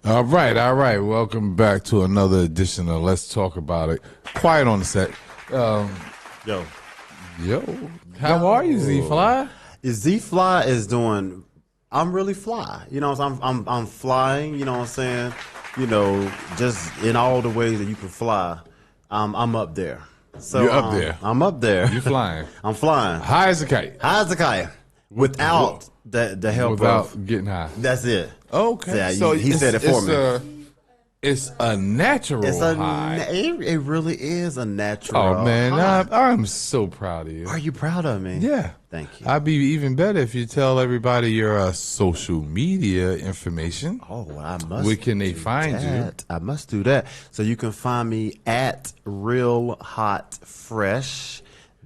All right, all right. Welcome back to another edition of Let's Talk About It. Quiet on the set. Yo, How are you, Z-Fly? Z-Fly is doing. I'm really fly. You know, I'm flying. You know what I'm saying? You know, just in all the ways that you can fly. I'm up there. So You're up there. I'm up there. You flying? I'm flying. High as a kite. High as a kite. Without the help Without getting high. That's it. Okay. Yeah, So he said it for me. It's a natural high. It really is a natural. Oh, man. high. I'm so proud of you. Are you proud of me? Yeah. Thank you. I'd be even better if you tell everybody your social media information. Oh, well, I must. Where can they find you? I must do that. So you can find me at Real Hot Fresh.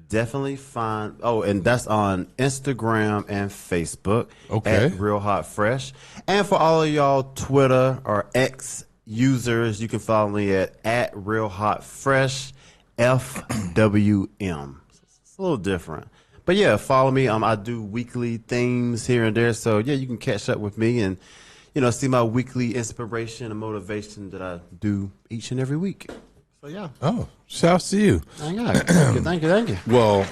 Definitely find. Oh, and that's on Instagram and Facebook. Okay. At Real Hot Fresh. And for all of y'all Twitter or X users, you can follow me at Real Hot Fresh FWM. It's a little different. But yeah, follow me. I do weekly things here and there. So yeah, you can catch up with me and, you know, see my weekly inspiration and motivation that I do each and every week. So yeah. Oh, shouts to you. Thank you. Thank you. Well,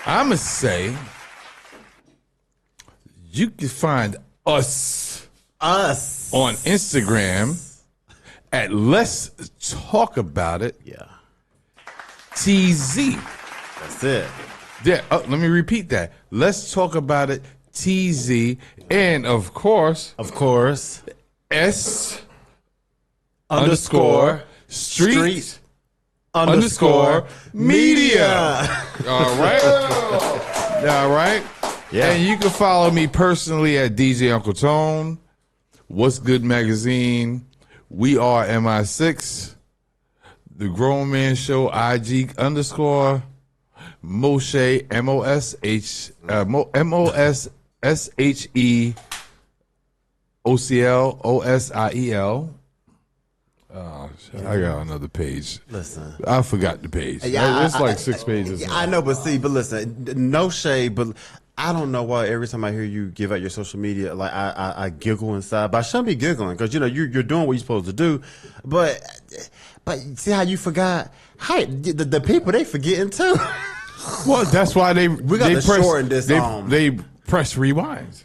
I'm going to say you can find us on Instagram at Let's Talk About It. Yeah. TZ. That's it. Yeah, let me repeat that. Let's Talk About It TZ. And of course, S underscore street underscore media. All right. All right. Yeah. And you can follow me personally at DJ Uncle Tone, What's Good Magazine, We Are MI6, The Grown Man Show, IG underscore Moshe, MOSHEOCLOSIEL. I got another page. Listen, I forgot the page. Yeah, it's like 6 pages. I know, but listen, no shade, but I don't know why every time I hear you give out your social media, like I giggle inside. But I shouldn't be giggling because, you know, you're doing what you're supposed to do. But see how you forgot? Hey, the people, they forgetting too. Well, that's why they shorten this. They press rewind.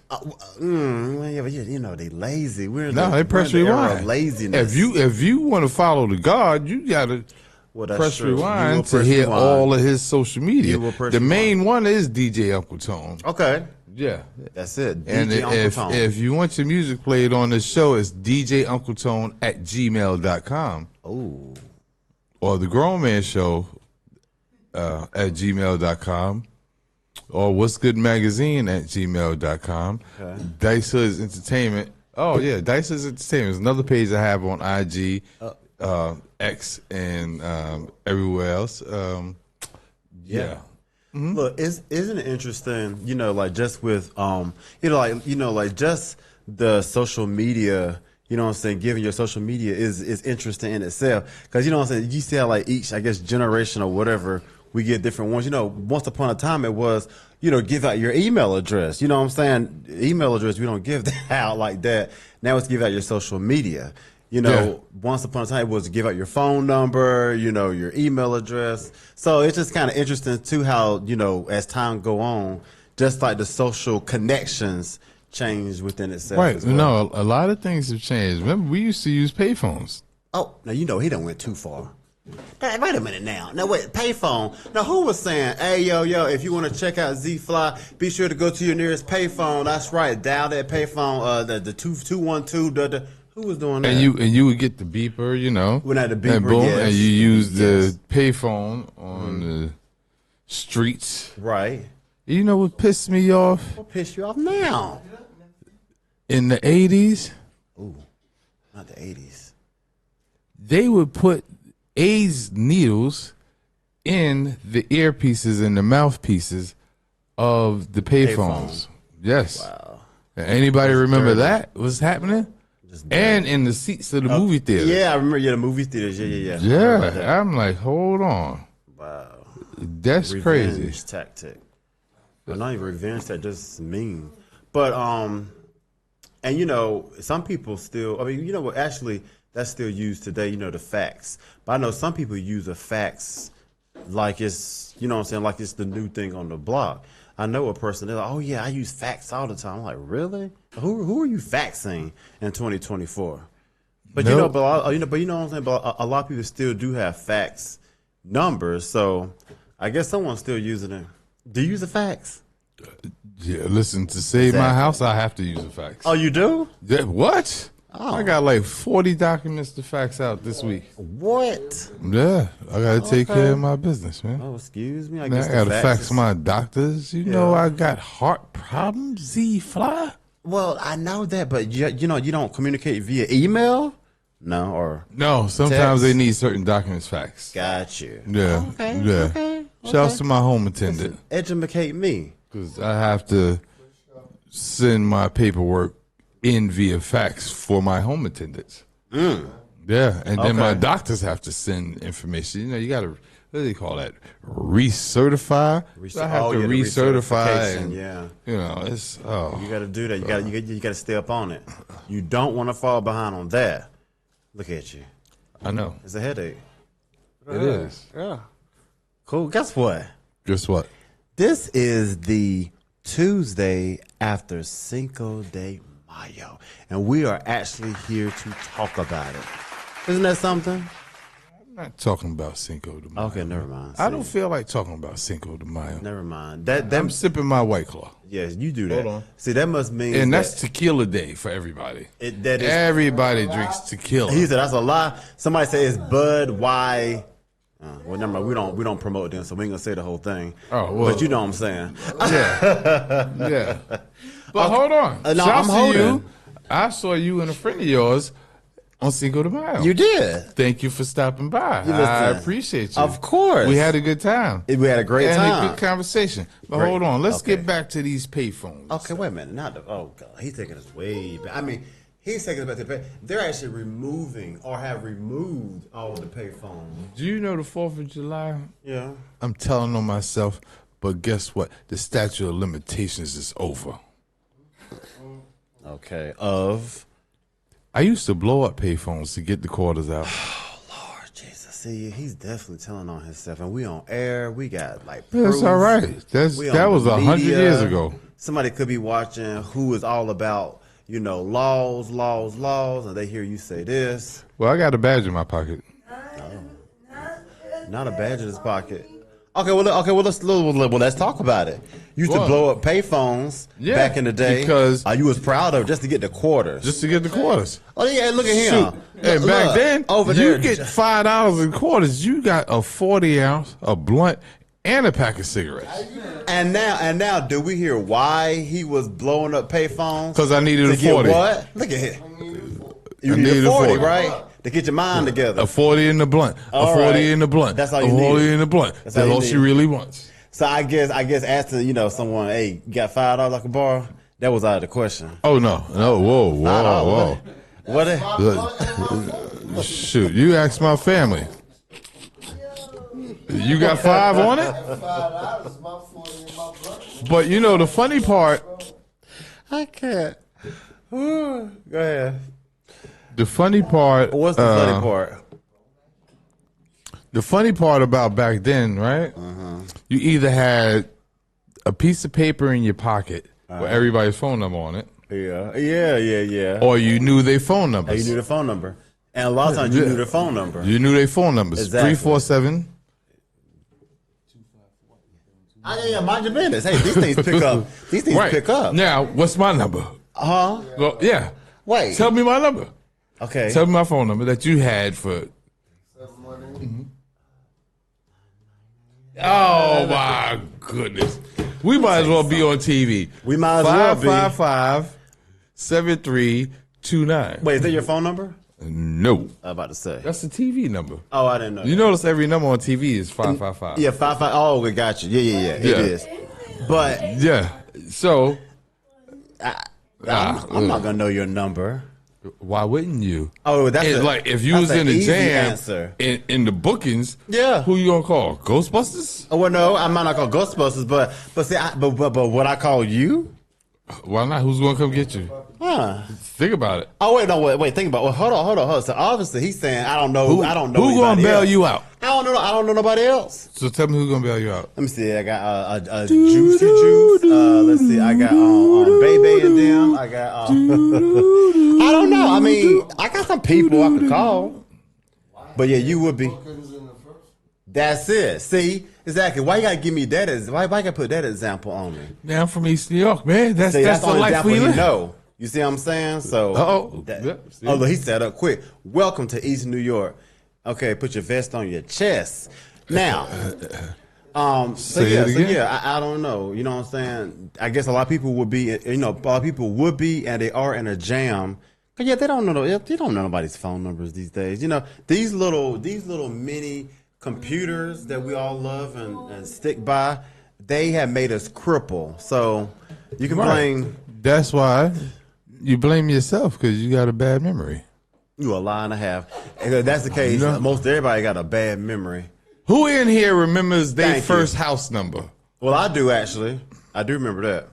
You know, they lazy. They press rewind. Laziness. If you want to follow the God, you gotta press rewind to hear all of his social media. The main one is DJ Uncle Tone. Okay. Yeah, that's it. And if you want your music played on the show, it's djuncletone@gmail.com. Oh. Or the Grown Man Show at gmail.com. Or What's Good Magazine at gmail.com. Okay. Dice Hoods Entertainment. Oh, yeah, Dice Hoods Entertainment is another page I have on IG, X, and everywhere else. Yeah. Mm-hmm. Look, isn't it interesting, you know, like just with, just the social media, you know what I'm saying, giving your social media is interesting in itself. Because, you know what I'm saying, you see how like each, I guess, generation or whatever, we get different ones. You know, once upon a time it was, you know, give out your email address. You know what I'm saying? Email address, we don't give that out like that. Now it's give out your social media. You know, Once upon a time it was give out your phone number, you know, your email address. So it's just kind of interesting too how, you know, as time go on, just like the social connections change within itself. Right. As well. No, a lot of things have changed. Remember, we used to use payphones. Oh, now you know he done went too far. Hey, wait a minute now. Now wait, payphone. Now who was saying, hey yo, if you want to check out Z-Fly, be sure to go to your nearest payphone. That's right. Dial that payphone, the 2212. Who was doing that? And you would get the beeper, you know. When at the beeper, and boom, yes. and you use the payphone on the streets. Right. You know what pissed me off? What pissed you off now? In the 80s. Ooh, not the 80s. They would put AIDS needles in the earpieces and the mouthpieces of the payphones. Yes. Wow. Anybody remember that? What's happening? And in the seats of the movie theater. Yeah, I remember. Yeah, the movie theaters. Yeah. Yeah, I'm like, hold on. Wow. That's revenge crazy. Tactic. Well, not even revenge tactic, just mean. But And some people still. I mean, what? Actually, that's still used today. The fax. But I know some people use a fax like it's, what I'm saying, like it's the new thing on the block. I know a person. They're like, "Oh yeah, I use fax all the time." I'm like, "Really? Who are you faxing in 2024?" But Nope. but what I'm saying. But a lot of people still do have fax numbers. So I guess someone's still using it. Do you use a fax? Yeah, listen, to save my house, I have to use a fax. Oh, you do? Yeah, what? Oh. I got like 40 documents to fax out this week. What? Yeah, I got to take care of my business, man. Oh, excuse me. I Man, guess I got to the fax faxes- my doctors. You know I got heart problems, Z-Fly. Well, I know that, but you don't communicate via email? No, or No, sometimes Text. they need certain documents faxed. got you. Yeah, Okay, yeah. okay. Shouts to my home attendant. Educate me. Because I have to send my paperwork in via fax for my home attendants. Yeah, and then my Okay. doctors have to send information. You got to, what do they call that? Recertify? So I have to the recertify. recertification, And, yeah. It's, oh. You got to do that. You got to stay up on it. You don't want to fall behind on that. Look at you. I know. It's a headache. It is. Yeah. Cool. Guess what? Guess what? This is the Tuesday after Cinco de Mayo, and we are actually here to talk about it. Isn't that something? I'm not talking about Cinco de Mayo. Okay, never mind. I don't feel like talking about Cinco de Mayo. Never mind. That I'm sipping my White Claw. yes, you do that. Hold on. See, that must mean And that that's tequila day for everybody. that is. Everybody drinks tequila. He said that's a lie. Somebody say it's Bud Why. Well, never mind. We don't promote them, so we ain't gonna say the whole thing. Oh, well. But you know what I'm saying. Yeah. Yeah. But hold on. no, Shouts I'm to you. holding. I saw you and a friend of yours on Cinco de Mayo. You did. Thank you for stopping by. You I listen. appreciate you. Of course. We had a good time. We had a great and time. a good conversation. But Great. hold on. Let's Okay. get back to these payphones. Okay, wait a minute. Not the. Oh God, he's taking us way back. I mean, he's taking us back to the pay. They're actually removing or have removed all the payphones. Do you know the 4th of July? Yeah. I'm telling on myself, but guess what? The statute of limitations is over. Okay. Of. I used to blow up payphones to get the quarters out. Lord Jesus, see, he's definitely telling on himself, and we on air. We got like. That's proof. all right. We That on was the 100 media. years ago. Somebody could be watching who is all about, laws, and they hear you say this. Well, I got a badge in my pocket. Not a badge in his pocket. Okay, let's talk about it. You used to What? blow up payphones back in the day because- you was proud of just to get the quarters. Just to get the quarters. Oh yeah, look at him. Shoot. And Look, back then, over you there, get $5 in quarters. You got a 40 ounce, a blunt, and a pack of cigarettes. and now, do we hear why he was blowing up payphones? Because I needed to a get 40. what? Look at him. You I need needed a a 40, 40. right? To get your mind together. A 40 in the blunt. All a 40 right. in the blunt. That's all a you 40 need. in the blunt. That's That's all all you she need. really wants. So I guess asking someone, hey, you got $5 I can borrow? That was out of the question. Oh, no. No, whoa. What? Shoot, you asked my family. You got 5 on it? $5, my 40 and my blunt. But you know, the funny part, I can't. Go ahead. the funny part. What's the funny part? The funny part about back then, right? You either had a piece of paper in your pocket with everybody's phone number on it, Yeah. or you knew their phone You numbers. knew the phone number. And a lot of times you Yeah. knew the phone number. You knew their phone numbers. Exactly. 347. Yeah, mind your business. Hey, these things pick up. These things Right. pick up. Now, what's my number? Huh? Well, yeah. Wait. Tell me my number. Okay. Tell me my phone number that you had for. 718. Oh my goodness. We might as well be on TV. We might as well be. 555-7329. Wait, is that your phone number? No. I'm about to say. That's the TV number. Oh, I didn't know. You that. notice every number on TV is 555. Yeah, 55. Oh, we got you. Yeah. It Yeah. is. But Yeah. So I'm not gonna know your number. why wouldn't you? Oh, that's And, a- like if you that's was an in the easy jam answer. in the bookings, Yeah. who you gonna call? Ghostbusters? Oh, well, no, I might not call Ghostbusters, but see, but what I call you? Why not? Who's gonna come get you? Huh. Think about it. Oh wait, no, wait. Think about. Well, hold on. So obviously he's saying, I don't know. Who gonna anybody bail else. you out? I don't know nobody else. So tell me who's gonna bail you out. Let me see. I got a Juicy Juice. Let's see. I got Bebe and them. I got. I don't know. I mean, I got some people I could call. But yeah, you would be. That's it. See, exactly. Why you gotta give me that? Why you gotta put that example on me? Man, I'm from East New York, man. That's See, the the only life example we you live. know. You see what I'm saying? So, Yep, see? look, he set up quick. Welcome to East New York. Okay, put your vest on your chest. Now, I don't know. You know what I'm saying? I guess a lot of people would be, a lot of people would be, and they are in a jam. But yeah, they don't know nobody's phone numbers these days. You know, these little mini computers that we all love and stick by, they have made us cripple. So you can blame. That's why you blame yourself because you got a bad memory. You a lie and a half. And if that's the case, most everybody got a bad memory. Who in here remembers their Thank first you. house number? Well, I do actually. I do remember that.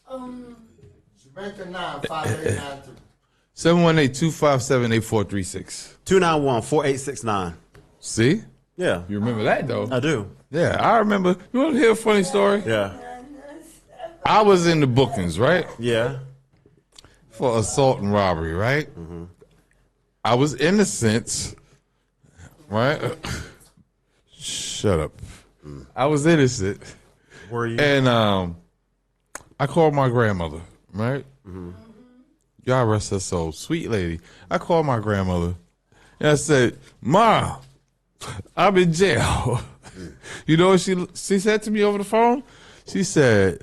Jamaica 95892. 718-257-8436. 291-4869. See? Yeah, You remember that, though? I do. Yeah, I remember. You want to hear a funny story? Yeah, I was in the bookings, right? yeah. For assault and robbery, right? Mm-hmm. I was innocent, right? Shut up. I was innocent. Were you? And I called my grandmother, right? God rest her soul. Sweet lady. I called my grandmother and I said, Ma, I'm in jail. You know what she said to me over the phone? She said,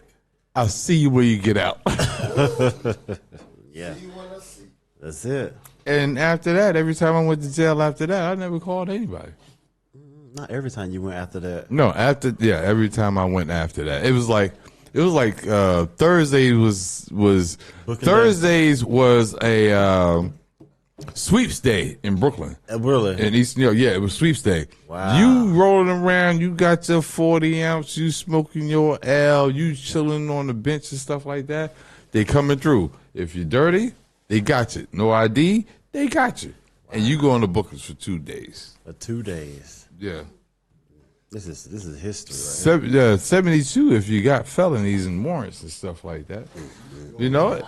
I'll see you when you get out. Yeah. That's it. And after that, every time I went to jail after that, I never called anybody. Not every time you went after that. No, every time I went after that. It was like Thursdays was a sweeps day in Brooklyn. Really? In East New York, yeah, it was sweeps day. Wow. You rolling around, you got your 40 ounce, you smoking your L, you chilling on the bench and stuff like that. They coming through. If you're dirty, they got you. No ID, they got you. Wow. And you go on the bookings for 2 days. For 2 days. Yeah. This is history, right? Yeah, 72 if you got felonies and warrants and stuff like that. You know,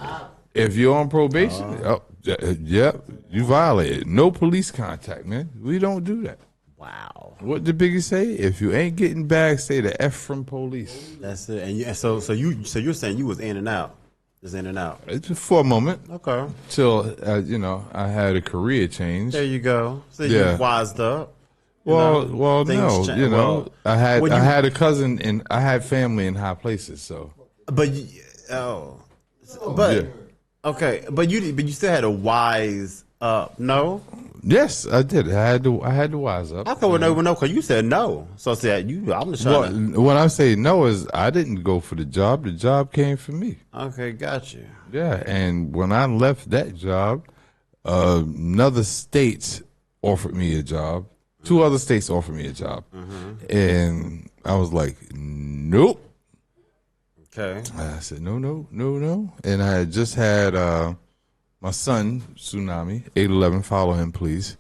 if you're on probation, you violated. No police contact, man. We don't do that. Wow. What the biggie say? If you ain't getting back, say the F from police. That's it. And so you're saying you was in and out. Just in and out. It's for a moment. Okay. Till I had a career change. There you go. So Yeah. you wised up. Well, things no, change. you know, Well, I had when you- I had a cousin and I had family in high places, so But yeah. okay, but you still had to wise up. No. Yes, I did. I had to wise up. How come we know? Because you said no. So I said I'm just trying Well, when I say no is I didn't go for the job. The job came for me. Okay, got you. Yeah, and when I left that job, another state offered me a job. 2 other states offered me a job, and I was like, nope. Okay. I said no, and I had just had my son Tsunami 811. Follow him, please.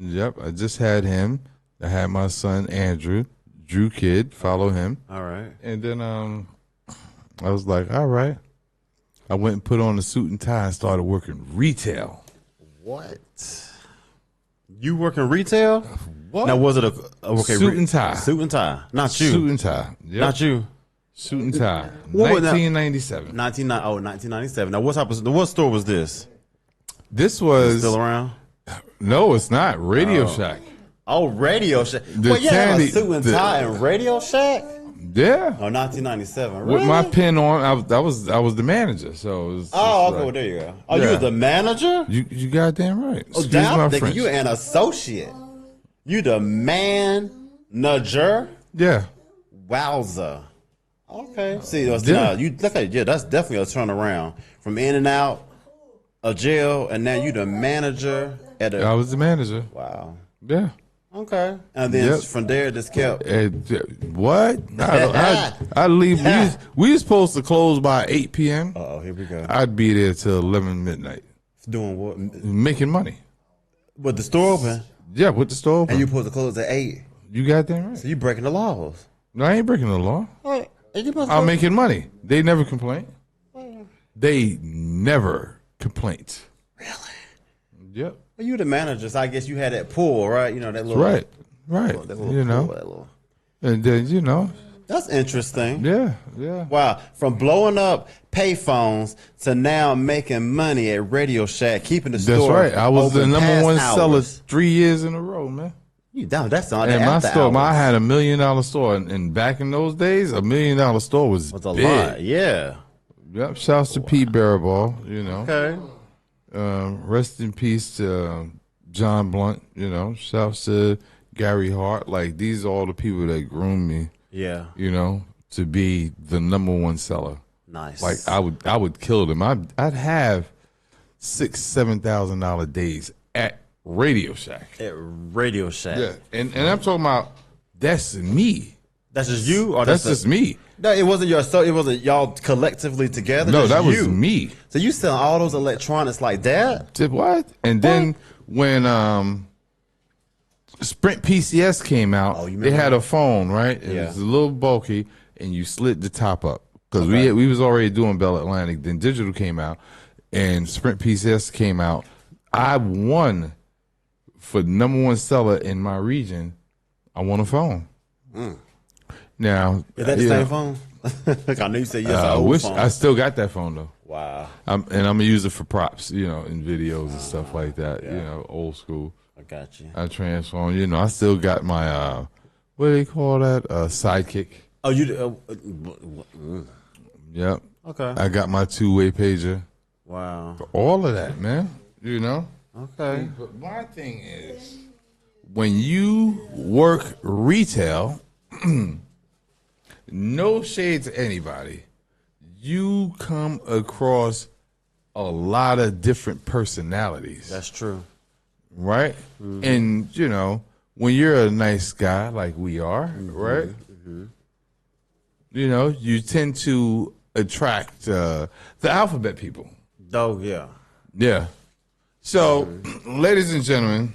Yep, I just had him. I had my son Andrew, Drew Kid. Follow him. All right. And then I was like, all right. I went and put on a suit and tie and started working retail. What? You working retail? What? Now was it a Suit and tie. Suit and tie. Not you. Suit and tie. Yep. Not you. Suit and tie. What was that? 1997. 1997. Now what store was this? This was Still around? no, it's not Radio Shack. Oh, Radio Shack. The Well, you have a candy- suit and tie and Radio Shack? Yeah, Oh, 1997. with my Really? pin on. I was the manager. So it was Oh, just okay. Well, like, there you go. Oh, you Yeah. was the manager? you goddamn right. Oh, Excuse damn, my nigga, French. you an associate. You the manager? Yeah, Wowza. Okay. See, Yeah. you look at that's definitely a turnaround from in and out of jail, and now you the manager at I a. was the manager. Wow. Yeah, Okay. And then Yep. from there, just kept. What? I leave. We was supposed to close by 8 p.m. Oh, here we go. I'd be there till 11 midnight Doing what? making money. With the store open, Yeah, with the store open. and you supposed to close at 8. You got that right. So you breaking the laws. No, I ain't breaking the law. Right. And you supposed to I'm making money. They never complain. They never complaint. Really? Yep. Well, you the manager, so I guess you had that pull, right? You know that little. Right. That little You know. pull, that little. And then That's interesting. yeah. Wow, from blowing up payphones to now making money at Radio Shack, keeping the That's store. right. I was the open number past one seller hours. 3 years in a row, man. You down? That's on And my after store, I hours. had $1 million store, and back in those days, $1 million store was Was a big. lot, yeah. Yep. Shouts to Pete Baraball. Okay. Rest in peace to John Blunt. Shouts to Gary Hart. Like, these are all the people that groomed me. Yeah. To be the number one seller. Nice. Like, I would kill them. I'd have $6,000-$7,000 days at Radio Shack. at Radio Shack. Yeah, and I'm talking about that's me. That's just you, or That's just me. No, it wasn't your. So it wasn't y'all collectively together. No, just that was you. me. So you selling all those electronics like that? Did what? And then when Sprint PCS came out, Oh, you they remember had that? a phone, right? It Yeah. was a little bulky, and you slid the top up because we was already doing Bell Atlantic. Then digital came out, and Sprint PCS came out. I won for number one seller in my region. I won a phone. Now Is that the you same know, phone? I know you said yes. I old wish phone. I still got that phone though. Wow, And I'm gonna use it for props, in videos and stuff like that. Yeah. Old school. I got you. I transform. I still got my what do they call that? Sidekick. Oh, you. Yep. Okay. I got my two-way pager. Wow. All of that, man. Okay. But my thing is, when you work retail, no shade to anybody, you come across a lot of different personalities. That's true. Right? And, when you're a nice guy like we are, right? You tend to attract the alphabet people. Oh yeah. Yeah. So, ladies and gentlemen,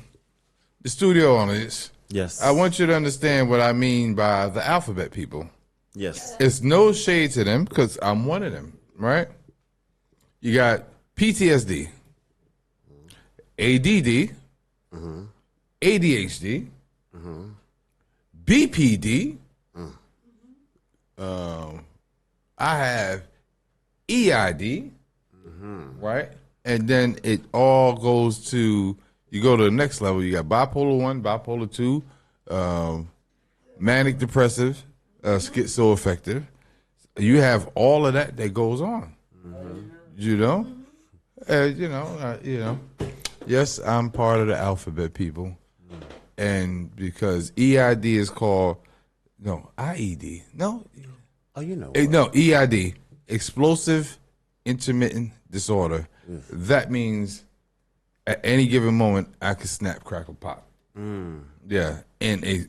the studio owners, Yes. I want you to understand what I mean by the alphabet people. Yes. It's no shade to them because I'm one of them, right? You got PTSD, ADD, ADHD, BPD. I have EID, right? And then it all goes to, you go to the next level. You got bipolar 1, bipolar 2, manic depressive, schizoaffective. You have all of that goes on. Yes, I'm part of the alphabet people. And because EID is called, IED. No, Oh, you know. no, EID, explosive intermittent disorder. That means at any given moment I could snap, crackle, pop. Yeah, in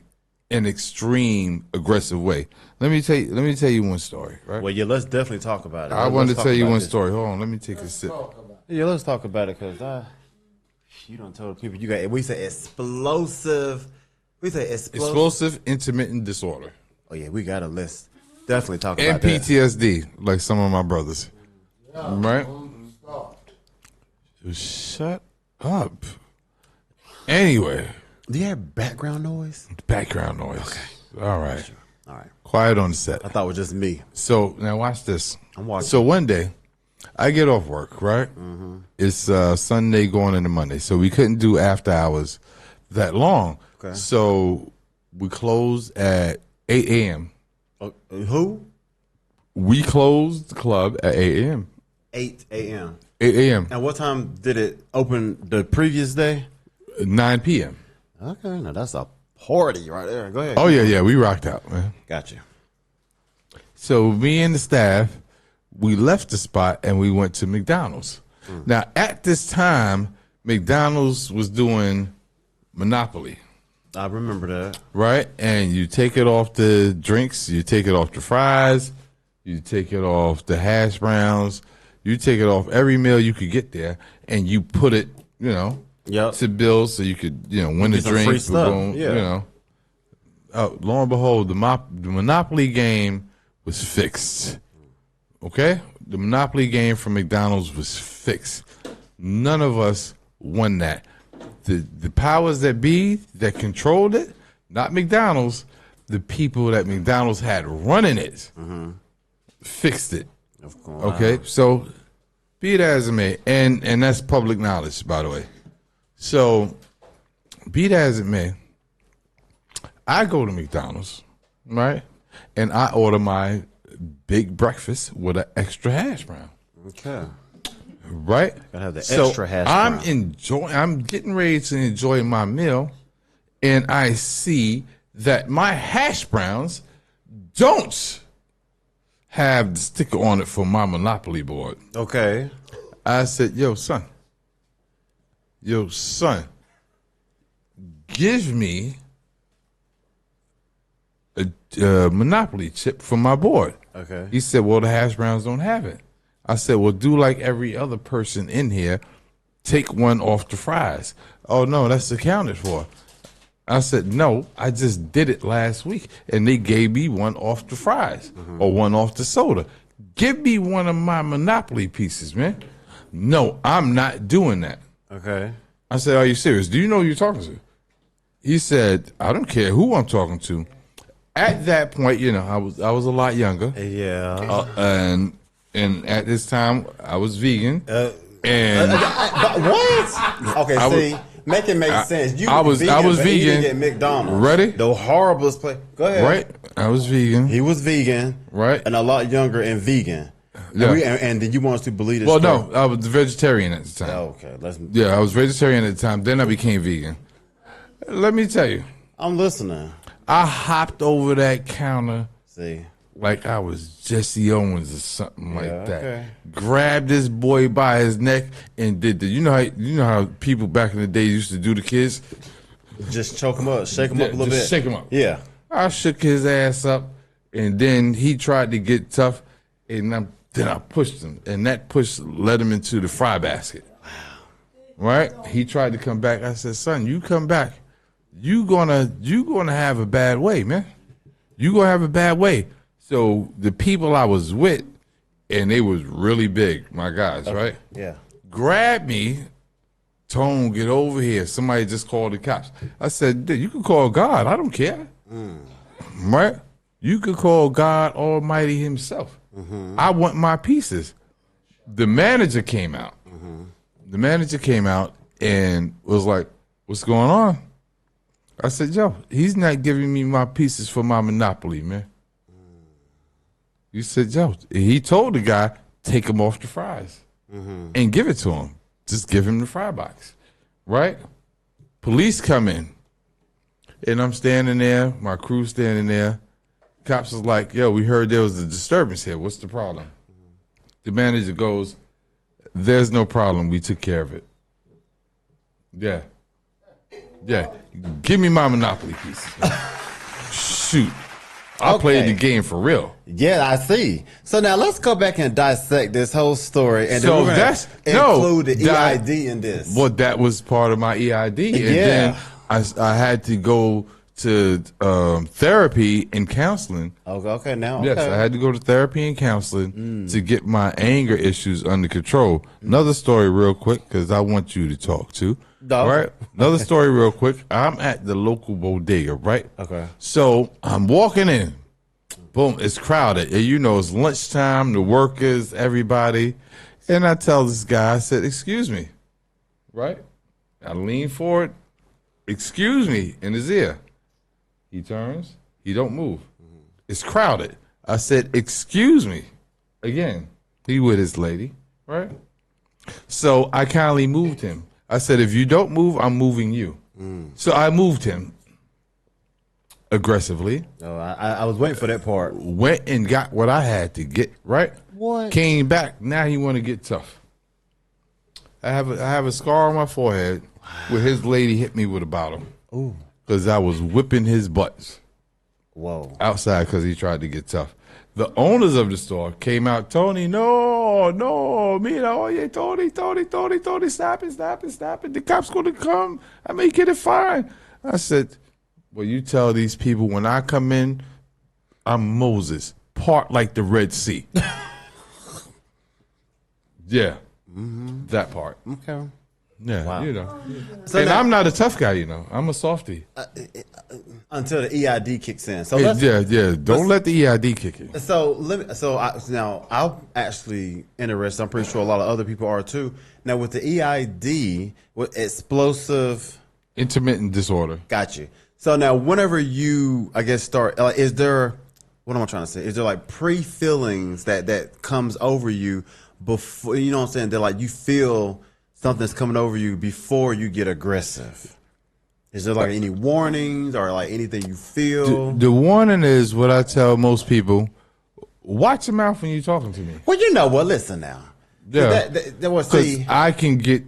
an extreme aggressive way. Let me tell you one story, right? Well, yeah. Let's definitely talk about it. I Let's wanted to talk tell you about one this. story. Hold on, let me take a sip. Yeah, let's talk about it because you don't tell people you got. We say explosive. We say Explosive intermittent disorder. Oh yeah, we got a list. Definitely talk And about that. PTSD, like some of my brothers. Right? Shut up. Anyway, Do you have background noise? background noise. All right. All right. Quiet on the set. I thought it was just me. So now watch this. I'm watching. So one day, I get off work, right? It's Sunday going into Monday. So we couldn't do after hours that long. Okay. So we closed at 8 a.m. Who? We closed the club at 8 a.m. 8 a.m. 8 a.m. And what time did it open the previous day? 9 p.m. Okay, now that's a party right there. Go ahead. Oh, yeah, we rocked out, man. Got you. So me and the staff, we left the spot and we went to McDonald's. Now, at this time, McDonald's was doing Monopoly. I remember that. right? And you take it off the drinks, you take it off the fries, you take it off the hash browns, you take it off every meal you could get there, and you put it, Yep. to bills so you could, win the Get some free drink. stuff, Boom, yeah. Lo and behold, the Monopoly game was fixed. Okay? The Monopoly game from McDonald's was fixed. None of us won that. The powers that be that controlled it, not McDonald's, the people that McDonald's had running it, fixed it. Of course. Okay? So, be it as it may, and that's public knowledge, by the way. So, be it as it may, I go to McDonald's, right? And I order my big breakfast with an extra hash brown. Okay. Right? Gotta have the extra hash brown. I'm getting ready to enjoy my meal, and I see that my hash browns don't have the sticker on it for my Monopoly board. Okay. I said, yo, son, give me a Monopoly chip for my board. Okay. He said, well, the hash browns don't have it. I said, well, do like every other person in here, take one off the fries. Oh, no, that's accounted for. I said, no, I just did it last week, and they gave me one off the fries or one off the soda. Give me one of my Monopoly pieces, man. No, I'm not doing that. Okay. I said, are you serious? Do you know who you're talking to? He said, I don't care who I'm talking to. At that point, I was a lot younger. Yeah. And at this time, I was vegan. But what? Okay, make it make sense. You I was vegan, vegan. He didn't get McDonald's. Ready? The horriblest place. Go ahead. Right? I was vegan. He was vegan. Right. And a lot younger and vegan. Yeah. And then you want us to believe this? Well, no, I was vegetarian at the time. Oh, okay. Yeah, I was vegetarian at the time. Then I became vegan. Let me tell you. I'm listening. I hopped over that counter. See. Like I was Jesse Owens or something like that. Okay. Grabbed this boy by his neck and did the. You know how people back in the day used to do the kids. Just choke him up, shake him up a little bit. Shake him up. Yeah. I shook his ass up, and then he tried to get tough, and then I pushed him, and that push led him into the fry basket. Wow. Right? He tried to come back. I said, "Son, you come back. You gonna have a bad way, man. You gonna have a bad way." So the people I was with, and they was really big, my guys, right? Yeah. Grabbed me, Tone, get over here. Somebody just called the cops. I said, "Dude, you can call God. I don't care." Right? You could call God Almighty himself. I want my pieces. The manager came out. The manager came out and was like, "What's going on?" I said, "Yo, he's not giving me my pieces for my Monopoly, man." He said, "Yo," he told the guy, "Take him off the fries and give it to him. Just give him the fry box." Right? Police come in, and I'm standing there, my crew standing there. Cops was like, "Yo, we heard there was a disturbance here. What's the problem?" The manager goes, "There's no problem. We took care of it." Yeah. Give me my Monopoly pieces. Shoot. I played the game for real. Yeah, I see. So now let's go back and dissect this whole story, and So then we're that's- include the that- EID in this. Well, that was part of my EID. And then I had to go to therapy and counseling. Okay, now. Yes, okay. I had to go to therapy and counseling to get my anger issues under control. Another story real quick, because I want you to talk too. No. Right? Another story real quick. I'm at the local bodega, right? Okay. So I'm walking in. Boom, it's crowded. And it's lunchtime, the workers, everybody. And I tell this guy, I said, "Excuse me." Right? I lean forward. "Excuse me," in his ear. He turns. He don't move. It's crowded. I said, "Excuse me." Again, he with his lady, right? So I kindly moved him. I said, "If you don't move, I'm moving you." So I moved him aggressively. Oh, I was waiting for that part. Went and got what I had to get, right? What? Came back. Now he want to get tough. I have a scar on my forehead where his lady hit me with a bottle. Ooh. because I was whipping his butts Whoa. outside because he tried to get tough. The owners of the store came out, Tony, no, mira, oye, Tony, stop it. The cops going to come. I may get it fine. I said, well, you tell these people when I come in, I'm Moses, part like the Red Sea. Yeah, that part. Okay. Yeah, Wow. you know. So and now- I'm not a tough guy, you know. I'm a softie. Until the EID kicks in. So Yeah. Don't let the EID kick in. now I'm actually interested. I'm pretty sure a lot of other people are too. Now with the EID, with explosive, Intermittent disorder. got you. So now whenever you, I guess, start, is there? What am I trying to say? Is there like pre-feelings that comes over you before? You know what I'm saying? That like you feel something's coming over you before you get aggressive. Is there like any warnings or like anything you feel? The warning is what I tell most people: watch your mouth when you're talking to me. Well, you know what? Listen now. Yeah, That was because see. I can get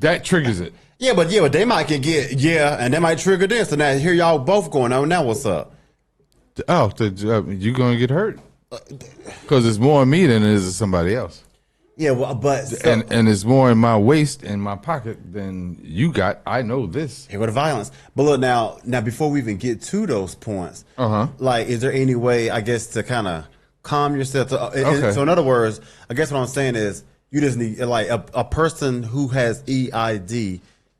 that triggers it. Yeah, but they might get and they might trigger this. So now here y'all both going on. Now what's up? Oh, you're gonna get hurt because it's more on me than it is to somebody else. Yeah, well, but And it's more in my waist and my pocket than you got. I know this. here go the violence. But look now before we even get to those points, Uh-huh. like, is there any way, I guess, to kind of calm yourself? Okay. So in other words, I guess what I'm saying is you just need like a person who has EID,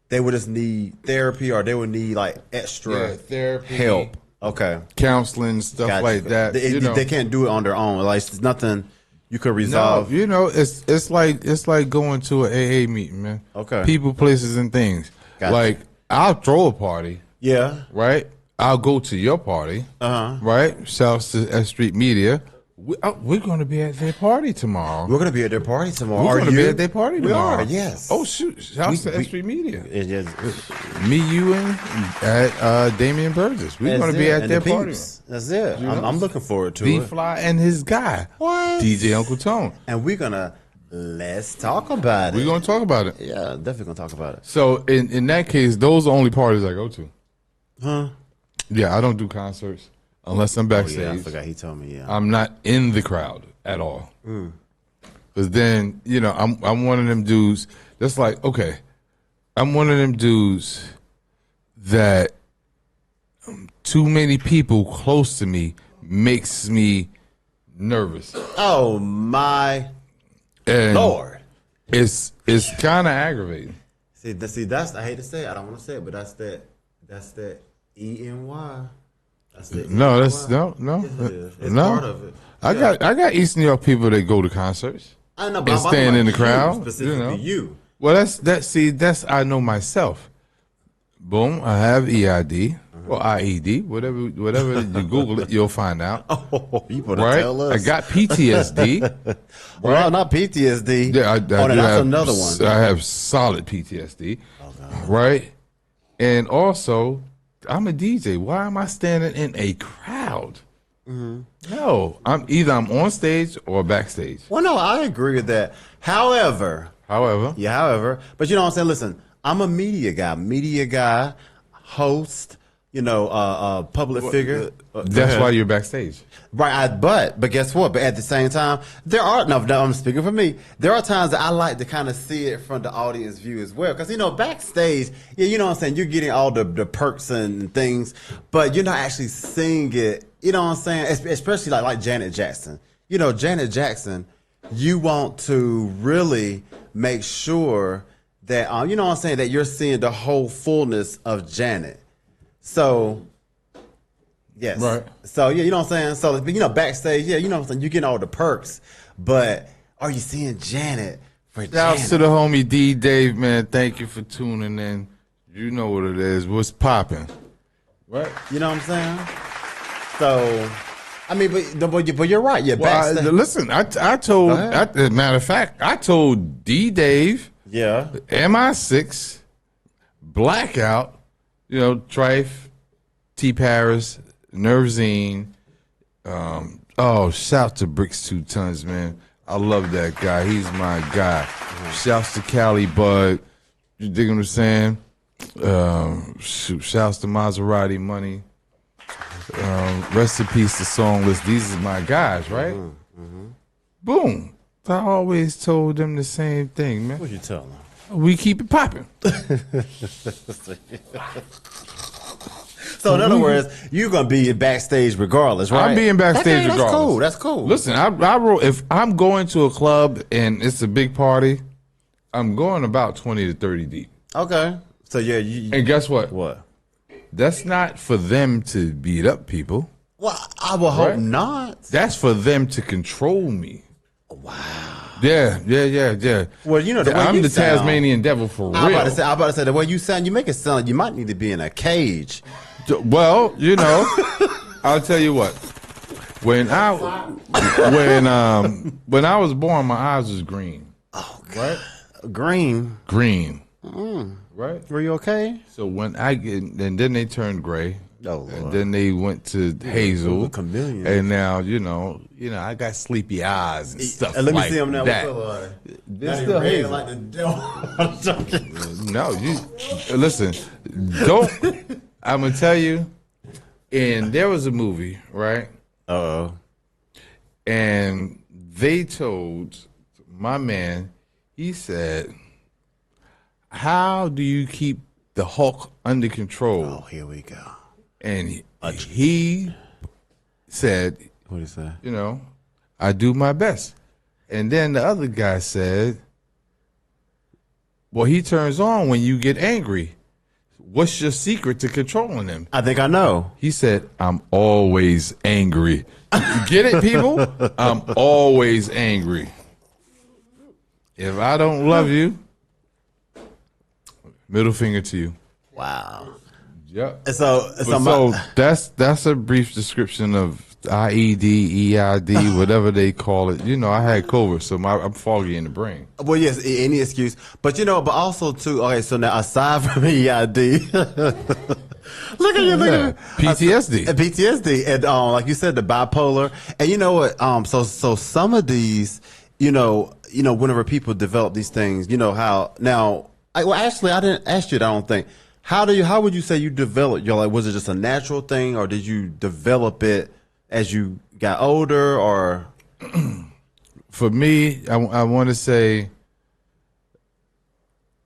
they would just need therapy or they would need like extra therapy, help. Okay. counseling, stuff Gotcha. like that. They can't do it on their own. Like it's nothing you could No, resolve. you know, it's like going to an AA meeting, man. Okay. People, places, and things. Gotcha. Like I'll throw a party, Yeah. right? I'll go to your party, right? Shouts to S.STREET Media. We're going to be at their party tomorrow. We're gonna be at their party tomorrow. We're Are going to you? be at their party We tomorrow. are. Yes. Oh shoot! Shouts to S.STREET Media. It is. Me, you, and Damian Burgess. We're going to be at And their the party. peeps. That's it. I'm looking forward to D it. Fly and his guy, What? DJ Uncle Tone. And let's talk about it. We're going to talk about it. Yeah, definitely gonna talk about it. So in that case, those are the only parties I go to. Huh? Yeah, I don't do concerts unless I'm Oh, backstage. yeah, I forgot he told me. Yeah. I'm not in the crowd at all. Because then, you know, I'm one of them dudes that's like, okay, I'm one of them dudes that too many people close to me makes me nervous. Oh my And Lord. it's kind of aggravating. See, that's I hate to say it. I don't want to say it, but that's that ENY. That's the No, that's ENY. no. Yes, it is. It's No. part of it. I got East New York people that go to concerts. I know, but and I'm stand talking in the about crowd, you, specifically you. Well, that's I know myself. Boom, I have EID or IED, whatever you Google it, you'll find out. Oh, you better Right? tell us. I got PTSD. Well, not PTSD. Yeah, that's have, another one. I have solid PTSD. Right? And also, I'm a DJ. Why am I standing in a crowd? No, I'm on stage or backstage. Well, no, I agree with that. However, but you know what I'm saying? Listen, I'm a media guy, host, public figure. That's why you're backstage. Right, but guess what? But at the same time, I'm speaking for me. There are times that I like to kind of see it from the audience view as well. Because, backstage, you know what I'm saying? You're getting all the perks and things, but you're not actually seeing it. You know what I'm saying? Especially like Janet Jackson. Janet Jackson, you want to really make sure that, you know what I'm saying, that you're seeing the whole fullness of Janet. So... Yes. Right. So yeah, you know what I'm saying? So backstage, yeah, you know what I'm saying, you're getting all the perks, but are you seeing Janet for Shouts Janet? to the homie D Dave, man. Thank you for tuning in. You know what it is. What's popping? Right? You know what I'm saying? So I mean, but you're right. Yeah, Well, backstage. listen, I told as a matter of fact, I told D Dave, Yeah. MI6, Blackout, Trife, T Paris, Nervzine. Shout to Bricks 2 Tons, man. I love that guy. He's my guy. Shouts to Cali Bud. You dig what I'm saying? Shouts to Maserati Money. Rest in peace to Songless. These are my guys, right? Boom. I always told them the same thing, man. What you tell them? We keep it popping. So in other words, you're gonna be backstage regardless, right? I'm being backstage regardless. That's cool. That's cool. Listen, I wrote, if I'm going to a club and it's a big party, I'm going about 20 to 30 deep. Okay. So yeah, And guess what? What? That's not for them to beat up people. Well, I will hope Right? not. That's for them to control me. Wow. Yeah. Well, you know the way I'm you the sound, Tasmanian devil for I'm real. about to say the way you sound, you make it sound like you might need to be in a cage. Well, you know, I'll tell you what. When I was born, my eyes was green. Oh, God. Right? Green. Right? Were you okay? So when I get, and then they turned gray. Oh, Lord. And then they went to hazel. a chameleon. And now, you know, I got sleepy eyes and stuff Let me like see them now. that. What color are they? They're They still red hazel. like the devil. I'm joking. No, listen, don't. I'm gonna tell you. And there was a movie, right? Uh-oh. And they told my man, he said, "How do you keep the Hulk under control?" Oh, here we go. And he said, What did he say? you know, I do my best. And then the other guy said, well, he turns on when you get angry. What's your secret to controlling him? I think I know. He said, I'm always angry. You get it, people? I'm always angry. If I don't love you, middle finger to you. Wow. Yep. And so that's a brief description of IED, EID, whatever they call it. You know, I had COVID, so I'm foggy in the brain. well, yes, any excuse. But, but also, too, okay, so now aside from EID, look at you, look at PTSD. PTSD. And like you said, the bipolar. And you know what? So some of these, whenever people develop these things, how now, actually, I didn't ask you that, I don't think. How would you say you developed your, was it just a natural thing, or did you develop it as you got older, or? For me, I want to say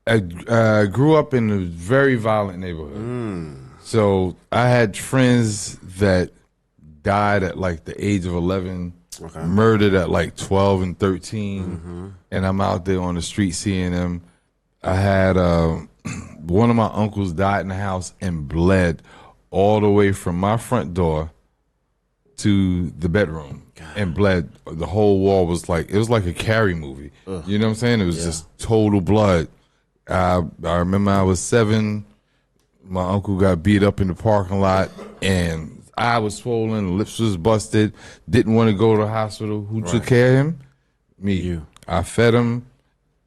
I grew up in a very violent neighborhood. So I had friends that died at like the age of 11, murdered at like 12 and 13, and I'm out there on the street seeing them. I had one of my uncles died in the house and bled all the way from my front door to the bedroom. And bled. The whole wall was like, it was like a Carrie movie. You know what I'm saying? It was just total blood. I remember I was 7. My uncle got beat up in the parking lot, and eye was swollen, lips was busted, didn't want to go to the hospital. Who took care of him? Me. You. I fed him,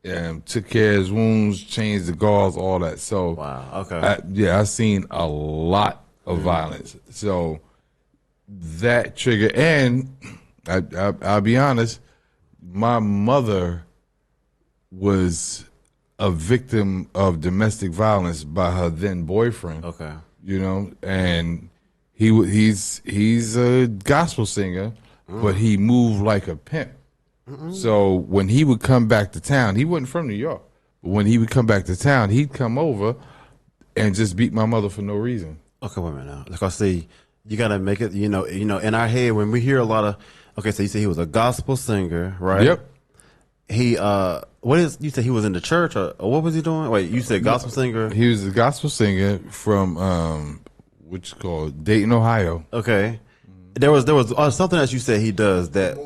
and took care of his wounds, changed the gauze, all that. So, Wow, okay. I've seen a lot of violence. So that trigger, and I'll be honest, my mother was a victim of domestic violence by her then boyfriend. Okay. And he's a gospel singer, but he moved like a pimp. So when he would come back to town, he wasn't from New York, but when he would come back to town, he'd come over and just beat my mother for no reason. Okay, wait a minute now. Like I see, you gotta make it. In our head when we hear a lot of. Okay, so you say he was a gospel singer, right? Yep. He you said he was in the church, or what was he doing? Wait, you said gospel singer. He was a gospel singer from what's called Dayton, Ohio. Okay, there was something else you said he does that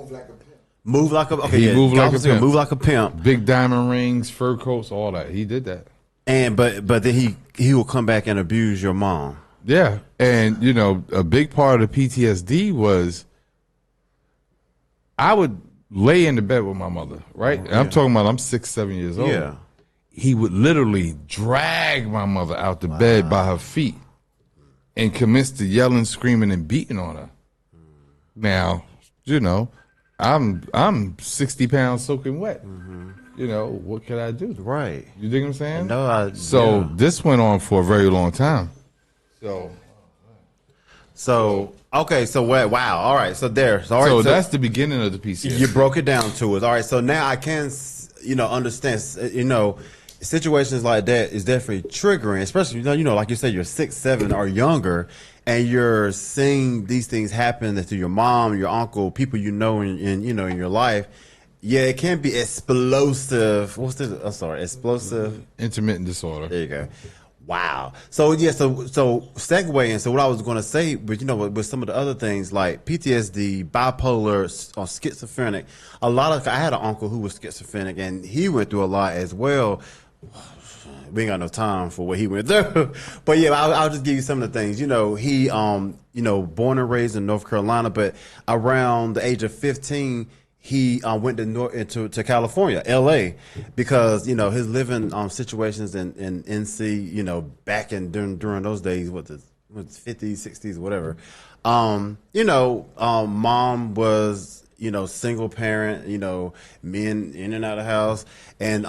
move like a okay. He moved like a gospel singer, pimp. move like a pimp. Big diamond rings, fur coats, all that. He did that. And but then he will come back and abuse your mom. Yeah, and a big part of the PTSD was I would lay in the bed with my mother, right? And I'm talking about I'm 6, 7 years old. Yeah. He would literally drag my mother out the bed by her feet and commence to yelling, screaming, and beating on her. Now, I'm 60 pounds soaking wet. you know, what could I do? Right. You dig what I'm saying? No, So yeah. this went on for a very long time. So okay, so wow. All right, so there. So, all right, So that's the beginning of the PCS. you broke it down to us. All right, so now I can, understand. Situations like that is definitely triggering, especially like you said, you're 6, 7 or younger, and you're seeing these things happen to your mom, your uncle, people in your life. Yeah, it can be explosive. What's this? I'm sorry, explosive. Intermittent disorder. There you go. Wow. So yeah, so segueing. So what I was going to say, but with some of the other things like PTSD, bipolar, or schizophrenic, I had an uncle who was schizophrenic, and he went through a lot as well. We ain't got no time for what he went through, but yeah, I'll just give you some of the things. He, born and raised in North Carolina, but around the age of 15. He went to California, L.A., because his living situations in NC, back during those days, the 50s, 60s, whatever. Mom was single parent, men in and out of the house, and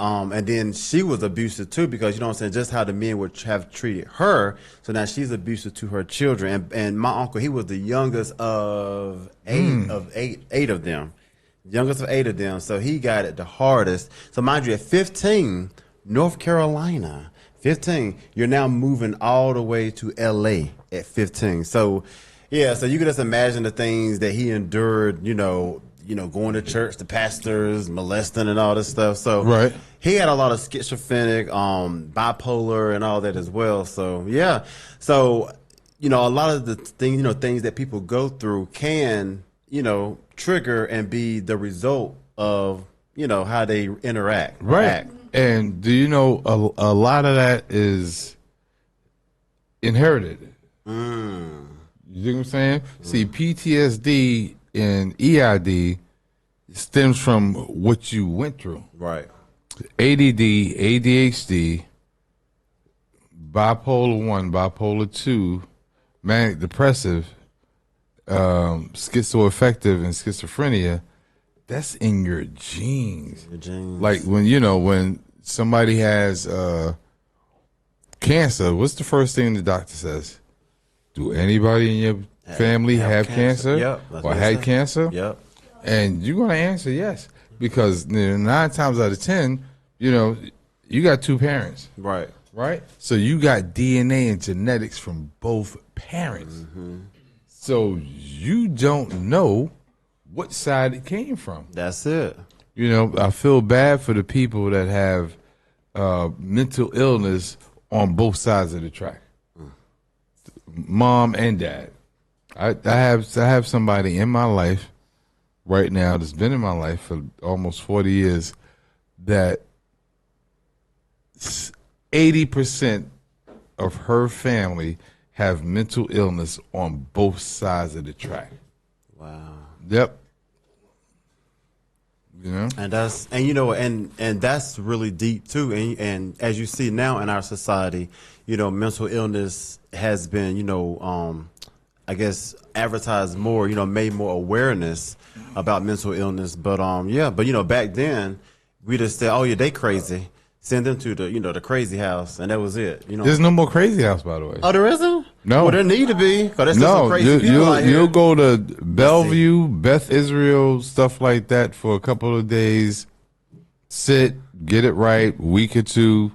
then she was abusive too, because just how the men would have treated her. So now she's abusive to her children, and my uncle, he was the youngest of eight of them. Youngest of 8 of them, so he got it the hardest. So mind you, at 15, North Carolina, 15, you're now moving all the way to LA at 15. So yeah, so you can just imagine the things that he endured, going to church, the pastors, molesting and all this stuff. So right. He had a lot of schizophrenic, bipolar and all that as well. So yeah. So, a lot of the things that people go through can, trigger and be the result of how they interact, right? Act. And do you know a lot of that is inherited? You know what I'm saying? See, PTSD and EID stems from what you went through, right? ADD, ADHD, bipolar 1, bipolar 2, manic depressive, schizoaffective, and schizophrenia. That's in your genes. Like when somebody has cancer, what's the first thing the doctor says? Do anybody in your family have cancer? Yep. Or had cancer? Yep. And you're gonna answer yes, because 9 times out of 10, you got 2 parents. Right. Right? So you got DNA and genetics from both parents. Mm-hmm. So you don't know what side it came from. That's it. I feel bad for the people that have mental illness on both sides of the track, mom and dad. I have somebody in my life right now that's been in my life for almost 40 years that 80% of her family have mental illness on both sides of the track. Wow. Yep. And that's really deep too. And as you see now in our society, mental illness has been, I guess advertised more, made more awareness about mental illness. But back then we just said, oh yeah, they crazy. Send them to the crazy house, and that was it. There's no more crazy house, by the way. Oh, there isn't? No. Well, there need to be. There's still some crazy people out here. You'll go to Bellevue, Beth Israel, stuff like that for a couple of days. Sit, get it right, week or 2,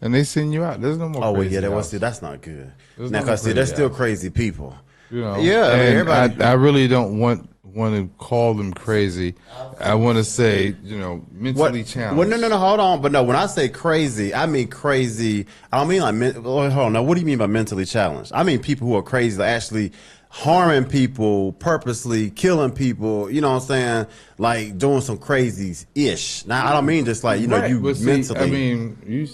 and they send you out. There's no more. Oh, well, crazy yeah, house. that's not good. There's Now, because there's still crazy people. Yeah, and everybody. I really don't want to call them crazy. I want to say, mentally challenged. Well, no, hold on. But no, when I say crazy, I mean crazy. I don't mean like, hold on. Now, what do you mean by mentally challenged? I mean people who are crazy, like actually harming people, purposely killing people. You know what I'm saying? Like doing some crazies-ish. Now, I don't mean just like, right, you mentally. See, I mean, you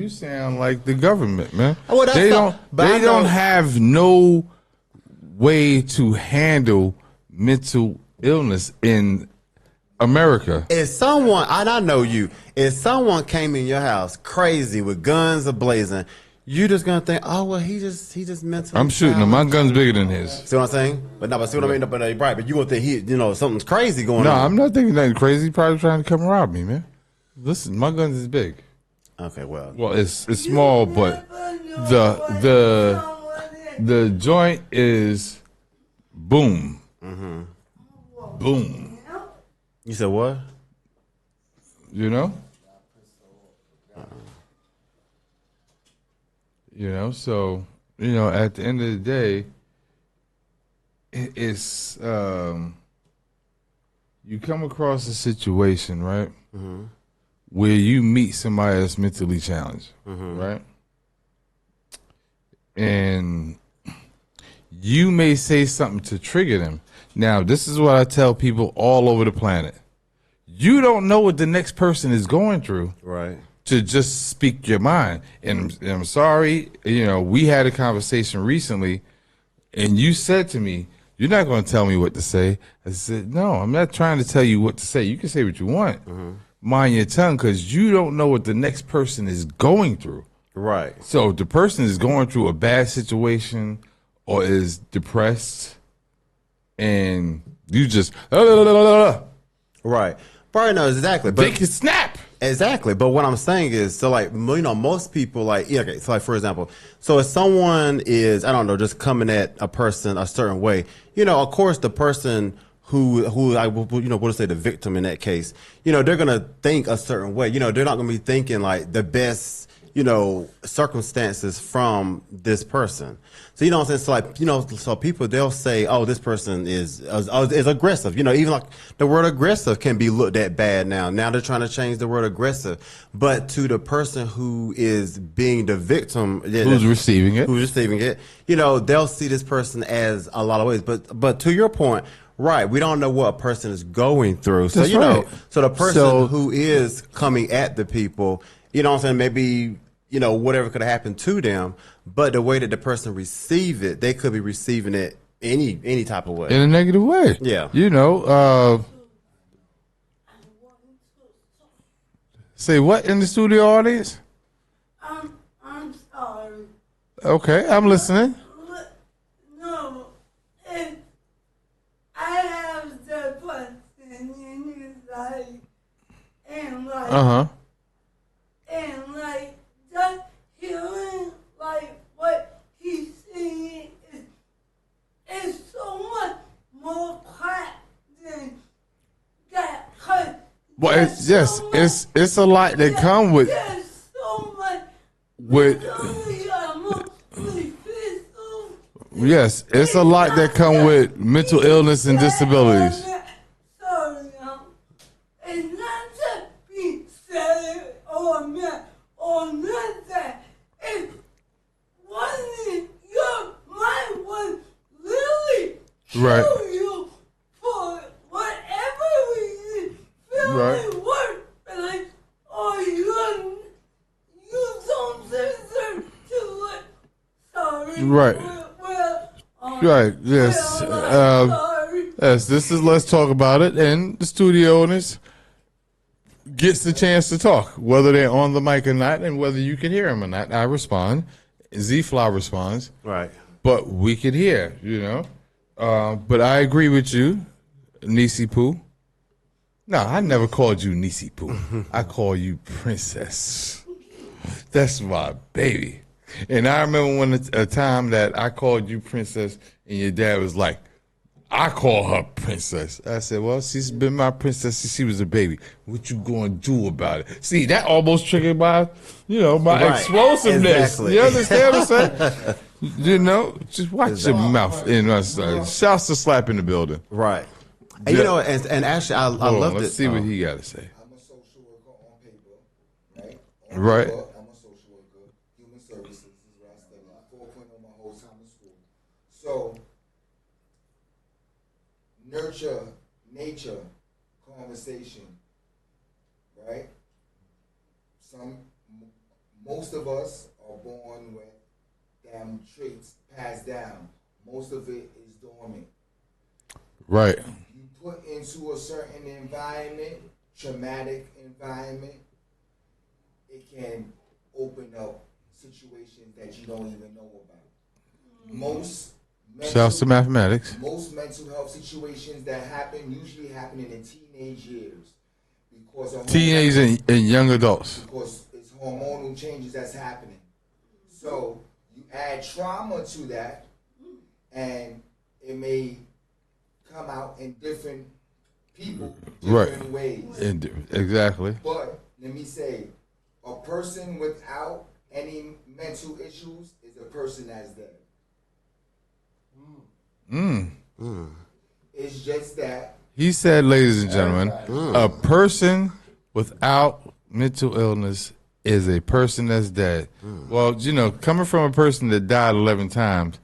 sound like the government, man. Well, they don't have no way to handle mental illness in America. If someone, and I know you, if someone came in your house crazy with guns ablazing, you just gonna think, oh well, he just mentally. I'm shooting him. My gun's bigger than his. See what I'm saying? But see what I mean? But right, but you gonna think something's crazy going on. No, I'm not thinking nothing crazy. He's probably trying to come rob me, man. Listen, my guns is big. Okay, well, Well, it's small, but the joint is boom, boom. you said what? You know. So at the end of the day, it's you come across a situation, right, where you meet somebody that's mentally challenged, right, and you may say something to trigger them. Now, this is what I tell people all over the planet: you don't know what the next person is going through, Right. to just speak your mind. And I'm sorry, we had a conversation recently, and you said to me, "You're not going to tell me what to say." I said, "No, I'm not trying to tell you what to say. You can say what you want. Mind your tongue, because you don't know what the next person is going through." Right. So if the person is going through a bad situation or is depressed, and you just, Right. Probably knows exactly. But they can snap. exactly. But what I'm saying is, so like, most people okay. So like, for example, so if someone is, I don't know, just coming at a person a certain way, of course, the person who I would say the victim in that case, they're gonna think a certain way. They're not gonna be thinking like the best, circumstances from this person. So what I'm saying? So like, so people, they'll say, oh, this person is aggressive. Even like the word aggressive can be looked at bad now. Now they're trying to change the word aggressive. But to the person who is being the victim, Who's receiving it? They'll see this person as a lot of ways. But to your point, right, we don't know what a person is going through. So, That's right. so the person who is coming at the people, what I'm saying, maybe, whatever could have happened to them, but the way that the person receive it, they could be receiving it any type of way. In a negative way. Yeah. Say what in the studio audience? I'm sorry. Okay, I'm listening. No, and I have the person in his life, and like, and like just hearing like what he's saying is so much more crap than that. Well, it's a lot that come with There's so much with. Yes, it's a lot that come with mental illness and disabilities. Sorry, and not to be sad or mad or nothing. It wasn't your mind was really Right. you for whatever reason. Feeling Right. worse, like, or you don't deserve to look sorry. Right. Right. Yes. Sorry. Yes. This is Let's Talk About It, and the studio owners gets the chance to talk, whether they're on the mic or not, and whether you can hear them or not. I respond. Z-Fly responds. Right. But we could hear, But I agree with you, Nisi Poo. No, I never called you Nisi Poo. I call you Princess. That's my baby. And I remember a time that I called you Princess, and your dad was like, I call her Princess. I said, well, she's been my princess since she was a baby. What you going to do about it? See, that almost triggered my explosiveness. Exactly. You understand what I'm saying? Just watch your mouth. And shouts to Slap in the building. Right. And, and actually, I love it. Let's see what he got to say. I'm a social worker on paper, right? Right. Paper, I'm a social worker. Human services is where I studied. 4.0 my whole time in school. So, nurture, nature, conversation, right? Most of us are born with damn traits passed down. Most of it is dormant. Right. You put into a certain environment, traumatic environment, it can open up situations that you don't even know about. Shouts to mathematics. Most mental health situations that happen usually happen in the teenage years because of Teenagers and young adults. because it's hormonal changes that's happening. So you add trauma to that, and it may come out in different people, different ways. Exactly. But let me say, a person without any mental issues is a person that's dead. It's just that. He said, ladies and gentlemen, a person without mental illness is a person that's dead. Well, you know, coming from a person that died 11 times,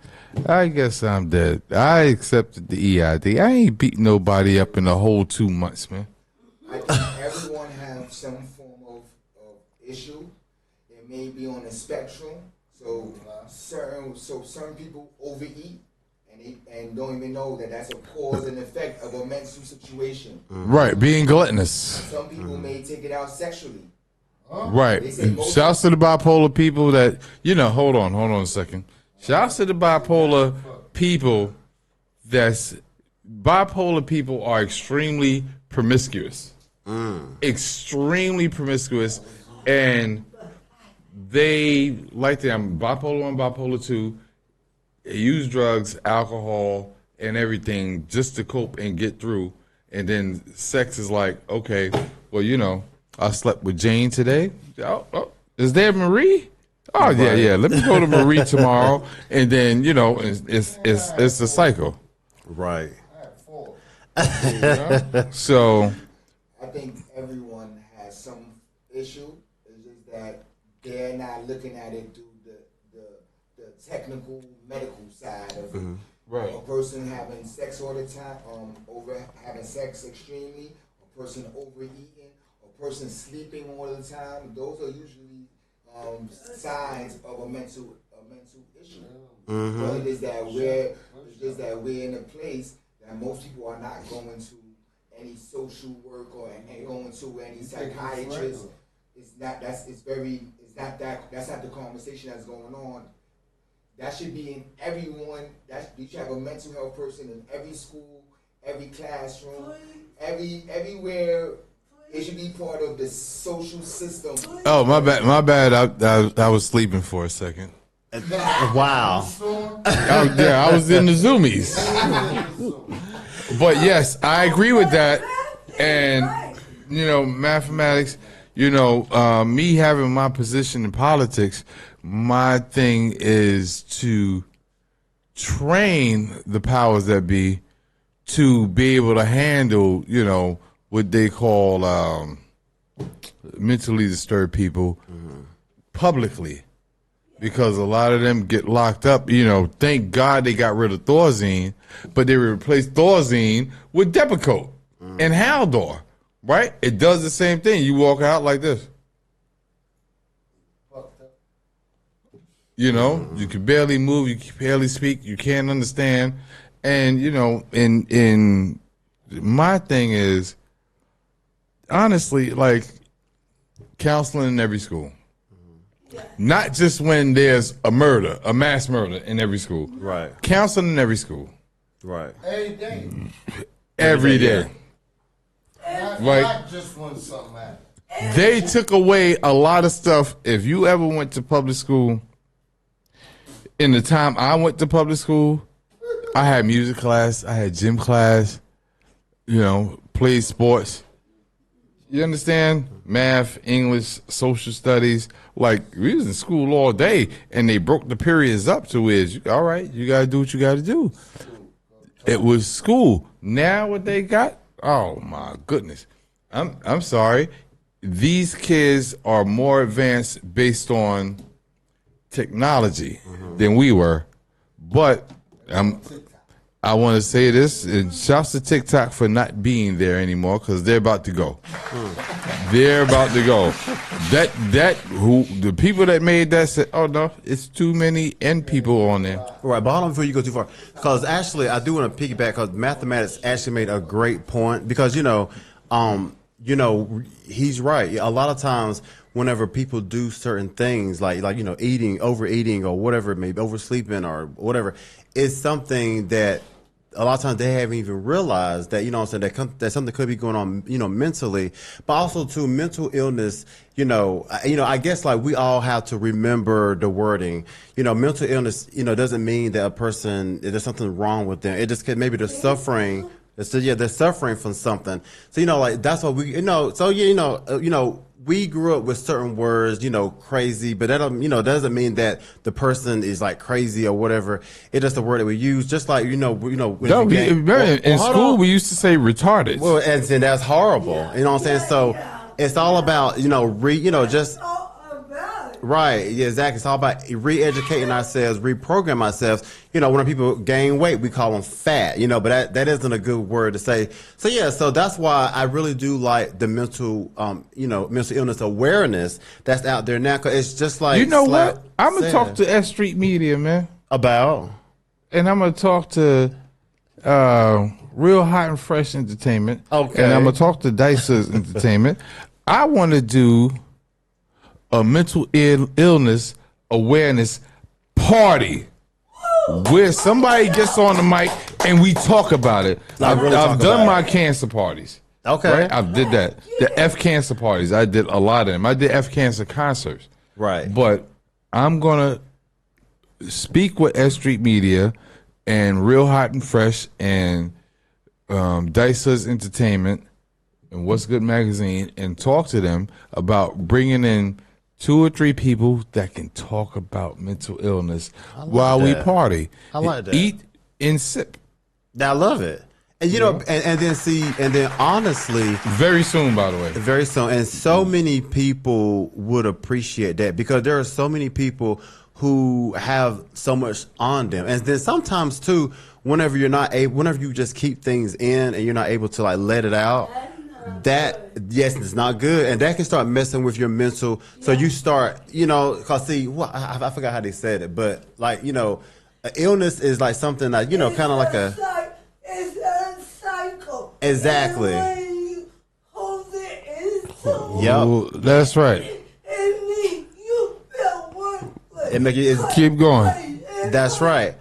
I guess I'm dead. I accepted the EID. I ain't beat nobody up in the whole 2 months, man. I think everyone has some form of issue. It may be on the spectrum. So certain people overeat and don't even know that that's a cause and effect of a mental situation. Right, being gluttonous. Some people may take it out sexually. Right. Shouts to the bipolar people that, you know, hold on a second. Shouts to the bipolar people bipolar people are extremely promiscuous. Extremely promiscuous. And they, like them, bipolar 1, bipolar 2, use drugs, alcohol, and everything just to cope and get through. And then sex is like, okay, well, you know, I slept with Jane today. Oh, is there Marie? Oh, yeah. Let me go to Marie tomorrow. And then, you know, it's a cycle. Right. So I think everyone has some issue. It's just that they're not looking at it through the technical medical side of it. Right. A person having sex all the time, having sex extremely, a person overeating, a person sleeping all the time. Those are usually signs of a mental issue. But it is that we're in a place that most people are not going to any social work or going to any psychiatrist. That's not the conversation that's going on. That should be in everyone. You should have a mental health person in every school, every classroom, everywhere. It should be part of the social system. Oh, my bad. I was sleeping for a second. Wow. I was in the zoomies. But yes, I agree with that. And, you know, mathematics, you know, me having my position in politics, my thing is to train the powers that be to be able to handle, you know, what they call mentally disturbed people publicly. Because a lot of them get locked up. You know, thank God they got rid of Thorazine, but they replaced Thorazine with Depakote and Haldor, right? It does the same thing. You walk out like this. You know, you can barely move, you can barely speak, you can't understand. And, you know, in my thing is, honestly, like, counseling in every school. Not just when there's a mass murder in every school. Right. Counseling in every school. Right. Every day. Every day. Right. Not just when something happens. They took away a lot of stuff. If you ever went to public school, in the time I went to public school, I had music class, I had gym class, you know, played sports. You understand? Math, English, social studies. Like, we was in school all day, and they broke the periods up to all right, you got to do what you got to do. It was school. Now what they got, oh, my goodness. I'm sorry. These kids are more advanced based on technology than we were. But I want to say this, and shouts to TikTok for not being there anymore because they're about to go. They're about to go. The people that made that said, oh no, it's too many N people on there. Right, but hold on before you go too far. Because actually, I do want to piggyback because mathematics actually made a great point. Because, you know, he's right. A lot of times, whenever people do certain things like you know, overeating or whatever it may be, oversleeping or whatever, it's something that a lot of times they haven't even realized that, you know what I'm saying, that something could be going on, you know, mentally, but also too mental illness, I guess like we all have to remember the wording, mental illness, doesn't mean that a person, there's something wrong with them. It just could, maybe they're suffering. So yeah, they're suffering from something. So, like that's what we, we grew up with certain words, crazy, but that doesn't mean that the person is like crazy or whatever. It's just a word that we use, just like when in school we used to say retarded. Well, and that's horrible. You know what I'm saying? So it's all about just. Right, yeah, exactly. It's all about re-educating ourselves, reprogram ourselves. When people gain weight, we call them fat, but that isn't a good word to say. So yeah, so that's why I really do like the mental illness awareness that's out there now. Cause it's just like, what? I'm going to talk to S.STREET Media, man. About? And I'm going to talk to Real Hot and Fresh Entertainment. Okay. And I'm going to talk to Dice's Entertainment. I want to do a mental illness awareness party where somebody gets on the mic and we talk about it. I've done my cancer parties. Okay. Right? I did that. The F cancer parties. I did a lot of them. I did F cancer concerts. Right. But I'm going to speak with S.STREET Media and Real Hot and Fresh and Dice's Entertainment and What's Good Magazine and talk to them about bringing in 2 or 3 people that can talk about mental illness while we party. I like that. Eat and sip. I love it. And and then honestly, very soon, by the way. Very soon. And so many people would appreciate that because there are so many people who have so much on them. And then sometimes too, whenever you just keep things in and you're not able to like let it out, it's not good, and that can start messing with your mental. So you start, cause see, I forgot how they said it, but like, an illness is like something that, kind of like it's a cycle. Exactly. And when you hold it in so Yep. That's right. and then you feel worthless. It make you Keep going. That's right.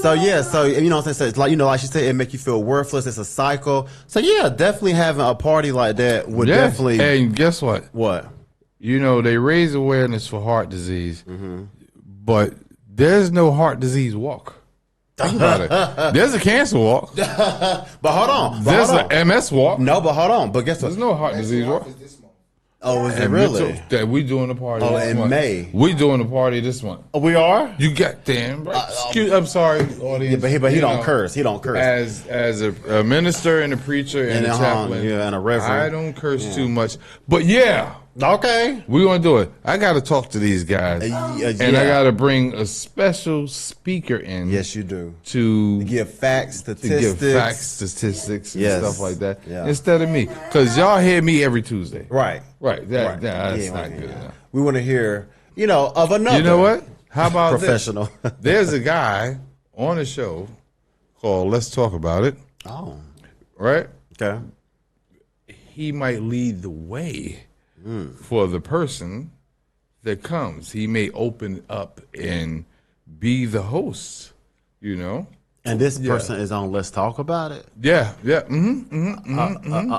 So yeah, so what I'm saying, so it's like like she said, it make you feel worthless. It's a cycle. So yeah, definitely having a party like that would definitely. And guess what? What? They raise awareness for heart disease, but there's no heart disease walk. Think about it. There's a cancer walk. But hold on. There's an MS walk. No, but hold on. But guess what? There's no heart disease walk. Oh, is it really? That we doing a party. In month. May. We doing a party this month. Oh, we are. You got damn right. I'm sorry, audience. Yeah, but he don't curse. He don't curse. As a minister and a preacher and a chaplain, and a reverend. I don't curse too much. But yeah. Okay. We're gonna do it. I gotta talk to these guys. And I gotta bring a special speaker in. Yes, you do. To give facts, statistics. And stuff like that. Yeah. Instead of me. Because y'all hear me every Tuesday. Right. That's not good enough. We want to hear, of another. You know what? How about professional? There's a guy on a show called Let's Talk About It. Oh. Right? Okay. He might lead the way for the person that comes. He may open up and be the host, And this person is on Let's Talk About It? Yeah.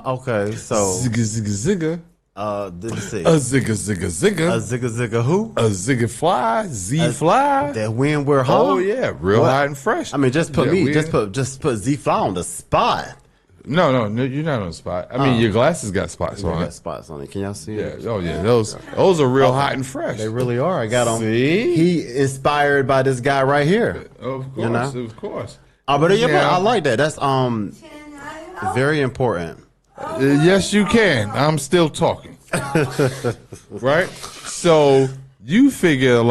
Okay, so. Zigga. Let me see. A zigga. A zigga who? A zigga fly. Z fly. That when we're Oh home? yeah. Real hot and fresh. I mean, just put Z fly on the spot. No, you're not on the spot. I mean, your glasses got spots on it. Got spots on it. Can y'all see it? Oh yeah, those are real hot and fresh. They really are. I got them. See? He inspired by this guy right here. Of course, of course. But I like that. That's very important. Yes, you can. I'm still talking. Right? So you figure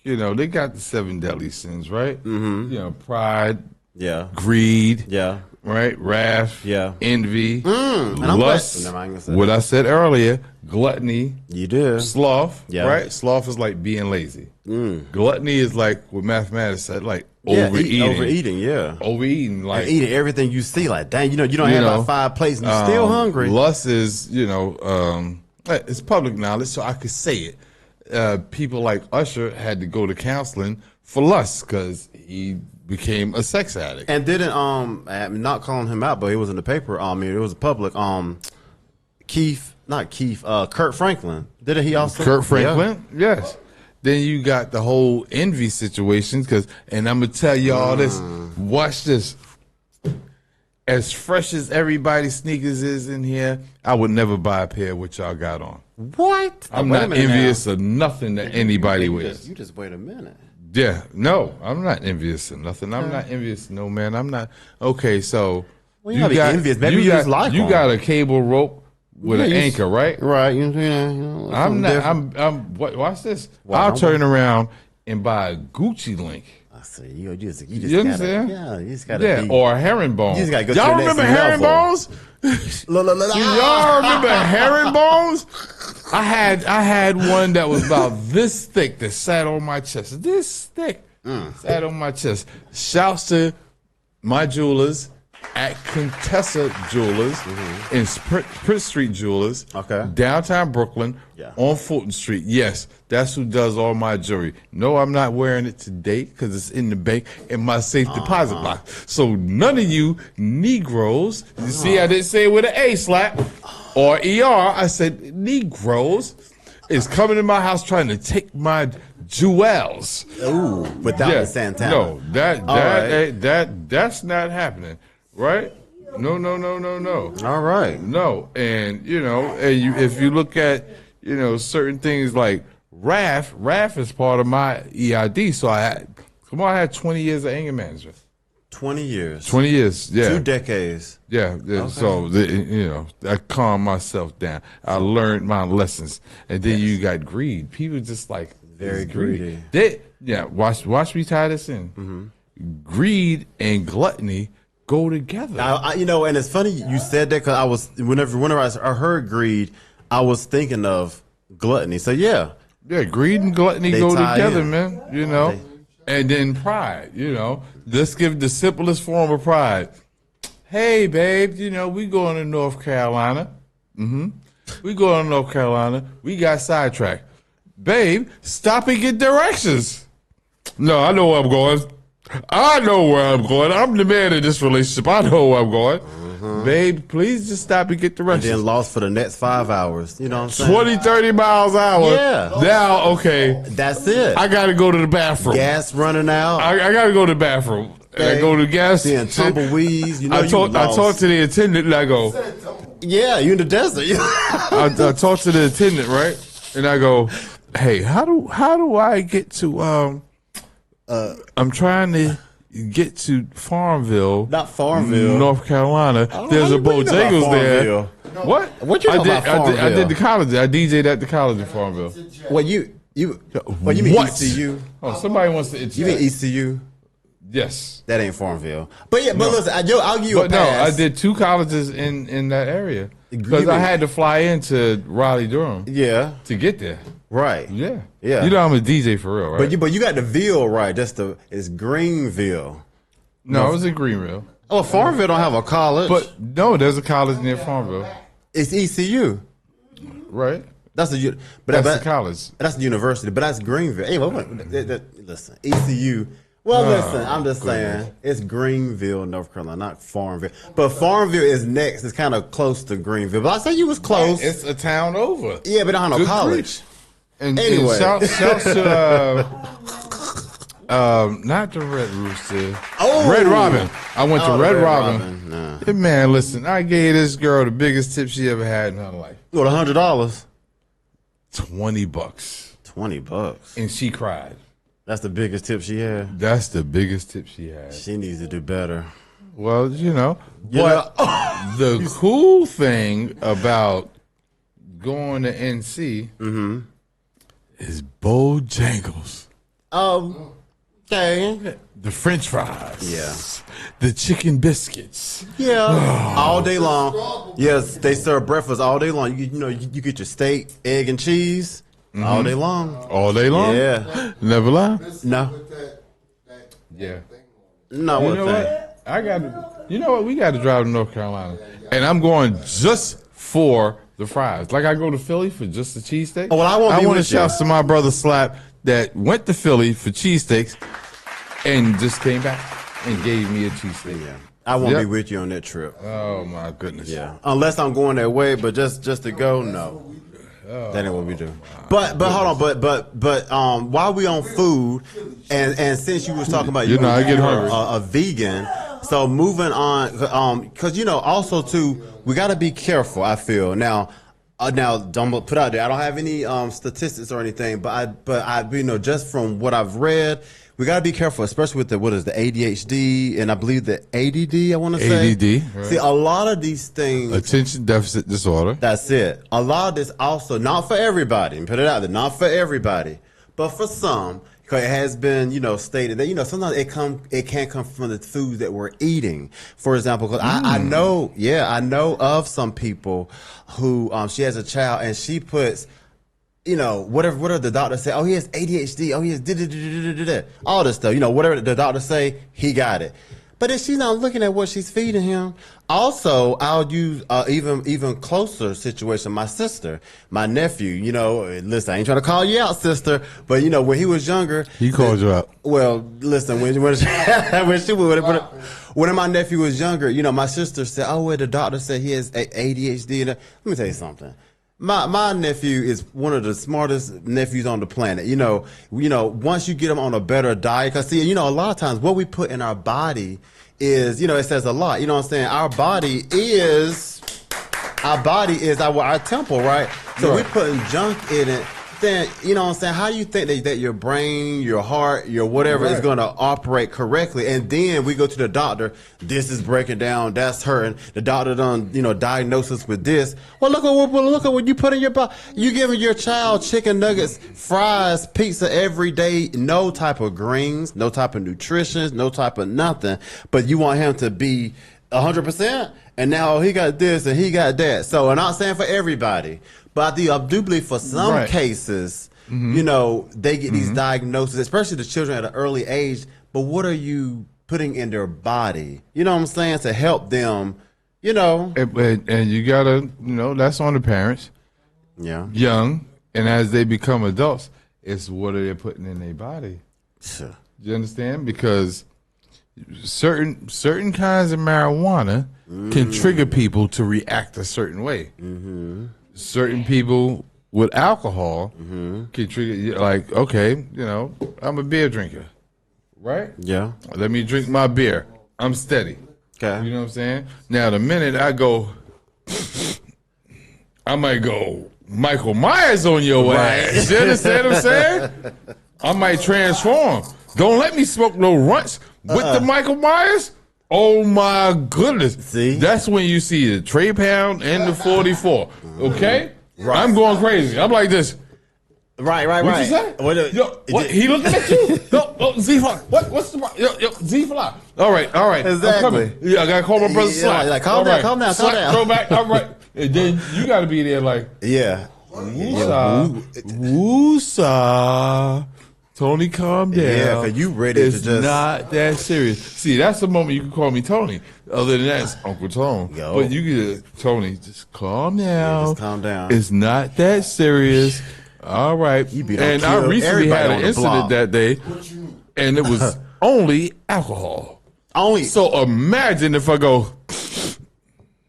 they got the 7 deadly sins, right? Mm-hmm. Pride. Yeah. Greed. Yeah. Right? Wrath. Yeah. Envy. Lust. What I said earlier. Gluttony. You did. Sloth. Yeah. Right? Sloth is like being lazy. Gluttony is like what mathematics said, overeating. Overeating, yeah. Overeating, and eating everything you see. Like, dang, you don't have about 5 plates and you're still hungry. Lust is, it's public knowledge, so I could say it. People like Usher had to go to counseling for lust because he became a sex addict. And didn't I'm not calling him out, but he was in the paper. I mean, it was public. Kurt Franklin. Didn't he also? Kurt Franklin, yes. Then you got the whole envy situations, and I'm gonna tell y'all this. Watch this. As fresh as everybody's sneakers is in here, I would never buy a pair of what y'all got on. What? I'm Wait a not minute envious now. of nothing that anybody wears. You just wait a minute. Yeah, no, I'm not envious of nothing. I'm not envious of no man. I'm not. Okay, so Well, you gotta be envious. Maybe you got, just like you 'em. got a cable rope with an you anchor, right? Right. You know, I'm not. different. Watch this. Wow. I'll turn around and buy a Gucci link. I see. You just You gotta, understand? yeah, you just gotta Yeah, be. or a herringbone. You just gotta go to Y'all the next remember herringbones? Y'all remember herringbones? I had one that was about this thick that sat on my chest. This thick sat on my chest. Shouts to my jewelers at Contessa Jewelers in Prince Street Jewelers, Okay. downtown Brooklyn, Yeah. on Fulton Street. Yes, that's who does all my jewelry. No, I'm not wearing it today because it's in the bank in my safe deposit box. So none of you Negroes, you see, I didn't say it with an A slap or ER. I said Negroes is coming to my house trying to take my jewels. Ooh, without the Santana. No, right. that's not happening. Right? No. All right. No. And if you look at, certain things like RAF is part of my EID. So I had 20 years of anger management. 20 years. 20 years, yeah. 2 decades. Yeah. So, I calmed myself down. I learned my lessons. And then you got greed. People just like, Very it's greedy. Watch me tie this in. Greed and gluttony go together. And it's funny you said that because whenever I heard greed, I was thinking of gluttony. So yeah, greed and gluttony They go tie together, in. man. And then pride. Let's give the simplest form of pride. Hey, babe, we going to North Carolina. We going to North Carolina. We got sidetracked. Babe, stop and get directions. No, I know where I'm going. I'm the man in this relationship. I know where I'm going. Babe, please just stop and get and directions. then lost for the next 5 hours. You know what I'm saying? 20, 30 miles an hour. Yeah. Now, okay, That's it. I got to go to the bathroom. Gas running out. I got to go to the bathroom. And I go to the gas Seeing station. tumbleweeds. I talked to the attendant and I go, Yeah, you in the desert. I talked to the attendant, right? And I go, hey, how do I get to I'm trying to get to Farmville, Not Farmville. North Carolina. There's how a you bring up Bodegas there. Farmville? What? What you know about I Farmville? did the college. I DJ'd at the college in Farmville. Well, you mean What? ECU? Oh, somebody wants to. You mean ECU? Yes. That ain't Farmville. But yeah, but listen, I'll give you a But no, pass. I did 2 colleges in that area because You I mean- had to fly into Raleigh, Durham Yeah, to get there. right. Yeah. Yeah. I'm a DJ for real, right? But you got the Ville right. It's Greenville. No, I was in Greenville. Oh, Farmville don't have a college. But no, there's a college near Farmville, it's ECU. right? That's the That's the college. That's the university, but that's Greenville. Hey, listen, ECU. Well, listen, I'm just saying it's Greenville, North Carolina, not Farmville. But Farmville is next. It's kind of close to Greenville. But I say you was close. It's a town over. Yeah, but I don't know Good college. grief. And Anyway. shouts to not the Red Rooster, Oh. Red Robin. I went to Oh, Red Red Robin. Robin. Nah. Hey, man, listen, I gave this girl the biggest tip she ever had in her life. What, $100? $20, $20. and she cried. That's the biggest tip she had. That's the biggest tip she had. She needs to do better. Well, You but the cool thing about going to NC is Bojangles. Okay. The French fries. Yeah. The chicken biscuits. Yeah. All day long. Yes, they serve breakfast all day long. You get your steak, egg, and cheese all day long. All day long? Yeah. Never lie? No. Yeah. No, You what know thing? what? We got to drive to North Carolina. And I'm going just for the fries. Like I go to Philly for just the cheesesteak. Oh, well, I won't be want to with you. shout to my brother Slap that went to Philly for cheesesteaks. and just came back and gave me a cheesesteak. Yeah. I won't Yep. be with you on that trip. Oh my goodness. Yeah. Unless I'm going that way, but just to go, no. That ain't what we do. But hold on, but while we on food, and since you was talking about You know, I get hungry. a vegan, so moving on, because also too, we got to be careful. I feel now don't put out there. I don't have any statistics or anything, but I just from what I've read. We gotta be careful, especially with the ADHD and I believe the ADD. I want to say ADD. Right. See, a lot of these things. Attention deficit disorder. That's it. A lot of this also not for everybody. Put it out there, not for everybody, but for some. Because it has been, stated that sometimes it can come from the foods that we're eating. For example, because I know of some people who she has a child and she puts. Whatever the doctor say, oh, he has ADHD, oh, he has all this stuff, whatever the doctor say, he got it. But if she's not looking at what she's feeding him, also, I'll use even closer situation. My sister, my nephew, listen, I ain't trying to call you out, sister, but when he was younger, He called you out. Well, listen, when my nephew was younger, my sister said, oh, well, the doctor said he has ADHD. Let me tell you something. My nephew is one of the smartest nephews on the planet. Once you get him on a better diet, because see, a lot of times what we put in our body is, it says a lot. You know what I'm saying? Our body is our temple, right? So we're putting junk in it. Then, how do you think that your brain, your heart, your whatever is going to operate correctly? And then we go to the doctor, this is breaking down, that's hurting. The doctor done, diagnosis with this. Well, look at what you put in your body. You giving your child chicken nuggets, fries, pizza every day, no type of greens, no type of nutrition, no type of nothing. But you want him to be 100%? And now he got this and he got that. So I'm not saying for everybody. But I do believe for some cases, they get these diagnoses, especially the children at an early age. But what are you putting in their body? You know what I'm saying? To help them, And you gotta, that's on the parents. Yeah. Young, and as they become adults, it's what are they putting in their body? Sure. You understand? Because certain kinds of marijuana can trigger people to react a certain way. Mm-hmm. Certain people with alcohol can trigger, like, okay, I'm a beer drinker, right? Yeah. Let me drink my beer. I'm steady. Okay. You know what I'm saying? Now, the minute I might go Michael Myers on your ass. You understand what I'm saying? I might transform. Don't let me smoke no runts with the Michael Myers. Oh my goodness! See, that's when you see the Trey Pound and the 44. Okay, right. I'm going crazy. I'm like this. Right. What you say? What? He looking at you? No, Z-Fly. What's the yo Z-Fly? All right. Exactly. I'm coming. Yeah, I gotta call my brother Slack. Like, calm down. Go back. All right. And then you gotta be there like, Woosa. Tony, calm down. Yeah, because you ready it's to just... not that serious. See, that's the moment you can call me Tony. Other than that, it's Uncle Tone. Yo. But you get Tony, just calm down. Yeah, just calm down. It's not that serious. All right. And I recently had an incident that day, and it was only alcohol. Only. So imagine if I go...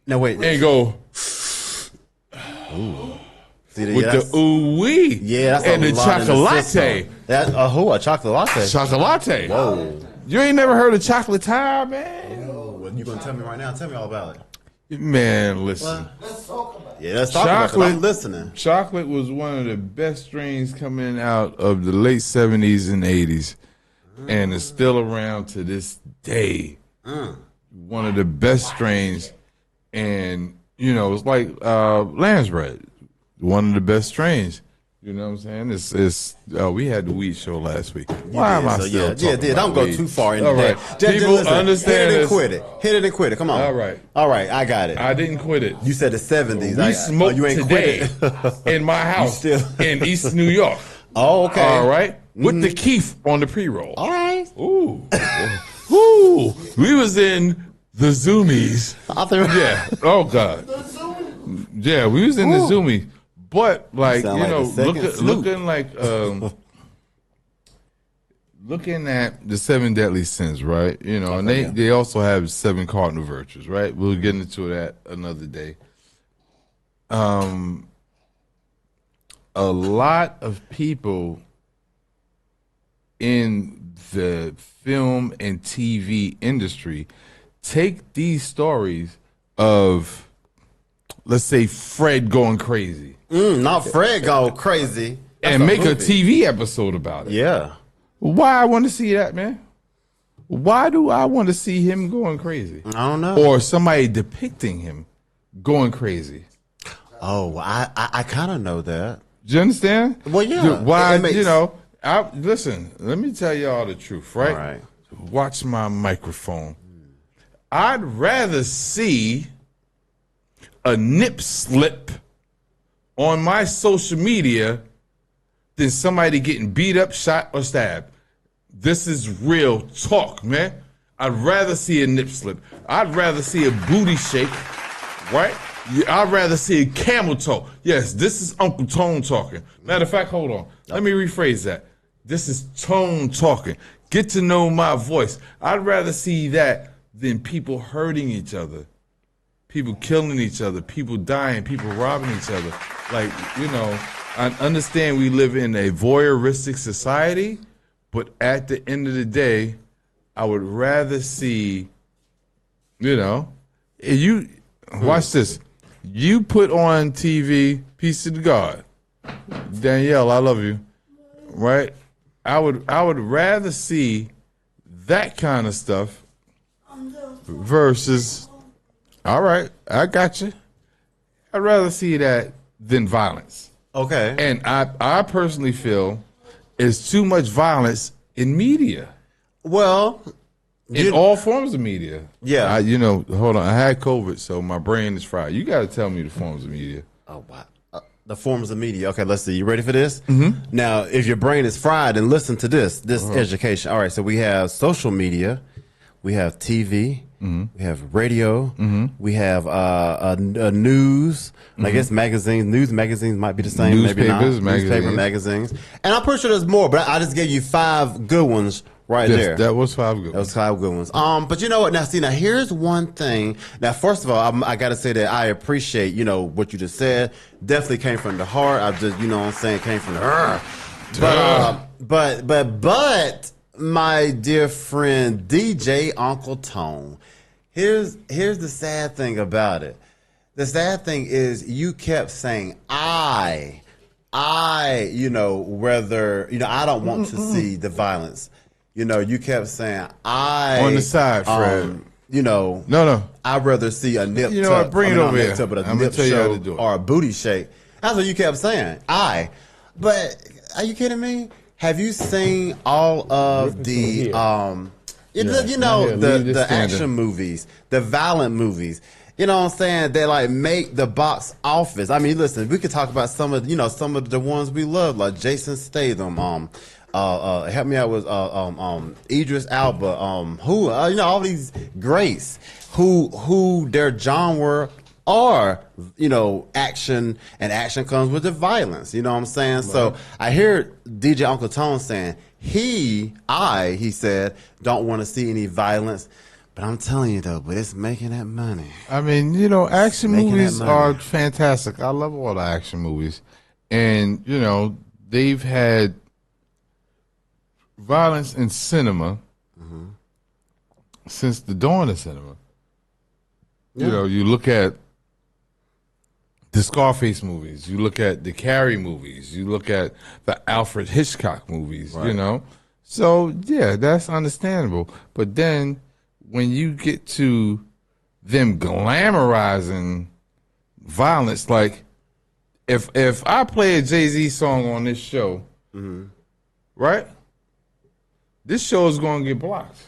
No, wait. And go... Ooh. With the ooh-wee. Yeah, that's and a the lot chocolate. That's a chocolate latte. Chocolate. Whoa. You ain't never heard of chocolate time, man? Well, you gonna tell me right now? Tell me all about it. Man, listen. Let's talk about it. Yeah, let's talk about it. I'm listening. Chocolate was one of the best strains coming out of the late 70s and 80s. And it's still around to this day. One of the best strains. And, it's like lamb's bread. One of the best strains. You know what I'm saying? We had the weed show last week. Why am I still talking about don't go weed? too far into All right. that. People listen, understand Hit it this. and quit it. Come on. All right. I got it. I didn't quit it. You said the 70s. We smoked you ain't today quit it. in my house in East New York. Oh, okay. All right. With the keef on the pre-roll. All right. Ooh. Ooh. We was in the Zoomies. Yeah. Oh, God. Yeah, we was in the Zoomies. But, like, looking like looking at the 7 deadly sins, right? You know, and they also have 7 cardinal virtues, right? We'll get into that another day. A lot of people in the film and TV industry take these stories of, let's say, Fred going crazy. Not Fred go crazy. That's And make movie. a TV episode about it. Yeah. Why I want to see that, man? Why do I want to see him going crazy? I don't know. Or somebody depicting him going crazy. Oh, I kind of know that. Do you understand? Well, yeah. Why, It makes- you know, listen, let me tell y'all the truth, right? All right. Watch my microphone. I'd rather see a nip slip on my social media than somebody getting beat up, shot, or stabbed. This is real talk, man. I'd rather see a nip slip. I'd rather see a booty shake, right? I'd rather see a camel toe. Yes, this is Uncle Tone talking. Matter of fact, hold on. Let me rephrase that. This is Tone talking. Get to know my voice. I'd rather see that than people hurting each other, people killing each other, people dying, people robbing each other. Like, you know, I understand we live in a voyeuristic society, but at the end of the day, I would rather see, you know, you watch this. You put on TV, Peace to God. Danielle, I love you. Right? I would rather see that kind of stuff versus, all right, I got you. I'd rather see that than violence. Okay. And I personally feel it's too much violence in media. Well, In all forms of media. Yeah. You know, hold on. I had COVID, so my brain is fried. You got to tell me the forms of media. oh wow. The forms of media. Okay, let's see. You ready for this? Mm-hmm. Now, if your brain is fried, then listen to this. This education. All right. So we have social media, we have TV, we have radio, we have news. I guess magazines. News magazines might be the same. Maybe not. Newspapers, magazines. Newspaper magazines. And I'm pretty sure there's more, but I just gave you 5 good ones right there. That was 5 good. That was 5 good ones. But you know what? Now, see, here's one thing. Now, first of all, I got to say that I appreciate, you know, what you just said. Definitely came from the heart. I just, you know what I'm saying, came from the heart. But my dear friend, DJ Uncle Tone, here's the sad thing about it. The sad thing is you kept saying, you know, whether, you know, I don't want to see the violence. You know, you kept saying, On the side, Fred. You know, No. I'd rather see a nip You know tuck. what? Bring it not over a here. nip tuck, but a I'm gonna nip tell you how show to do it. or a booty shake. That's what you kept saying. But are you kidding me? Have you seen all of the you know Leave this the standing. action movies, the violent movies? You know what I'm saying? They like make the box office. I mean, listen, we could talk about some of the ones we love, like Jason Statham. Help me out with Idris Elba. Who you know, all these greats who their genre are, you know, action, and action comes with the violence. You know what I'm saying? Right. So I hear DJ Uncle Tone saying he said don't want to see any violence. But I'm telling you though, but it's making that money. I mean, you know, action Making that movies money. are fantastic. I love all the action movies. And, you know, they've had violence in cinema since the dawn of cinema. Yeah. You know, you look at the Scarface movies, you look at the Carrie movies, you look at the Alfred Hitchcock movies, you know. So, yeah, that's understandable. But then when you get to them glamorizing violence, like if I play a Jay-Z song on this show, right? This show is going to get blocked.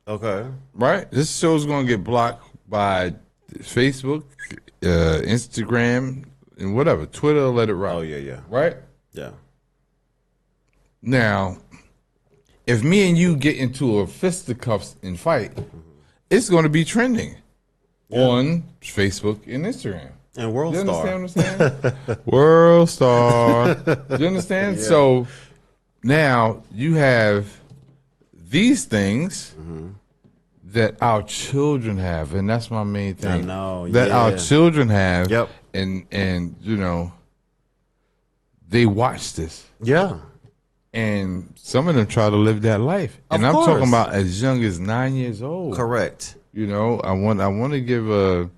Okay. Right? This show is going to get blocked by Facebook, Instagram, and whatever. Twitter, let it rock. Oh yeah. Right? Yeah. Now, if me and you get into a fisticuffs and fight, it's going to be trending on Facebook and Instagram. And World You Star. understand what I'm saying? World Star. You understand? Yeah. So now you have these things that our children have, and that's my main thing. I know, that our children have. Yep. And you know, they watch this. Yeah. And some of them try to live that life. And I'm talking about as young as 9 years old. Correct. You know, I want to give a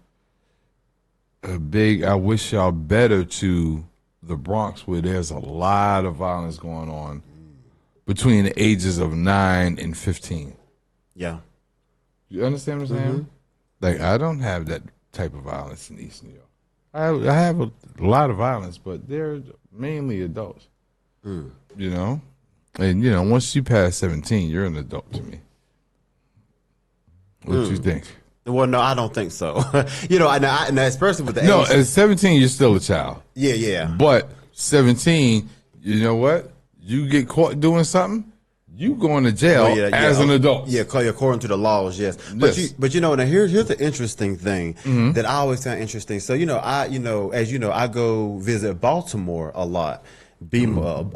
big I wish y'all better to the Bronx, where there's a lot of violence going on between the ages of 9 and 15. Yeah. You understand what I'm saying? Like, I don't have that type of violence in East New York. I have a lot of violence, but they're mainly adults. You know? And, you know, once you pass 17, you're an adult to me. What you think? Well, no, I don't think so. You know, and especially with the No, age. at 17, you're still a child. Yeah. But 17, you know what? You get caught doing something, you going to jail as an adult. Yeah, according to the laws, yes. But you know, now here's the interesting thing that I always find interesting. So as you know, I go visit Baltimore a lot. Bodymore,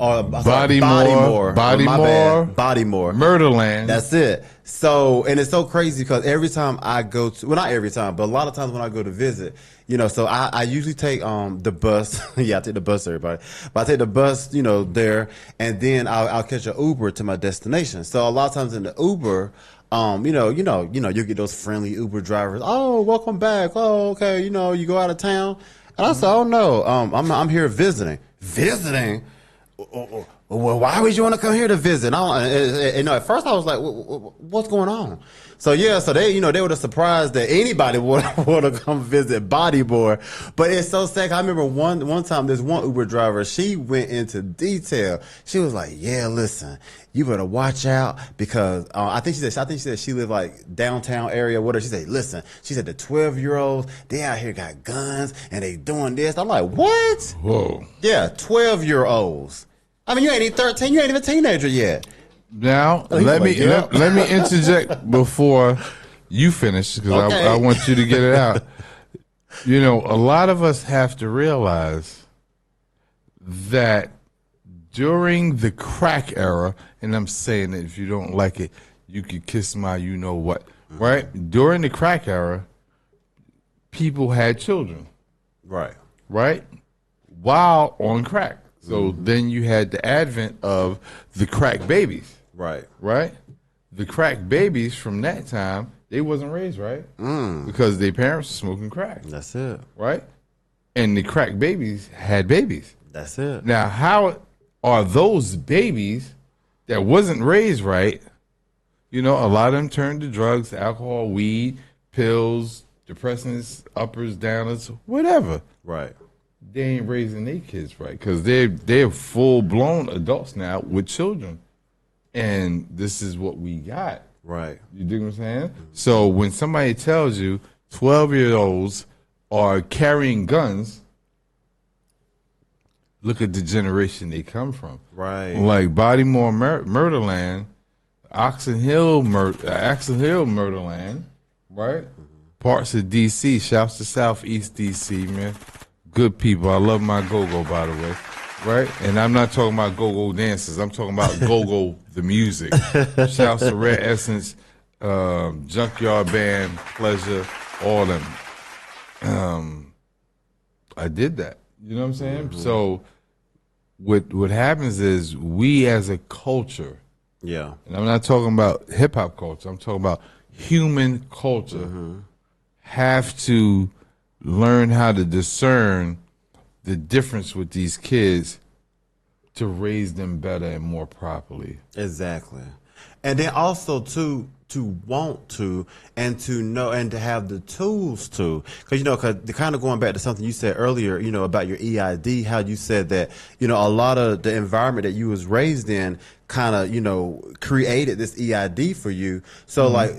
Murderland. That's it. So, and it's so crazy because every time I go to, well, not every time, but a lot of times when I go to visit, you know, so I usually take the bus. Yeah, I take the bus, everybody. But I take the bus, you know, there, and then I'll catch an Uber to my destination. So a lot of times in the Uber, you get those friendly Uber drivers. Oh, welcome back. Oh, okay. You know, you go out of town. And I said, oh no, I'm here visiting. Visiting? Well, why would you want to come here to visit? At first I was like, what's going on? So yeah, so they were surprised that anybody would to come visit Bodymore. But it's so sad. I remember one time this one Uber driver, she went into detail. She was like, yeah, listen, you better watch out because I think she said she lived like downtown area, whatever. She said, listen, she said the 12-year-olds, they out here got guns and they doing this. I'm like, what? Whoa. Yeah, 12-year-olds. I mean, you ain't even 13. You ain't even a teenager yet. Now, let me interject before you finish because I want you to get it out. You know, a lot of us have to realize that during the crack era, and I'm saying that if you don't like it, you could kiss my you know what, right? During the crack era, people had children. Right? While on crack. So then you had the advent of the crack babies. Right? The crack babies from that time, they wasn't raised right because their parents were smoking crack. That's it. Right? And the crack babies had babies. That's it. Now, how are those babies that wasn't raised right, you know, a lot of them turned to drugs, alcohol, weed, pills, depressants, uppers, downers, whatever. Right. They ain't raising their kids right because they're full-blown adults now with children. And this is what we got. Right. You dig what I'm saying? So when somebody tells you 12-year-olds are carrying guns, look at the generation they come from. Right. Like Bodymore, Murderland, Oxon Hill, Murderland, right? Parts of D.C., shouts to Southeast D.C., man. Good people. I love my go-go, by the way. Right? And I'm not talking about go-go dances. I'm talking about go-go, the music. Shouts to Red Essence, Junkyard Band, Pleasure, all them. I did that. You know what I'm saying? So what happens is we as a culture, and I'm not talking about hip-hop culture, I'm talking about human culture, have to learn how to discern the difference with these kids to raise them better and more properly. Exactly. And then also to want to and to know and to have the tools to, because kind of going back to something you said earlier, you know, about your EID, how you said that, you know, a lot of the environment that you was raised in kind of, you know, created this EID for you. So like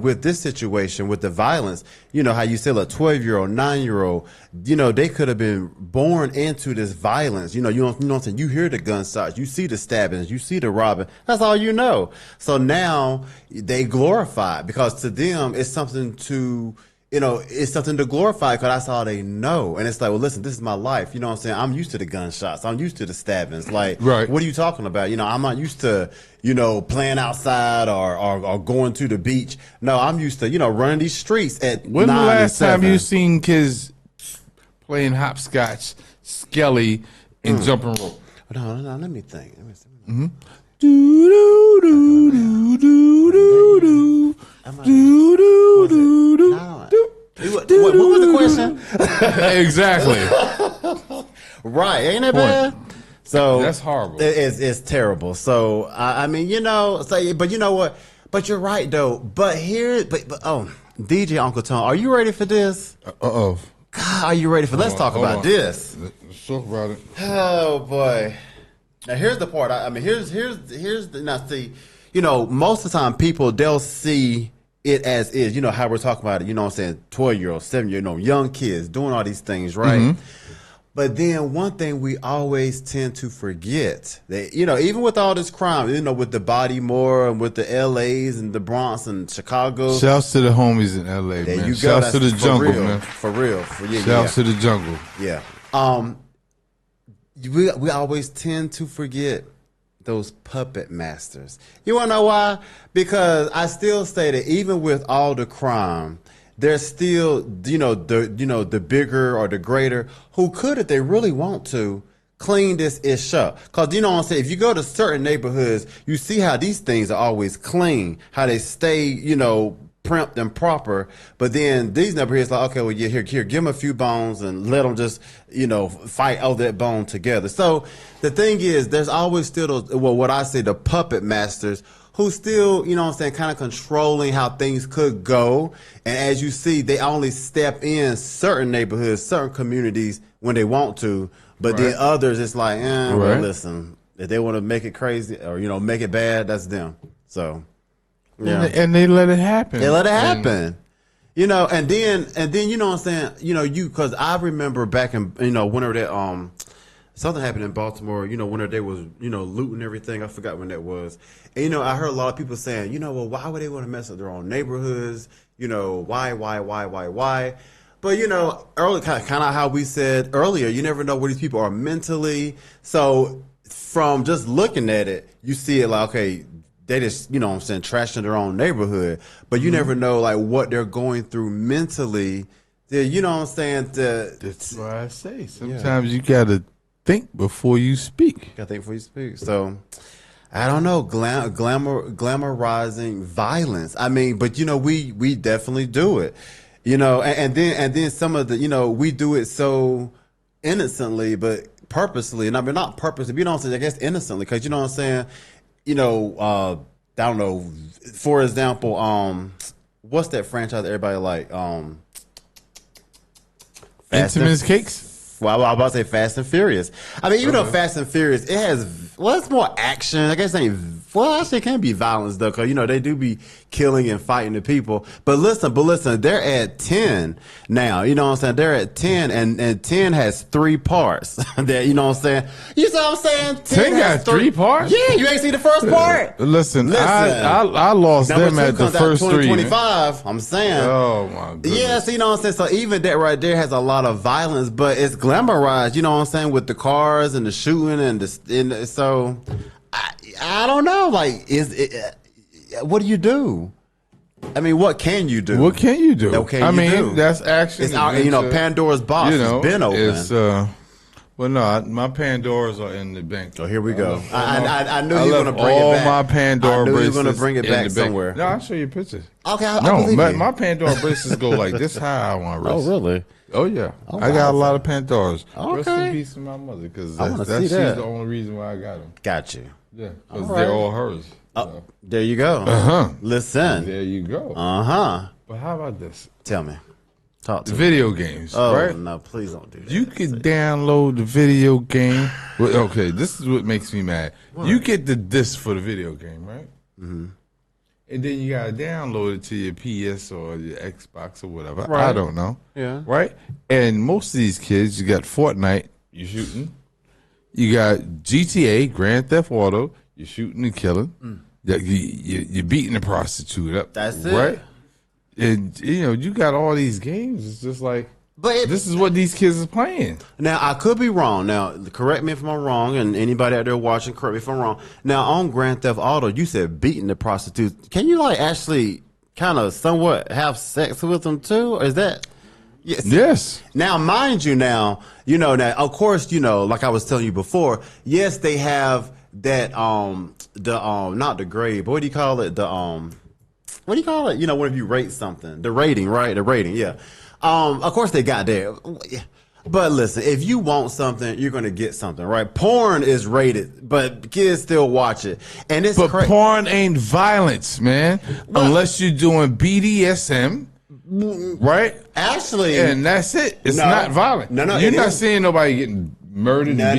with this situation, with the violence, you know, how you said a 12-year-old, 9-year-old, you know, they could have been born into this violence. You know what I'm saying? You hear the gunshots, you see the stabbings, you see the robbing. That's all you know. So now they glorify it because to them it's something to, it's something to glorify because that's all they know. And it's like, well, listen, this is my life. You know what I'm saying? I'm used to the gunshots. I'm used to the stabbings. Like, Right. what are you talking about? I'm not used to, playing outside or going to the beach. No, I'm used to, running these streets at When the 9 and last time 7. you seen kids playing hopscotch, skelly, and jumping rope? No, let me think. Let me see. Do do do do do do do do do do No. What was the question? Exactly. Right, ain't it bad? So That's horrible. It's terrible. So I mean, but you know what? But you're right though. But DJ Uncle Tom, are you ready for this? Uh-oh. God, are you ready for? Let's talk about this. Let's talk about it. Oh boy. Now here's the part. I mean, here's the now see, most of the time people they'll see it as is. You know how we're talking about it. You know what I'm saying? 12-year-olds, 7-year-olds, young kids doing all these things, right? Mm-hmm. But then one thing we always tend to forget that, even with all this crime, with the Baltimore and with the LAs and the Bronx and Chicago. Shouts to the homies in LA, there man. you go. Shouts to the jungle, real, man. For real. Shouts to the jungle. Yeah. We always tend to forget those puppet masters. You want to know why? Because I still say that even with all the crime, there's still, the bigger or the greater who could, if they really want to, clean this ish up. Because, what I'm saying? If you go to certain neighborhoods, you see how these things are always clean, how they stay, primped and proper. But then these neighborhoods like, okay, well, here, give them a few bones and let them just, fight over that bone together. So the thing is, there's always still those, what I say, the puppet masters who still, kind of controlling how things could go. And as you see, they only step in certain neighborhoods, certain communities when they want to. But then others, it's like, well, listen, if they want to make it crazy or, make it bad, that's them. So, yeah. And they let it happen. They let it happen. And then, you know what I'm saying? Because I remember back in, whenever that, something happened in Baltimore, whenever they was, looting everything. I forgot when that was. And, I heard a lot of people saying, well, why would they want to mess up their own neighborhoods? Why? But, early, kind of how we said earlier, you never know where these people are mentally. So from just looking at it, you see it like, okay, they just, trashing their own neighborhood. But you never know, like, what they're going through mentally. You know what I'm saying? That's why I say sometimes you got to think before you speak. Gotta think before you speak. So, I don't know, glamorizing violence. I mean, but we definitely do it. And then some of the, we do it so innocently, but purposely. And I mean, not purposely, but I guess innocently, because you know what I'm saying. I don't know. For example, what's that franchise that everybody like? Intimus Cakes. Well, I was about to say Fast and Furious. I mean, even though Fast and Furious, it has, it's more action. I guess it ain't, actually it can be violence though, because, they do be killing and fighting the people. But listen, they're at 10 now. You know what I'm saying? They're at 10, and 10 has 3 parts. That, you know what I'm saying? You see what I'm saying? 10 got 3 parts? Yeah, you ain't see the first part. Listen. I lost them at the first 3. 2025, I'm saying. Oh, my goodness. Yeah, so you know what I'm saying? So even that right there has a lot of violence, but it's glamorized, you know what I'm saying, with the cars and the shooting and so I don't know, like, what do you do? I mean, what can you do? What can you do? Do? That's action. It's Pandora's box has been open. It's well, no, my Pandoras are in the bank. Oh, here we go. I knew you were going to bring all it back. my Pandora I knew you were bracelets going to bring it back somewhere. No, I'll show you pictures. Okay, I'll believe you. My Pandora bracelets go like this high on my wrist. Oh, really? Oh, yeah. I got a lot of Pandoras. Okay. Rest in peace to my mother, because she's the only reason why I got them. Got you. Yeah, because they're all hers. Oh, there you go. Listen. There you go. But how about this? Tell me. Talk to me. Video games, right? No, please don't do that. You can download the video game. Well, okay, this is what makes me mad. What? You get the disc for the video game, right? Mm-hmm. And then you gotta download it to your PS or your Xbox or whatever. Right. I don't know. Yeah. Right? And most of these kids, you got Fortnite, you're shooting. You got GTA, Grand Theft Auto, you're shooting and killing. You're beating the prostitute up. That's it. Right? And you got all these games. It's just like, But this is what these kids are playing. now I could be wrong. Now correct me if I'm wrong, and anybody out there watching, correct me if I'm wrong. Now on Grand Theft Auto, you said beating the prostitutes. Can you like actually kind of somewhat have sex with them too, or is that? Yes. Yes. Now, mind you, now of course, like I was telling you before. Yes, they have that not the grade, but what do you call it? What do you call it? Whenever you rate something, the rating, right? The rating, yeah. Of course they got there. But listen, if you want something, you're gonna get something, right? Porn is rated, but kids still watch it, and it's But porn ain't violence, man. Unless you're doing BDSM, right? Actually, And that's it. It's No. not violent. No, You're it not is. seeing nobody getting murdered. No.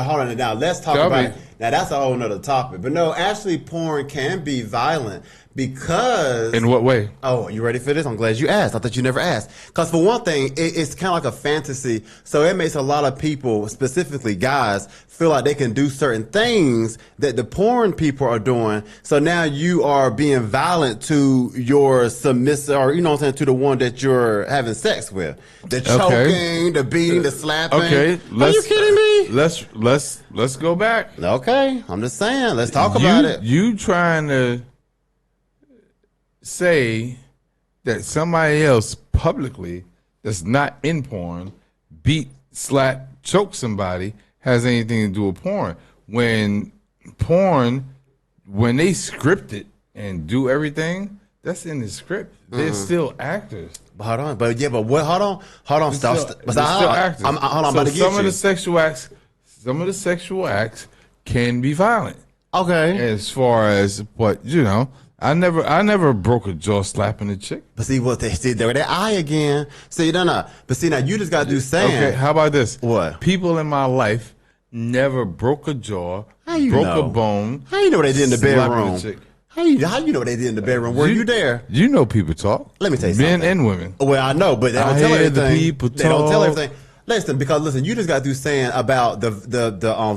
Hold on. Now let's talk Tell about me. it. Now that's a whole nother topic. But no, actually, porn can be violent because. In what way? Oh, you ready for this? I'm glad you asked. I thought you never asked. Because for one thing, it's kind of like a fantasy. So it makes a lot of people, specifically guys, feel like they can do certain things that the porn people are doing. So now you are being violent to your submissive, or to the one that you're having sex with. The choking, the beating, the slapping. Okay, Are you kidding me? Let's go back. Okay, I'm just saying. Let's talk about it. You trying to say that somebody else publicly that's not in porn beat, slap, choke somebody has anything to do with porn? When they script it and do everything, that's in the script. They're still actors. But hold on. But what? Hold on. Stop. They're still actors. Hold on. I'm So about to get some you. of the sexual acts can be violent. Okay. As far as, but I never broke a jaw slapping a chick. But see what they see there, that eye again. See, no. But see, now you just got to do saying. Okay, how about this? What? People in my life never broke a jaw, How you broke know? a bone. How you know what they did in the slapping a bedroom? chick. How you know what they did in the bedroom? Were you there? You know people talk. Let me tell you Men something. and women. Well, I know, but they don't I tell hear the everything. people They don't tell talk. everything. Listen, you just got through saying about the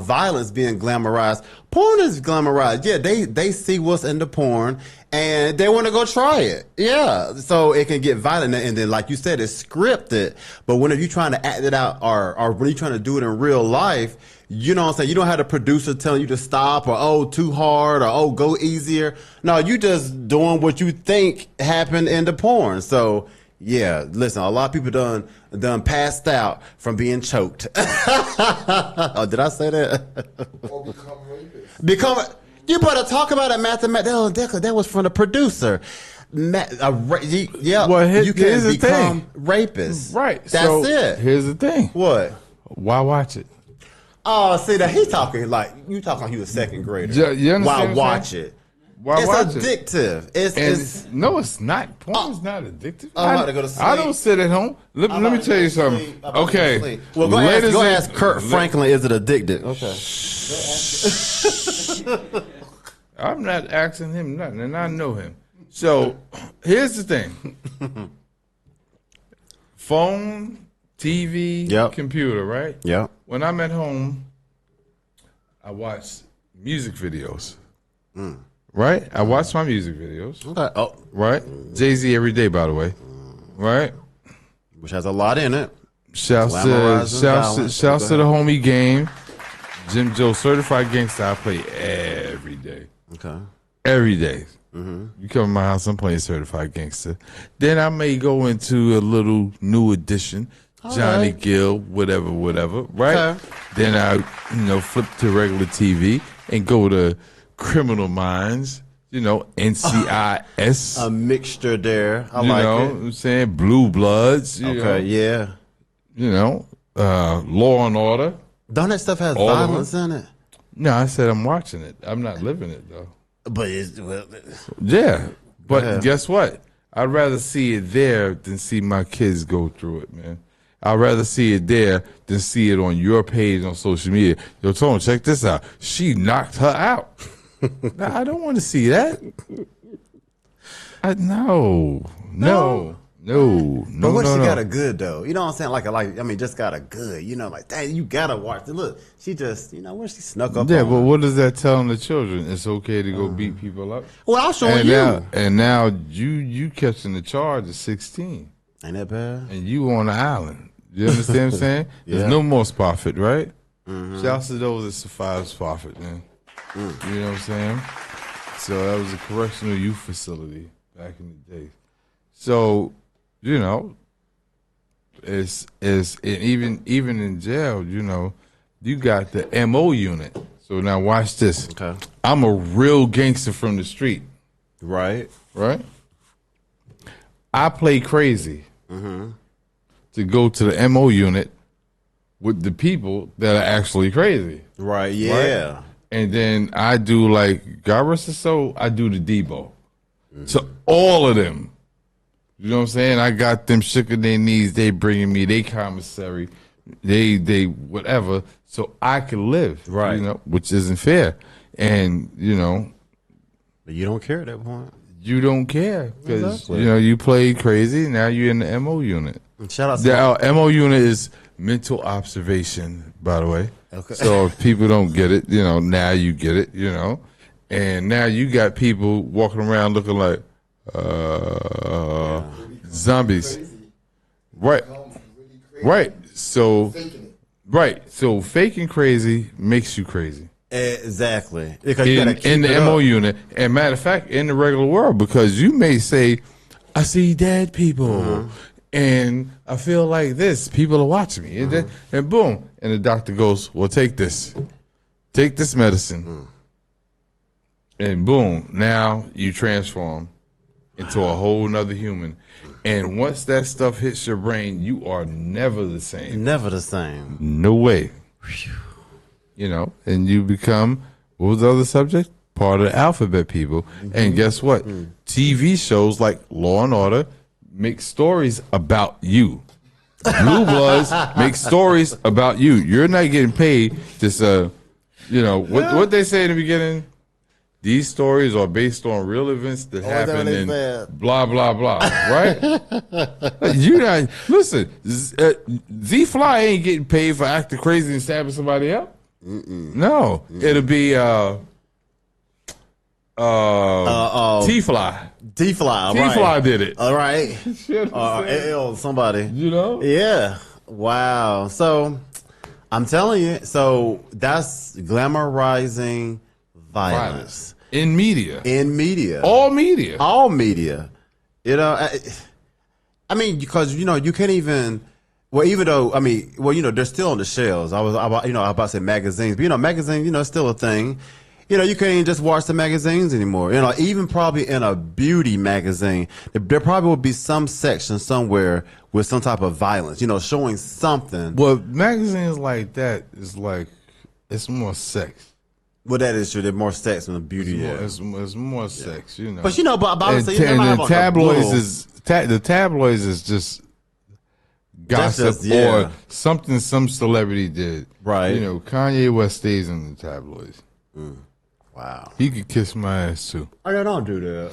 violence being glamorized. Porn is glamorized. Yeah, they see what's in the porn and they want to go try it. Yeah, so it can get violent, and then like you said, it's scripted. But whenever you're trying to act it out, or when you're trying to do it in real life, you know what I'm saying? You don't have the producer telling you to stop, or too hard, or go easier. No, you just doing what you think happened in the porn. So. Yeah, listen, a lot of people done passed out from being choked. Oh, did I say that? Or become rapists. You better talk about it, mathematics. That was from the producer. Well, You here's can the become thing. rapists. Right. That's so it. Here's the thing. What? Why watch it? Oh, see that he talking like you talking like he was a second grader. You understand Why what I'm watch saying? it? Why It's watch it? addictive. It's No, it's not. Porn is not addictive. I'm about to go to sleep. I don't sit at home. Let I'm me about to tell go you to sleep. something. I'm about to go to Okay. sleep. Well, go Ladies ask and- Kurt Franklin. Is it addicted? Okay. I'm not asking him nothing, and I know him. So here's the thing: phone, TV, Yep. computer. Right? Yeah. When I'm at home, I watch music videos. Right? I watch my music videos. Okay. Oh, Right? Jay-Z every day, by the way. Right? which has a lot in it. Shouts Glamorizing violence. to the homie game. Jim Joe, certified gangster. I play every day. Okay. Every day. You come to my house, I'm playing certified gangster. Then I may go into a little new edition, Johnny right. Gill, whatever, right? Okay. Then I, flip to regular TV and go to Criminal Minds, NCIS. A mixture there. I you like know it. what I'm saying? Blue Bloods. Okay, yeah. Law and Order. Don't that stuff has All of violence in it? No, I said I'm watching it. I'm not living it, though. But it's well, Yeah. But Yeah. guess what? I'd rather see it there than see my kids go through it, man. I'd rather see it there than see it on your page on social media. Yo, Tone, check this out. She knocked her out. Nah, I don't want to see that. No. No, But no, what no, she no. got a good though? You know what I'm saying? Like I mean, just got a good. You know, like dang, you gotta watch it. Look, she just, you know, where she snuck up. Yeah, on but her. what does that telling the children? It's okay to go beat people up. Well, I'm showing And you. now you catching the charge at 16, Ain't that bad? and you on the island. You understand what I'm saying? There's Yeah. no more Spofford, right? Shouts to those that survived Spofford, man. You know what I'm saying? So that was a correctional youth facility back in the day. So, you know, it's and even in jail, you know, you got the MO unit. So now watch this. Okay. I'm a real gangster from the street, Right. right? I play crazy to go to the MO unit with the people that are actually crazy. Right. Yeah. And then I do like, God rest his soul, I do the Debo. To all of them. You know what I'm saying? I got them shook in their knees. They bringing me they commissary, they whatever, so I can live. Right. You know, which isn't fair. And you know, But you don't care at that point. you don't care because Exactly. you know you played crazy. Now you're in the MO unit. And shout out to The MO unit is mental observation, by the way. Okay. So if people don't get it, you know, now you get it. You know, and now you got people walking around looking like zombies. Crazy. Right. Really crazy. Right. So Faking it. right. So faking crazy makes you crazy. exactly because you gotta keep In the it MO up. unit. And matter of fact, in the regular world, because you may say, I see dead people and I feel like this. People are watching me. And, then, and boom. And the doctor goes, well, take this. Take this medicine. And boom. Now you transform into a whole nother human. And once that stuff hits your brain, you are never the same. Never the same. No way. You know, and you become, what was the other subject? Part of the alphabet people. And guess what? TV shows like Law and Order make stories about you. Blue Bloods make stories about you. You're not getting paid to, you know, what they say in the beginning? These stories are based on real events that is that what happened they in said? blah, blah, blah, right? You not, listen, Z Fly ain't getting paid for acting crazy and stabbing somebody else. No, it'll be T-Fly. D-Fly, T-Fly right? did it. All right. You know what I'm saying? L somebody. You know? Yeah. Wow. So I'm telling you. So that's glamorizing violence In media. in media. All media. All media. You know. I mean, because you know you can't even. Well, even though I mean, well, you know, they're still on the shelves. I was about to say magazines, but you know, magazines, you know, it's still a thing. You know, you can't even just watch the magazines anymore. You know, even probably in a beauty magazine, there probably will be some section somewhere with some type of violence. You know, showing something. Well, magazines like that is like, it's more sex. Well, that is true. There's more sex than the beauty. Yeah. It's more sex, you know. But you know, but I would And, say you and might the have like a tabloids little- is the tabloids is just gossip just- yeah. or something some celebrity did. Right. You know, Kanye West stays in the tabloids. Wow. He could kiss my ass too. Oh, no, don't do that.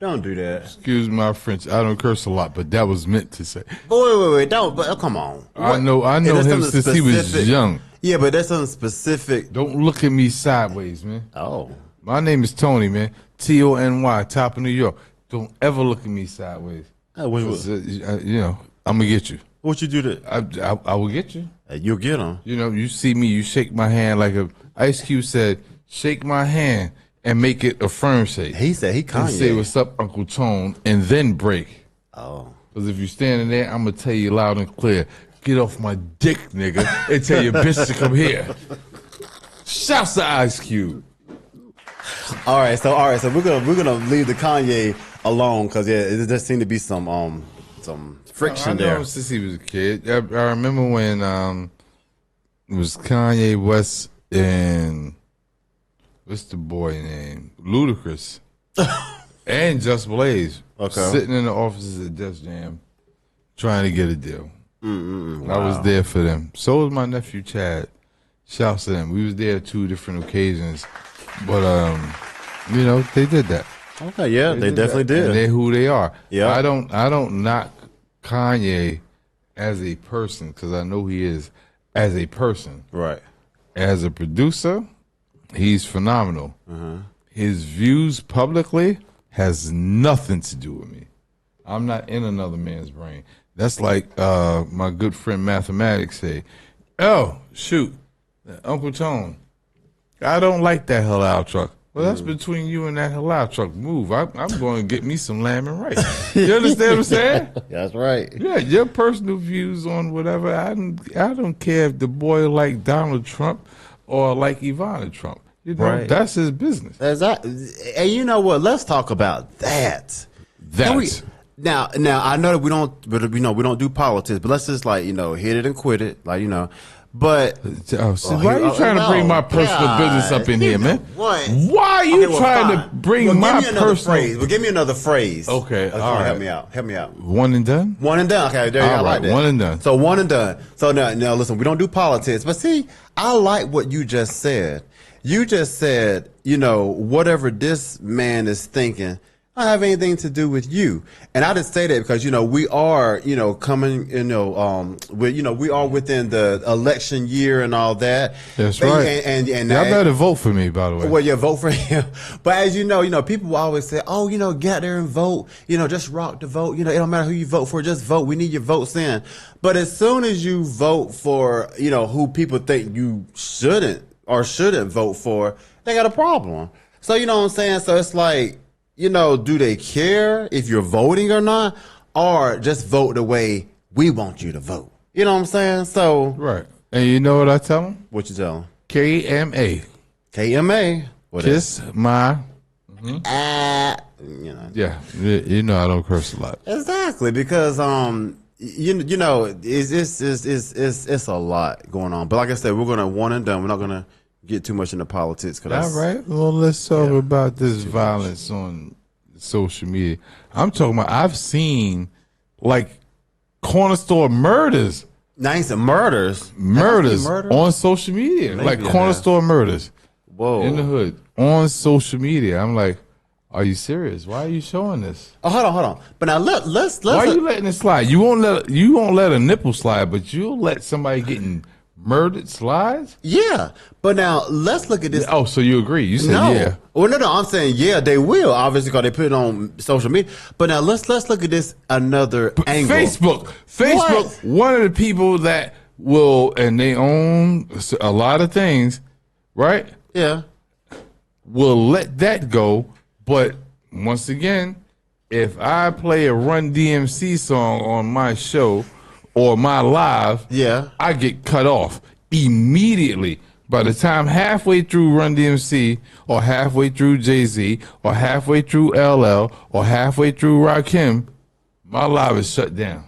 Don't do that. Excuse my French. I don't curse a lot, but that was meant to say. Wait, don't. But come on. I know Is there him something since he was specific? young. Yeah, but that's something specific. Don't look at me sideways, man. Oh. My name is Tony, man. Tony, top of New York. Don't ever look at me sideways. What 'Cause, you know, I'm gonna get you. you do that? I will get you. You'll get them. You know, you see me, you shake my hand like a Ice Cube said, shake my hand and make it a firm shake. He said he And say Kanye. what's up, Uncle Tone, and then break. Oh. Because if you're standing there, I'm gonna tell you loud and clear, get off my dick, nigga, and tell your bitch to come here. Shouts to Ice Cube. All right, so we're gonna leave the Kanye alone because yeah, there seemed to be some friction I know there. him since he was a kid. I remember when it was Kanye West and what's the boy name? Ludacris and Just Blaze sitting in the offices at Def Jam trying to get a deal. I was there for them. So was my nephew Chad. Shouts to them. We was there 2 different occasions, but you know they did that. Okay, yeah, they definitely that. And did. they're who they are. Yeah. I don't knock Kanye as a person, because I know he is as a person. Right. As a producer, he's phenomenal. His views publicly has nothing to do with me. I'm not in another man's brain. That's like my good friend Mathematics say, oh, shoot, Uncle Tone, I don't like that halal truck. Well, that's between you and that halal truck. Move. I'm going to get me some lamb and rice. You understand what I'm saying? That's right. Yeah, your personal views on whatever. I don't care if the boy like Donald Trump or like Ivana Trump. You know, Right. that's his business. And you know what? Let's talk about that. Now I know that we don't do politics, but let's just hit it and quit it, But why are you trying to bring my personal business up in here, man? What? Why are you trying to bring my personal phrase? Well, give me another phrase. Okay, all right. Help me out. One and done? One and done. Okay, there you go. I All like right, that. one and done. So one and done. So now listen, we don't do politics, but see, I like what you just said. You just said, whatever this man is thinking, don't have anything to do with you. And I just say that because, we are, coming, we are within the election year and all that. That's right. And y'all better vote for me, by the way. Well, vote for him. But as you know, people will always say, oh, get out there and vote. Just rock the vote. It don't matter who you vote for, just vote. We need your votes in. But as soon as you vote for, who people think you shouldn't vote for, they got a problem. So, you know what I'm saying? So it's like, do they care if you're voting or not? Or just vote the way we want you to vote? You know what I'm saying? So. Right. And you know what I tell them? What you tell them? KMA. KMA. What Kiss my. Yeah. Yeah. I don't curse a lot. Exactly. Because, it's a lot going on. But like I said, we're going to one and done. We're not going to get too much into politics. All right. Well, let's talk about this violence on social media. I'm talking about, I've seen corner store murders. Nice murders On social media. Maybe corner store murders. Whoa. In the hood. On social media. I'm like, are you serious? Why are you showing this? Oh, hold on. But now let's. Why are you letting it slide? You won't let a nipple slide, but you'll let somebody getting murdered slides? Yeah. But now let's look at this. Oh, so you agree? You said yeah. Well, no. I'm saying they will, obviously, because they put it on social media. But now let's look at this another angle. Facebook. What? One of the people that will, and they own a lot of things, right? Yeah. Will let that go. But once again, if I play a Run DMC song on my show or my live, I get cut off immediately. By the time halfway through Run DMC or halfway through Jay-Z or halfway through LL or halfway through Rakim, my live is shut down.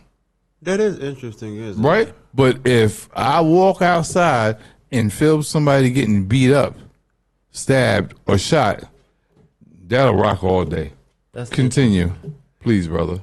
That is interesting, isn't it? Right? But if I walk outside and film somebody getting beat up, stabbed, or shot, that'll rock all day. Continue, please, brother.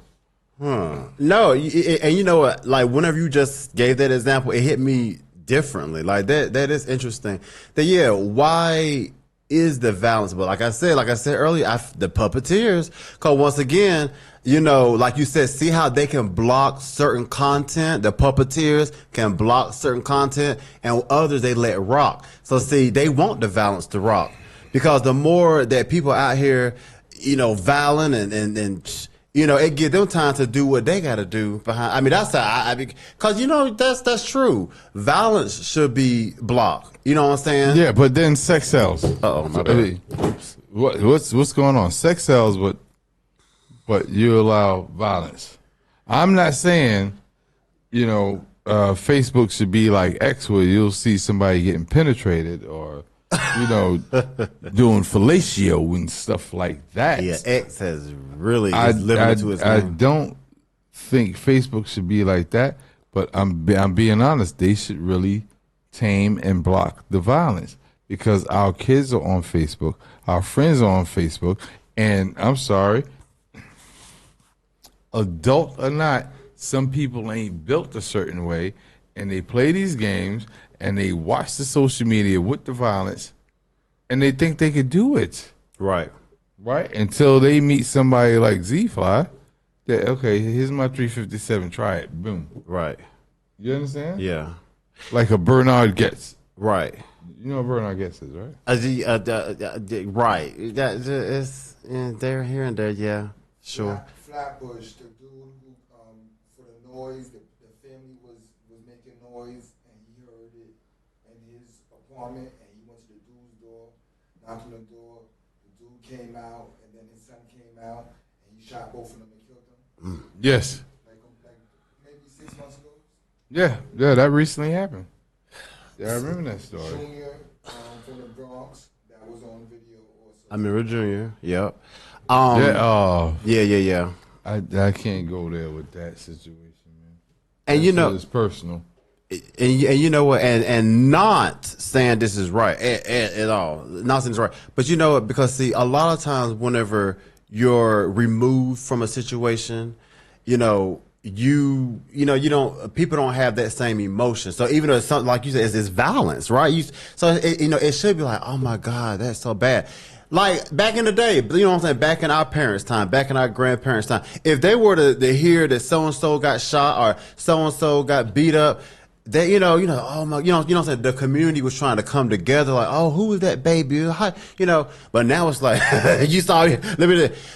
No, and you know what? Whenever you just gave that example, it hit me differently. That is interesting. Why is the violence? But like I said earlier, the puppeteers. Because once again, like you said, see how they can block certain content. The puppeteers can block certain content, and others they let rock. So see, they want the violence to rock. Because the more that people out here, violent and it gives them time to do what they got to do behind. I mean, that's because that's true. Violence should be blocked. You know what I'm saying? Yeah, but then sex sells. My bad. What's going on? Sex sells, but you allow violence. I'm not saying, Facebook should be like X, where you'll see somebody getting penetrated or. Doing fellatio and stuff like that. Yeah, X has really lived into his name. I don't think Facebook should be like that, but I'm being honest. They should really tame and block the violence because our kids are on Facebook, our friends are on Facebook, and I'm sorry, adult or not, some people ain't built a certain way, and they play these games. And they watch the social media with the violence, and they think they could do it. Right. Until they meet somebody like Z-Fly, Yeah, okay, here's my 357. Try it. Boom. Right. You understand? Yeah. Like a Bernard Getz. Right. You know what Bernard Getz is, right? Right. That is there, here and there. Yeah. Sure. Flatbush, the dude who, for the noise, the family was making noise, and he heard it in his apartment, and he went to the dude's door, knocked on the door. The dude came out, and then his son came out, and he shot both of them and killed them. Yes. Like maybe 6 months ago. Yeah, that recently happened. Yeah, I remember that story. Junior from the Bronx, that was on video also. I remember Junior. Yep. Yeah, Yeah. I can't go there with that situation, man. And you know, it's personal. and you know what, and not saying this is right at all, not saying it's right, but you know what, because see, a lot of times whenever you're removed from a situation, you know, you don't, people don't have that same emotion. So even though it's something like you said, it's violence, right? It should be like, oh my God, that's so bad. Like back in the day, you know what I'm saying? Back in our parents' time, back in our grandparents' time, if they were to hear that so and so got shot or so and so got beat up, they, oh my, you know what I'm saying? The community was trying to come together, like, oh, who is that baby? Hi, but now it's like, you saw it,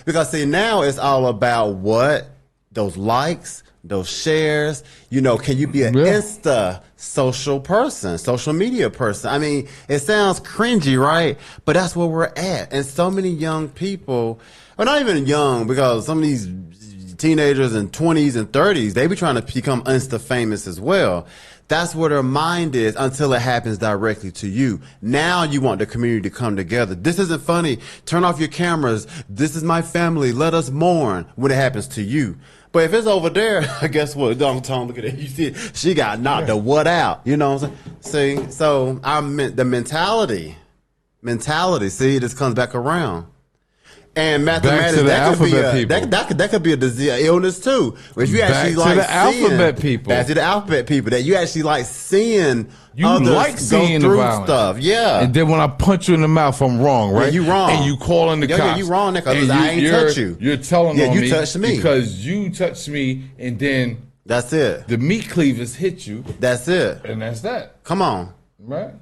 because see, now it's all about what? Those likes, those shares, can you be an Insta social person, social media person? I mean, it sounds cringy, right? But that's where we're at. And so many young people, or not even young, because some of these teenagers in 20s and 30s, they be trying to become Insta famous as well. That's where their mind is until it happens directly to you. Now you want the community to come together. This isn't funny. Turn off your cameras. This is my family. Let us mourn when it happens to you. But if it's over there, guess what? Don't look at it. You see, she got knocked the what out. You know what I'm saying? See, so the mentality. See, this comes back around. And mathematics, that could be a disease, illness too. If you actually back to the alphabet people, that you actually like seeing. You like seeing go through the violence stuff, yeah. And then when I punch you in the mouth, I'm wrong, right? Yeah, you wrong. And you call in the cops. Yeah, you wrong, because I ain't touch you. You're telling on you me touched me because you touched me, and then that's it. The meat cleavers hit you. That's it. And that's that. Come on, right?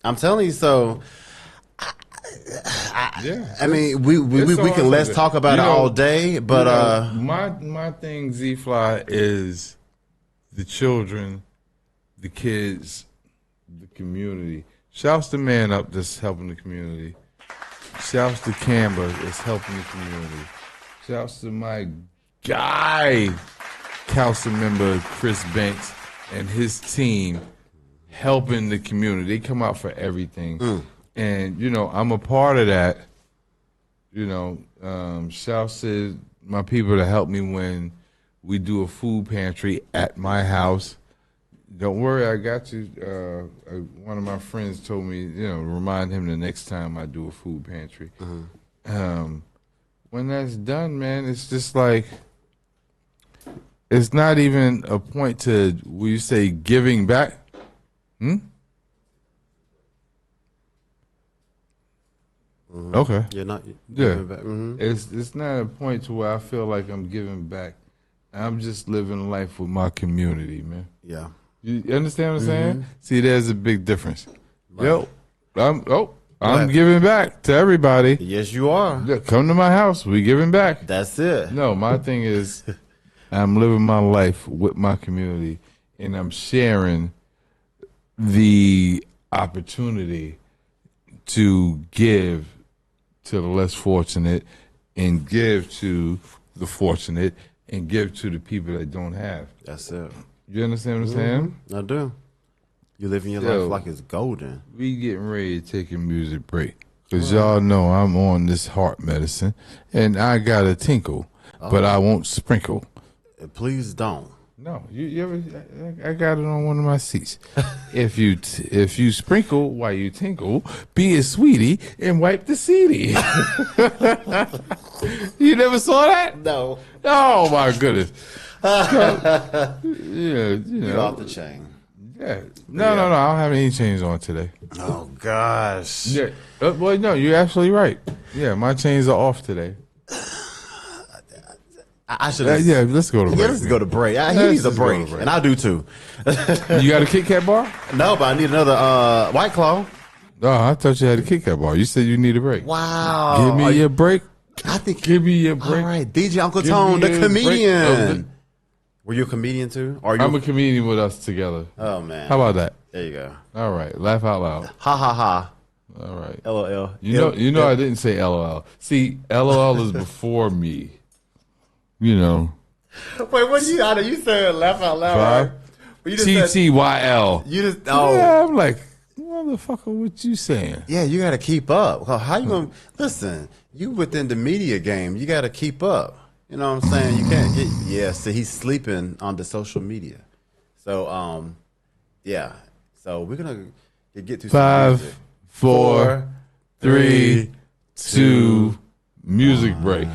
I'm telling you. So. I mean, we can let's talk about it all day, but my thing, Z-Fly, is the children, the kids, the community. Shouts to Man Up that's helping the community. Shouts to Canberra that's helping the community. Shouts to my guy, council member Chris Banks and his team helping the community. They come out for everything. And, I'm a part of that. Shouts to my people that help me when we do a food pantry at my house. Don't worry, I got you. One of my friends told me, remind him the next time I do a food pantry. When that's done, man, it's just like, it's not even a point to, will you say, giving back? Okay. You're not. Yeah. Back. Mm-hmm. It's not a point to where I feel like I'm giving back. I'm just living life with my community, man. Yeah. You understand what I'm saying? See, there's a big difference. Right. I'm giving back to everybody. Yes, you are. Yeah, come to my house. We giving back. That's it. No, my thing is, I'm living my life with my community, and I'm sharing the opportunity to give to the less fortunate, and give to the fortunate, and give to the people that don't have. That's it. You understand what I'm saying? I do. You living your life like it's golden. We getting ready to take a music break, because y'all know I'm on this heart medicine, and I got a tinkle, but I won't sprinkle. Please don't. No, you ever? I got it on one of my seats. If you sprinkle while you tinkle, be a sweetie and wipe the CD. You never saw that? No. Oh my goodness. Yeah, You're off the chain. Yeah. No. I don't have any chains on today. Oh gosh. Yeah. Well, no, you're absolutely right. Yeah, my chains are off today. I should. Yeah, let's go to break. Yeah, let's go to break. He Let's needs a just go to break, break. and I do too. You got a Kit Kat bar? No, but I need another White Claw. Oh, I thought you had a Kit Kat bar. You said you need a break. Wow. Give me your break. I think. Give me your break. All right, DJ Uncle Give Tone, me the a comedian. Were you a comedian too? Or I'm a comedian with us together. Oh man. How about that? There you go. All right. Laugh out loud. Ha ha ha. All right. LOL. You know I didn't say LOL. See, LOL is before me. You know. Wait, what did you said laugh out loud? Five. Right? Well, you just said, TTYL. you just Yeah, I'm like, motherfucker, what you saying? Yeah, you got to keep up. How you gonna listen? You within the media game, you got to keep up. You know what I'm saying? You can't get. Yeah, so he's sleeping on the social media. So yeah. So we're gonna get to some 5, music. 4, 3, 2, music break.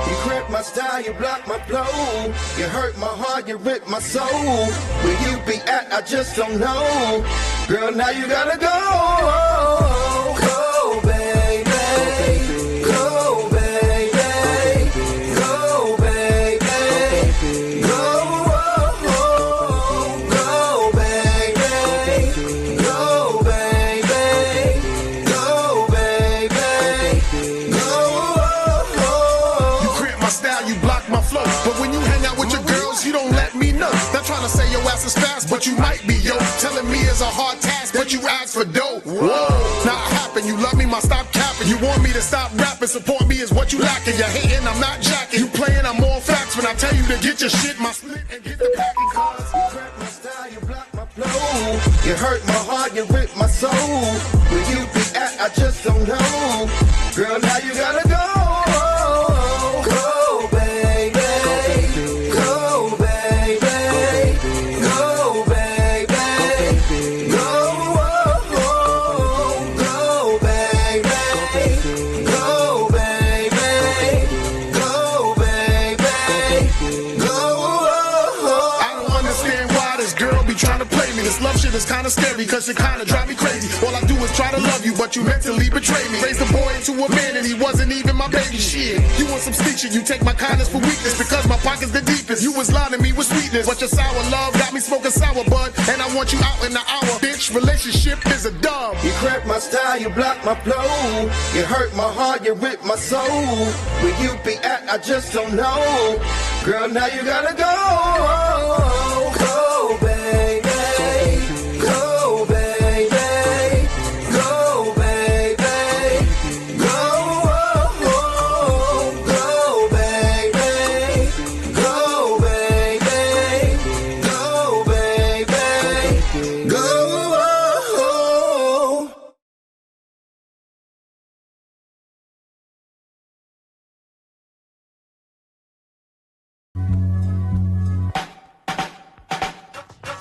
You crack my style, you block my flow. You hurt my heart, you rip my soul. Where you be at, I just don't know. Girl, now you gotta go. Go, baby. Go, baby. Go, baby. Go, baby. Go, baby. Go, baby. You cramp my style, you block my flow. But when you hang out with your girls, you don't let me know. Not trying to say your ass is fast, but you might be, yo. Telling me it's a hard task, but you ask for dough. Whoa, now it happened. You love me, my stop capping. You want me to stop rapping, support me is what you lacking. You're hating, I'm not jacking. You playing, I'm all facts. When I tell you to get your shit, my split and get the packing. Cause you crack my style, you block my flow. You hurt my heart, you rip my soul. Where you be at, I just don't know. Girl, now you gotta go. Go, baby. Go, baby. Go, baby. Go, baby. Go, baby. Go, baby. Go. I don't understand why this girl be trying to play me. This love shit is kinda scary, cause it kinda drive me crazy. All I do is try to love you, but you mentally betray me. Raised a boy into a man and he wasn't even my baby. Shit, you want some sneak shit, you take my kindness for weakness. Because my pocket's the deepest, you was lying to me with sweetness. But your sour love got me smoking sour bud, and I want you out in the hour. Bitch, relationship is a dub. You crack my style, you block my flow. You hurt my heart, you rip my soul. Where you be at, I just don't know. Girl, now you gotta go. Go, baby. Go, baby. Go, baby. Go, baby. Go, baby. Go, baby. Go.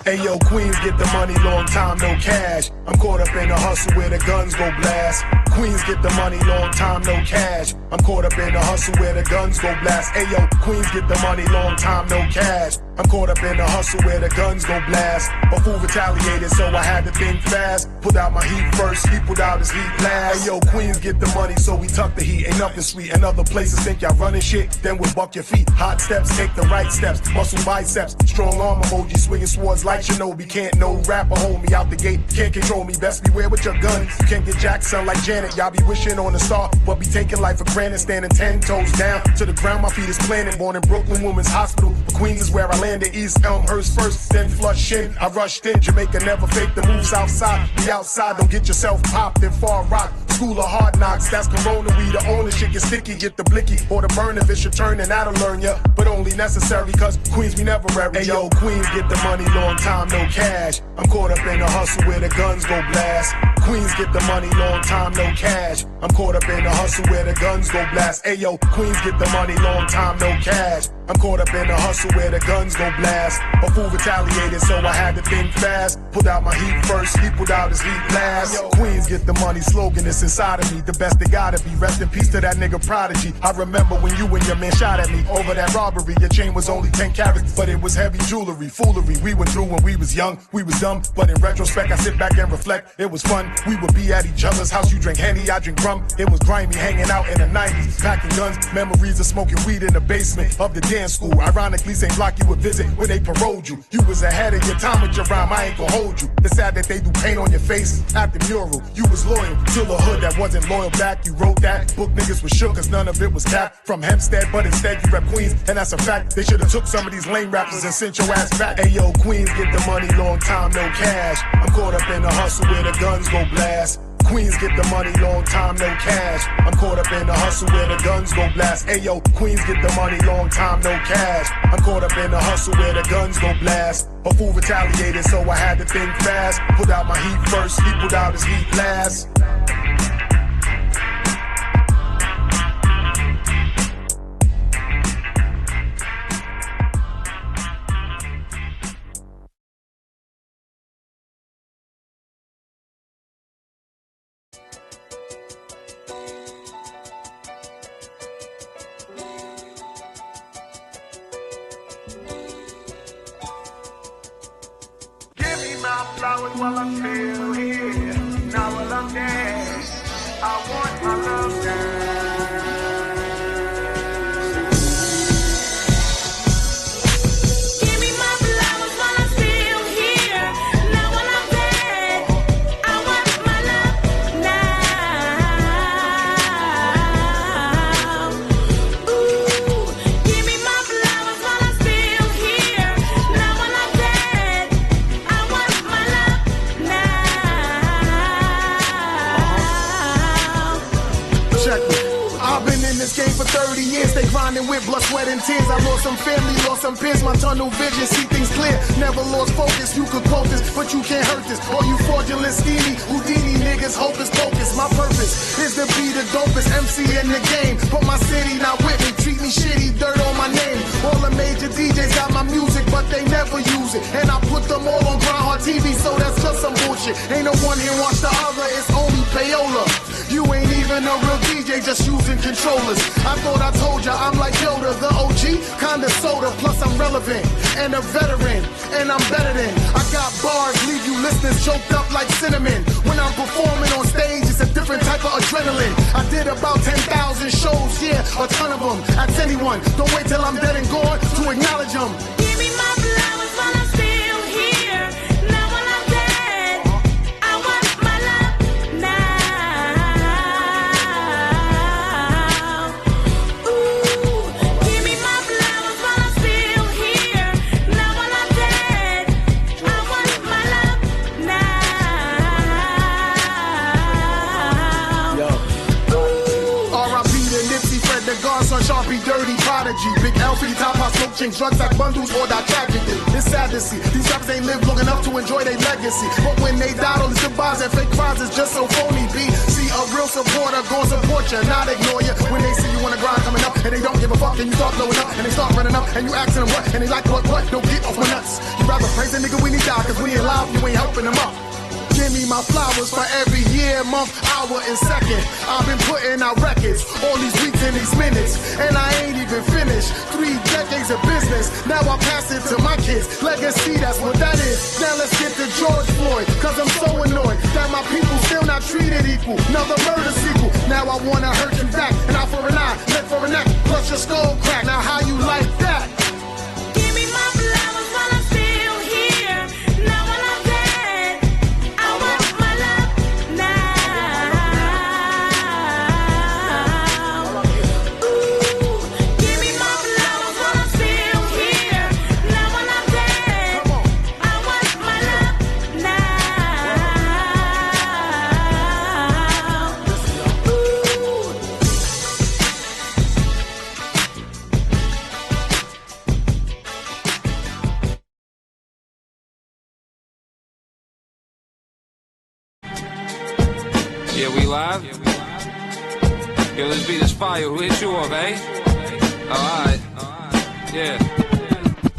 Hey yo, Queens get the money, long time no cash. I'm caught up in a hustle where the guns go blast. Queens get the money, long time no cash. I'm caught up in a hustle where the guns go blast. Hey yo, Queens get the money, long time no cash. I'm caught up in a hustle where the guns go blast. A fool retaliated, so I had to think fast. Pulled out my heat first, he pulled out his heat last. Hey yo, Queens get the money, so we tuck the heat. Ain't nothing sweet, and other places think y'all running shit. Then we'll buck your feet. Hot steps, take the right steps. Muscle biceps, strong arm emoji, swinging swords like Shinobi. Can't no rapper hold me out the gate. Can't control me, best beware with your gun. You can't get jacked, sound like Janet. Y'all be wishing on a star, but be taking life for granted. Standing 10 toes down to the ground, my feet is planted. Born in Brooklyn Women's Hospital, but Queens is where I landed. East Elmhurst first, then Flushing. I rushed in, Jamaica never fake the moves outside. Be outside, don't get yourself popped in Far Rock. School of hard knocks, that's Corona. We the owner, shit get sticky, get the blicky or the burn if it's your turn, and that'll learn ya. But only necessary, cause Queens we never every. Hey yo, Queens get the money, long time no cash. I'm caught up in a hustle where the guns go blast. Queens get the money, long time no cash. I'm caught up in a hustle where the guns go blast. Hey yo, Queens get the money, long time no cash. I'm caught up in the hustle where the guns go blast. A fool retaliated, so I had to think fast. Pulled out my heat first, he pulled out his heat last. Queens get the money slogan, it's inside of me. The best it gotta be. Rest in peace to that nigga Prodigy. I remember when you and your man shot at me over that robbery. Your chain was only 10 carats, but it was heavy jewelry. Foolery we went through when we was young, we was dumb. But in retrospect, I sit back and reflect. It was fun. We would be at each other's house. You drink Henny, I drink rum. It was grimy, hanging out in the 90s, packing guns. Memories of smoking weed in the basement of the dance school. Ironically, same block you would visit when they paroled you. You was ahead of your time with your rhyme. I ain't gonna hold you. It's sad that they do paint on your face at the mural. You was loyal to the hood that wasn't loyal back. You wrote that book, niggas was shook, cause none of it was cap from Hempstead, but instead you rep Queens, and that's a fact. They should've took some of these lame rappers and sent your ass back. Hey yo, Queens get the money, long time no cash. I'm caught up in the hustle where the guns go blast. Queens get the money, long time no cash. I'm caught up in the hustle where the guns go blast. Ayo, Queens get the money, long time no cash. I'm caught up in the hustle where the guns go blast. A fool retaliated, so I had to think fast. Pulled out my heat first, he pulled out his heat last. Flowers while I'm still here. Now while I'm dead, I want my love down. Give me my flowers while I'm still here. Now while I'm dead, I want my love now. Ooh, give me my flowers while I'm still here. Now while I'm dead, I want my love now. Check me. I've been in this game for 30 years. They grinding with blood, sweat, and tears. I lost some family, lost some peers. My tunnel vision, see things clear. Never lost focus. You could quote this, but you can't hurt this. All you fraudulent, steamy, Houdini niggas, hocus pocus. My purpose is to be the dopest MC in the game. But my city not with me. Treat me shitty, dirt on my name. All the major DJs got my music, but they never use it. And I put them all on Grind Hard TV, so that's just some bullshit. Ain't no one here watch the other, it's only payola. You ain't even a real DJ, just using controllers. I thought I told ya, I'm like Yoda, the OG, kinda soda, plus I'm relevant, and a veteran, and I'm better than. I got bars, leave you listeners choked up like cinnamon. When I'm performing on stage, it's a different type of adrenaline. I did about 10,000 shows, yeah, a ton of them. Ask anyone, don't wait till I'm dead and gone to acknowledge them. Give me my flowers while I'm still here. Now while I'm dead, I want my love now. Ooh, give me my flowers while I'm still here. Now while I'm dead, I want my love now. R.I.P. to Nipsey, Fred the Godson, Sharpie, Dirty Prodigy, Big Alfie, Top Hot, Smoke, Change, Drugs, like bundles, or die tragedy. It's sad to see these rappers ain't lived long enough to enjoy their legacy. But when they die, all these goodbyes and fake cries is just so phony. B. See a real supporter gon' support you, not ignore you. When they see you on the grind coming up and they don't give a fuck, and you start blowing up and they start running up and you asking them what, and they like what, don't get off my nuts. You rather praise a nigga when he die, cause when he alive, you ain't helping him up. Give me my flowers for every year, month, hour, and second. I've been putting out records all these weeks and these minutes, and I ain't even finished 3 decades of business. Now I pass it to my kids. Legacy, that's what that is. Now let's get to George Floyd, cause I'm so annoyed that my people still not treated equal. Another murder sequel. Now I wanna hurt you back, an eye for an eye, neck for a neck, plus your skull crack. Now how you like that? Give me my flowers while I'm still here. Now while I'm dead, I want my love now. Ooh, give me my flowers while I'm still here. Now while I'm dead, I want my love now. Ooh. Yeah, we live? Yo, this beat is fire. Who hit you up, eh? Alright. Yeah.